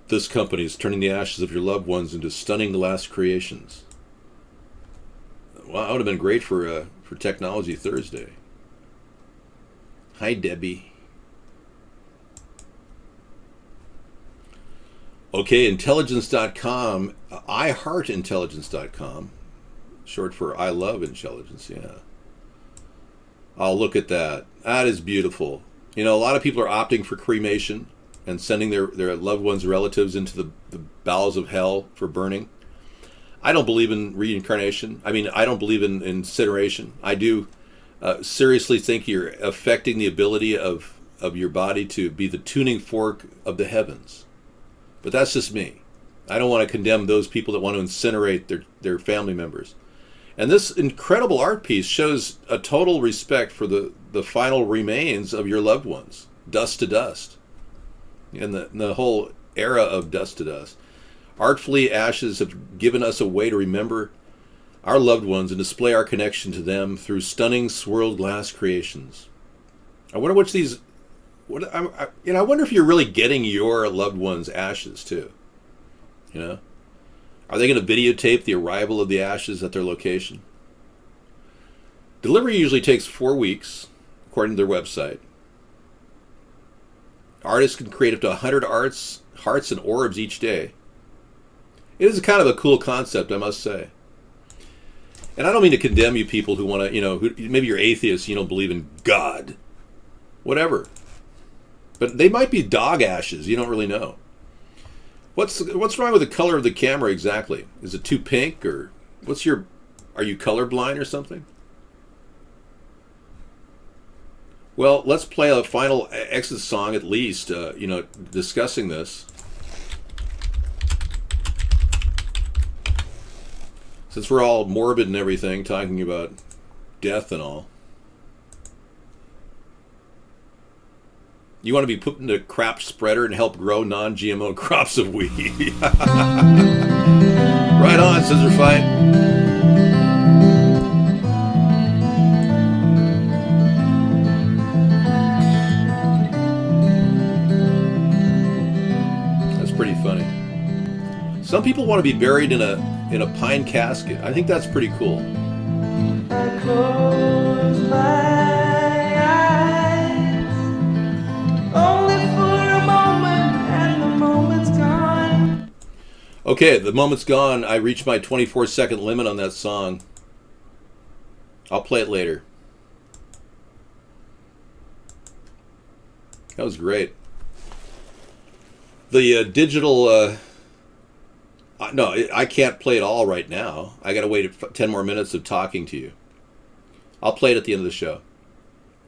This company is turning the ashes of your loved ones into stunning glass creations. Well, that would have been great for Technology Thursday. Hi, Debbie. Okay, intelligence.com, iHeartIntelligence.com, short for I Love Intelligence, yeah. I'll look at that. That is beautiful. You know, a lot of people are opting for cremation and sending their loved ones' relatives into the bowels of hell for burning. I don't believe in reincarnation. I mean, I don't believe in incineration. I do seriously think you're affecting the ability of your body to be the tuning fork of the heavens. But that's just me. I don't want to condemn those people that want to incinerate their family members. And this incredible art piece shows a total respect for the final remains of your loved ones, dust to dust, and the whole era of dust to dust. Artfully, ashes have given us a way to remember our loved ones and display our connection to them through stunning swirled glass creations. I wonder what's these. I wonder if you're really getting your loved ones' ashes too. You know, are they going to videotape the arrival of the ashes at their location? Delivery usually takes 4 weeks, according to their website. Artists can create up to 100 hearts and orbs each day. It is kind of a cool concept, I must say. And I don't mean to condemn you people who want to, who, maybe you're atheists, you don't believe in God. Whatever. But they might be dog ashes, you don't really know. What's wrong with the color of the camera exactly? Is it too pink, or are you colorblind or something? Well, let's play a final exit song at least, discussing this. Since we're all morbid and everything, talking about death and all. You want to be put in a crap spreader and help grow non-GMO crops of wheat. Right on, Scissor Fight. That's pretty funny. Some people want to be buried in a pine casket. I think that's pretty cool. I close my eyes only for a moment, and the moment's gone. Okay, the moment's gone. I reached my 24-second limit on that song. I'll play it later. That was great. The digital... no, I can't play it all right now. I got to wait 10 more minutes of talking to you. I'll play it at the end of the show.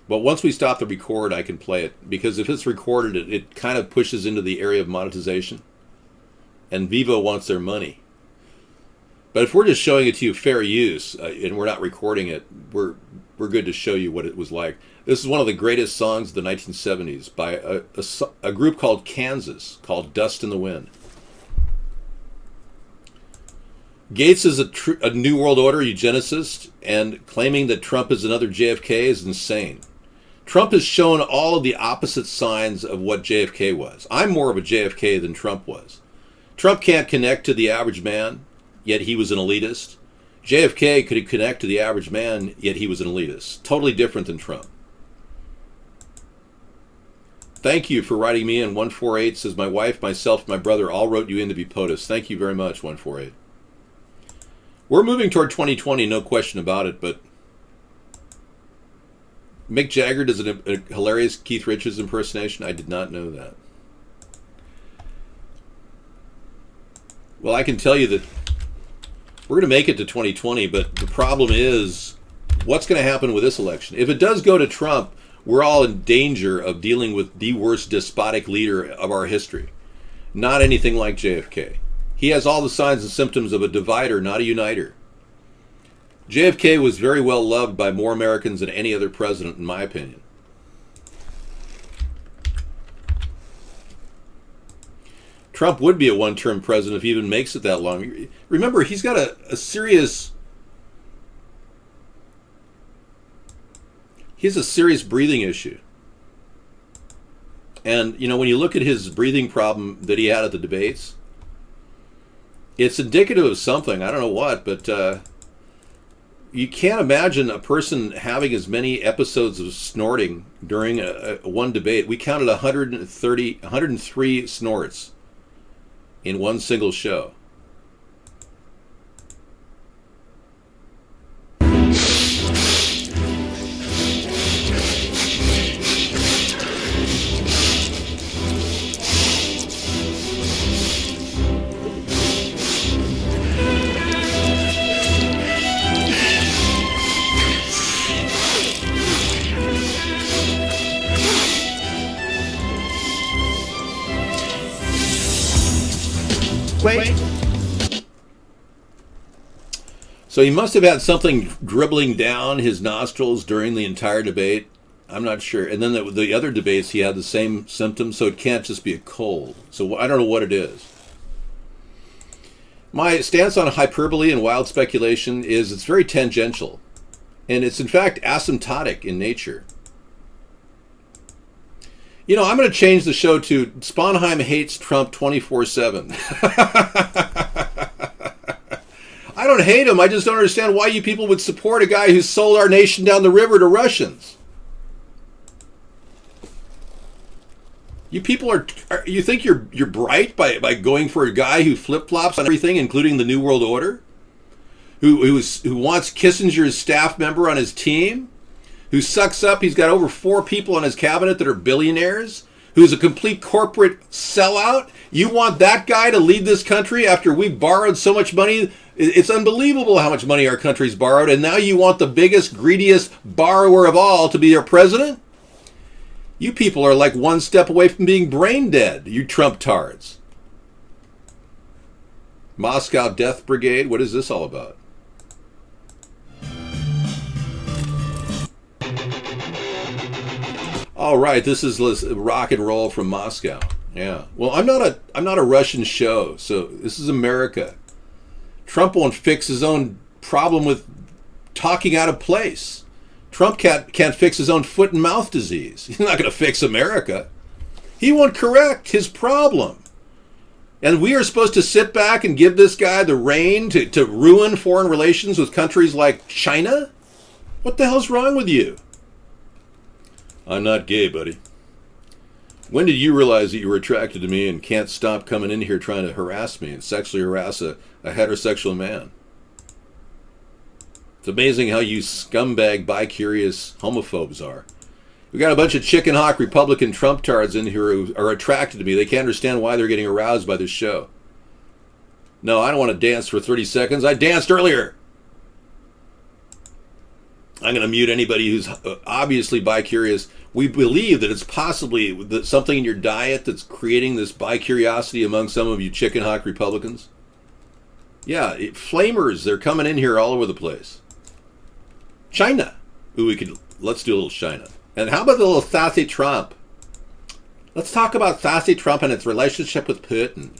But once we stop the record, I can play it. Because if it's recorded, it kind of pushes into the area of monetization. And Vivo wants their money. But if we're just showing it to you fair use, and we're not recording it, we're good to show you what it was like. This is one of the greatest songs of the 1970s by a group called Kansas, called Dust in the Wind. Gates is a New World Order eugenicist, and claiming that Trump is another JFK is insane. Trump has shown all of the opposite signs of what JFK was. I'm more of a JFK than Trump was. Trump can't connect to the average man, yet he was an elitist. JFK could connect to the average man, yet he was an elitist. Totally different than Trump. Thank you for writing me in. 148 says, my wife, myself, my brother all wrote you in to be POTUS. Thank you very much, 148. We're moving toward 2020, no question about it, but Mick Jagger does a hilarious Keith Richards impersonation. I did not know that. Well, I can tell you that we're going to make it to 2020, but the problem is, what's going to happen with this election? If it does go to Trump, we're all in danger of dealing with the worst despotic leader of our history. Not anything like JFK. He has all the signs and symptoms of a divider, not a uniter. JFK was very well loved by more Americans than any other president, in my opinion. Trump would be a one-term president if he even makes it that long. Remember, he's got a serious... He has a serious breathing issue. And, you know, when you look at his breathing problem that he had at the debates, it's indicative of something. I don't know what, but you can't imagine a person having as many episodes of snorting during one debate. We counted 103 snorts in one single show. Wait. So he must have had something dribbling down his nostrils during the entire debate. I'm not sure. And then the other debates, he had the same symptoms, so it can't just be a cold. So I don't know what it is. My stance on hyperbole and wild speculation is it's very tangential. And it's in fact asymptotic in nature. You know, I'm going to change the show to Sponheim hates Trump 24/7. I don't hate him. I just don't understand why you people would support a guy who sold our nation down the river to Russians. You people you think you're bright by going for a guy who flip-flops on everything, including the New World Order? Who wants Kissinger's staff member on his team? Who sucks up, he's got over 4 people on his cabinet that are billionaires, who's a complete corporate sellout. You want that guy to lead this country after we've borrowed so much money? It's unbelievable how much money our country's borrowed, and now you want the biggest, greediest borrower of all to be our president? You people are like one step away from being brain dead, you Trump-tards. Moscow Death Brigade, what is this all about? All right, this is rock and roll from Moscow. Yeah. Well, I'm not a Russian show, so this is America. Trump won't fix his own problem with talking out of place. Trump can't fix his own foot and mouth disease. He's not going to fix America. He won't correct his problem. And we are supposed to sit back and give this guy the reign to ruin foreign relations with countries like China? What the hell's wrong with you? I'm not gay, buddy. When did you realize that you were attracted to me and can't stop coming in here trying to harass me and sexually harass a heterosexual man? It's amazing how you scumbag, bi-curious homophobes are. We got a bunch of chicken hawk Republican Trump-tards in here who are attracted to me. They can't understand why they're getting aroused by this show. No, I don't want to dance for 30 seconds. I danced earlier. I'm going to mute anybody who's obviously bi-curious. We believe that it's possibly something in your diet that's creating this bi-curiosity among some of you chicken hawk Republicans. Yeah, flamers, they're coming in here all over the place. China. Ooh, let's do a little China. And how about the little sassy Trump? Let's talk about sassy Trump and its relationship with Putin.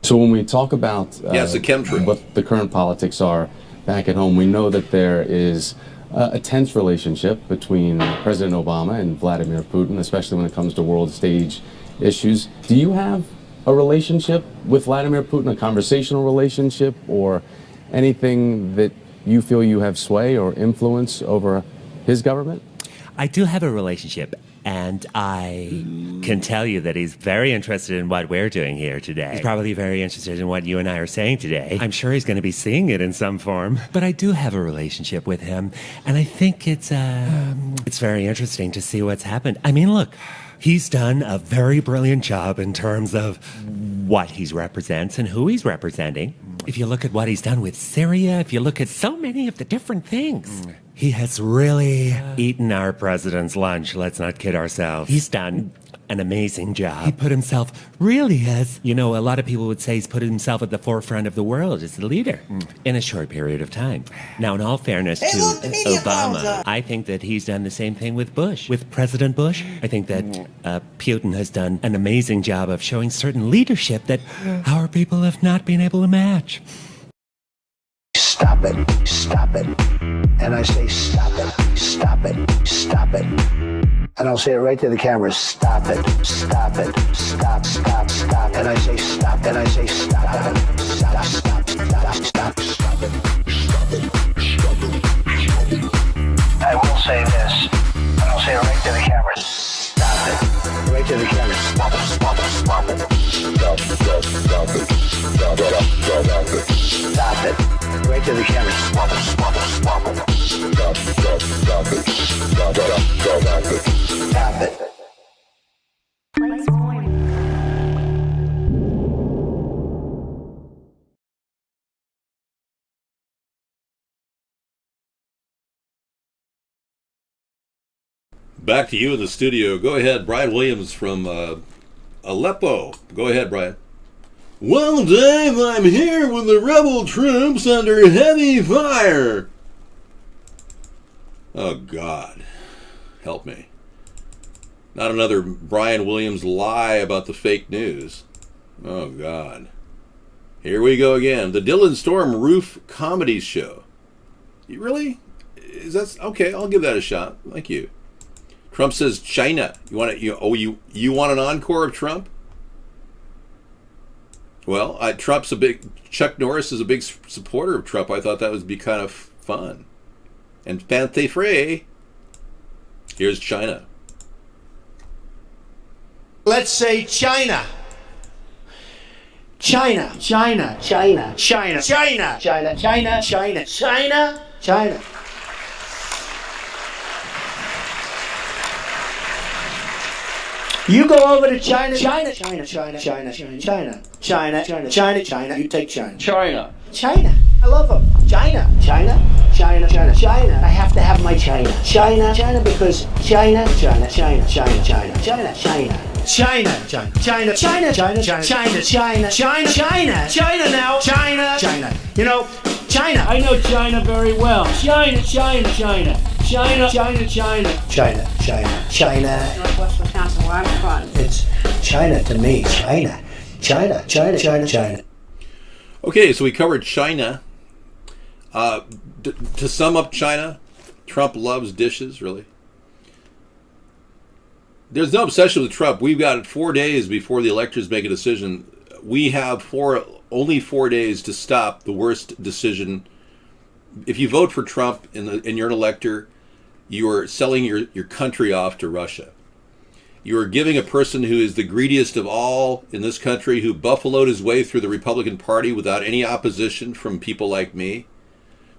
So when we talk about it's a chemtrail. What the current politics are back at home, we know that there is a tense relationship between President Obama and Vladimir Putin, especially when it comes to world stage issues. Do you have a relationship with Vladimir Putin, a conversational relationship, or anything that you feel you have sway or influence over his government? I do have a relationship, and I can tell you that he's very interested in what we're doing here today. He's probably very interested in what you and I are saying today. I'm sure he's going to be seeing it in some form. But I do have a relationship with him, and I think it's very interesting to see what's happened. I mean, look, he's done a very brilliant job in terms of what he represents and who he's representing. If you look at what he's done with Syria, if you look at so many of the different things, he has really eaten our president's lunch. Let's not kid ourselves. He's done an amazing job. He put himself really as, a lot of people would say he's put himself at the forefront of the world as the leader in a short period of time. Now, in all fairness to Obama, I think that he's done the same thing with Bush. With President Bush, I think that Putin has done an amazing job of showing certain leadership that our people have not been able to match. Stop it, stop it. And I say, stop it, stop it, stop it. And I'll say it right to the camera, stop it, stop it, stop, stop, stop. And I say, stop, and I say, stop it, stop, stop, stop, stop, stop it, stop it, stop it. I will say this, and I'll say it right to the camera, stop it, right to the camera, stop it, stop it, stop it, stop, stop, stop it, stop it, stop it, stop it. Right to the camera. Stop it, stop it, stop it. Stop, stop, stop it. Stop it, stop it. Stop it. Back to you in the studio. Go ahead, Brian Williams from Aleppo. Go ahead, Brian. Well, Dave, I'm here with the rebel troops under heavy fire. Oh, God. Help me. Not another Brian Williams lie about the fake news. Oh, God. Here we go again. The Dylan Storm Roof Comedy Show. You really? Is that okay? I'll give that a shot. Thank you. Trump says China. You want you want an encore of Trump? Well, Chuck Norris is a big supporter of Trump. I thought that would be kind of fun. And Panthe Frey. Here's China. Let's say China. China. China. China. China. China. China. China. China. China. China. You go over to China. China. China. China. China. China. China. China. China. China. China. You take China. China. China. I love them. China. China. China. China. China. I have to have my China. China. China because China. China. China. China. China. China. China. China, China, China, China, China, China, China, China, China, China, China now, China, China. You know, China. I know China very well. China, China, China, China, China, China, China, China, China. Northwest Wisconsin, where I'm from. It's China to me. China, China, China, China, China. Okay, so we covered China. To sum up China, Trump loves dishes, really. There's no obsession with Trump. We've got 4 days before the electors make a decision. We have only 4 days to stop the worst decision. If you vote for Trump and you're an elector, you are selling your country off to Russia. You are giving a person who is the greediest of all in this country, who buffaloed his way through the Republican Party without any opposition from people like me,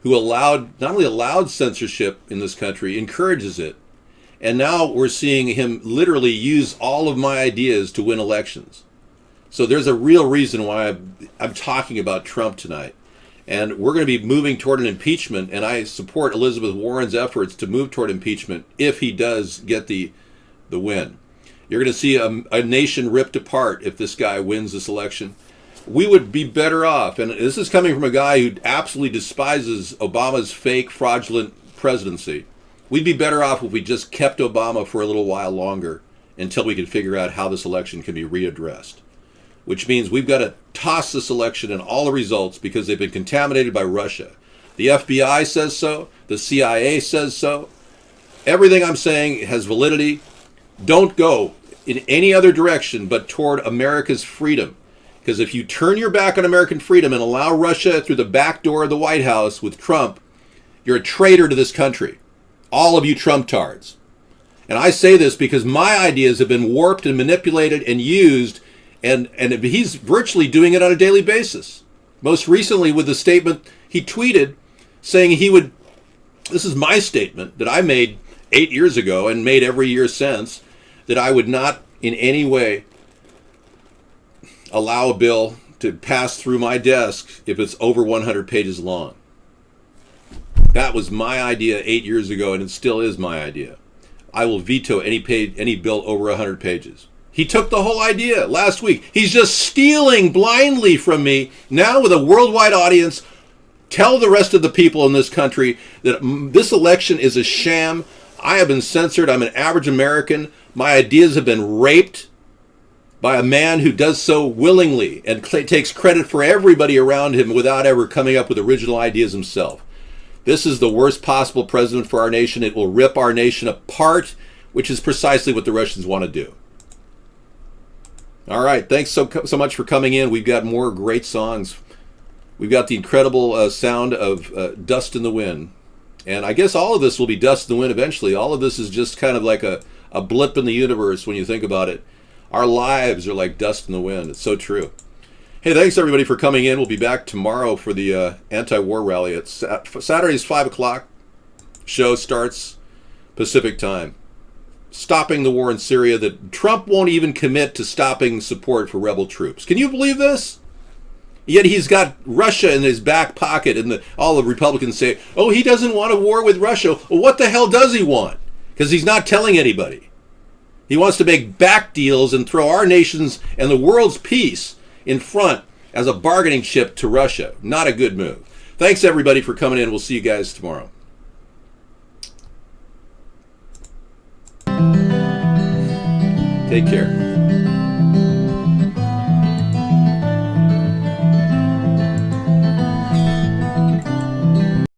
who not only allowed censorship in this country, encourages it. And now we're seeing him literally use all of my ideas to win elections. So there's a real reason why I'm talking about Trump tonight. And we're going to be moving toward an impeachment, and I support Elizabeth Warren's efforts to move toward impeachment if he does get the win. You're going to see a nation ripped apart if this guy wins this election. We would be better off, and this is coming from a guy who absolutely despises Obama's fake, fraudulent presidency. We'd be better off if we just kept Obama for a little while longer until we could figure out how this election can be readdressed. Which means we've got to toss this election and all the results because they've been contaminated by Russia. The FBI says so. The CIA says so. Everything I'm saying has validity. Don't go in any other direction but toward America's freedom. Because if you turn your back on American freedom and allow Russia through the back door of the White House with Trump, you're a traitor to this country. All of you Trump-tards. And I say this because my ideas have been warped and manipulated and used, and he's virtually doing it on a daily basis. Most recently with the statement he tweeted saying this is my statement that I made 8 years ago and made every year since, that I would not in any way allow a bill to pass through my desk if it's over 100 pages long. That was my idea 8 years ago, and it still is my idea. I will veto any bill over 100 pages. He took the whole idea last week. He's just stealing blindly from me. Now with a worldwide audience, tell the rest of the people in this country that this election is a sham. I have been censored. I'm an average American. My ideas have been raped by a man who does so willingly and takes credit for everybody around him without ever coming up with original ideas himself. This is the worst possible president for our nation. It will rip our nation apart, which is precisely what the Russians want to do. All right, thanks so much for coming in. We've got more great songs. We've got the incredible sound of Dust in the Wind. And I guess all of this will be dust in the wind eventually. All of this is just kind of like a blip in the universe when you think about it. Our lives are like dust in the wind. It's so true. Hey, thanks everybody for coming in. We'll be back tomorrow for the anti-war rally. It's Saturday's 5 o'clock. Show starts Pacific time. Stopping the war in Syria, that Trump won't even commit to stopping support for rebel troops. Can you believe this? Yet he's got Russia in his back pocket, and all the Republicans say, oh, he doesn't want a war with Russia. Well, what the hell does he want? Because he's not telling anybody. He wants to make back deals and throw our nation's and the world's peace in front as a bargaining chip to Russia. Not a good move. Thanks, everybody, for coming in. We'll see you guys tomorrow. Take care.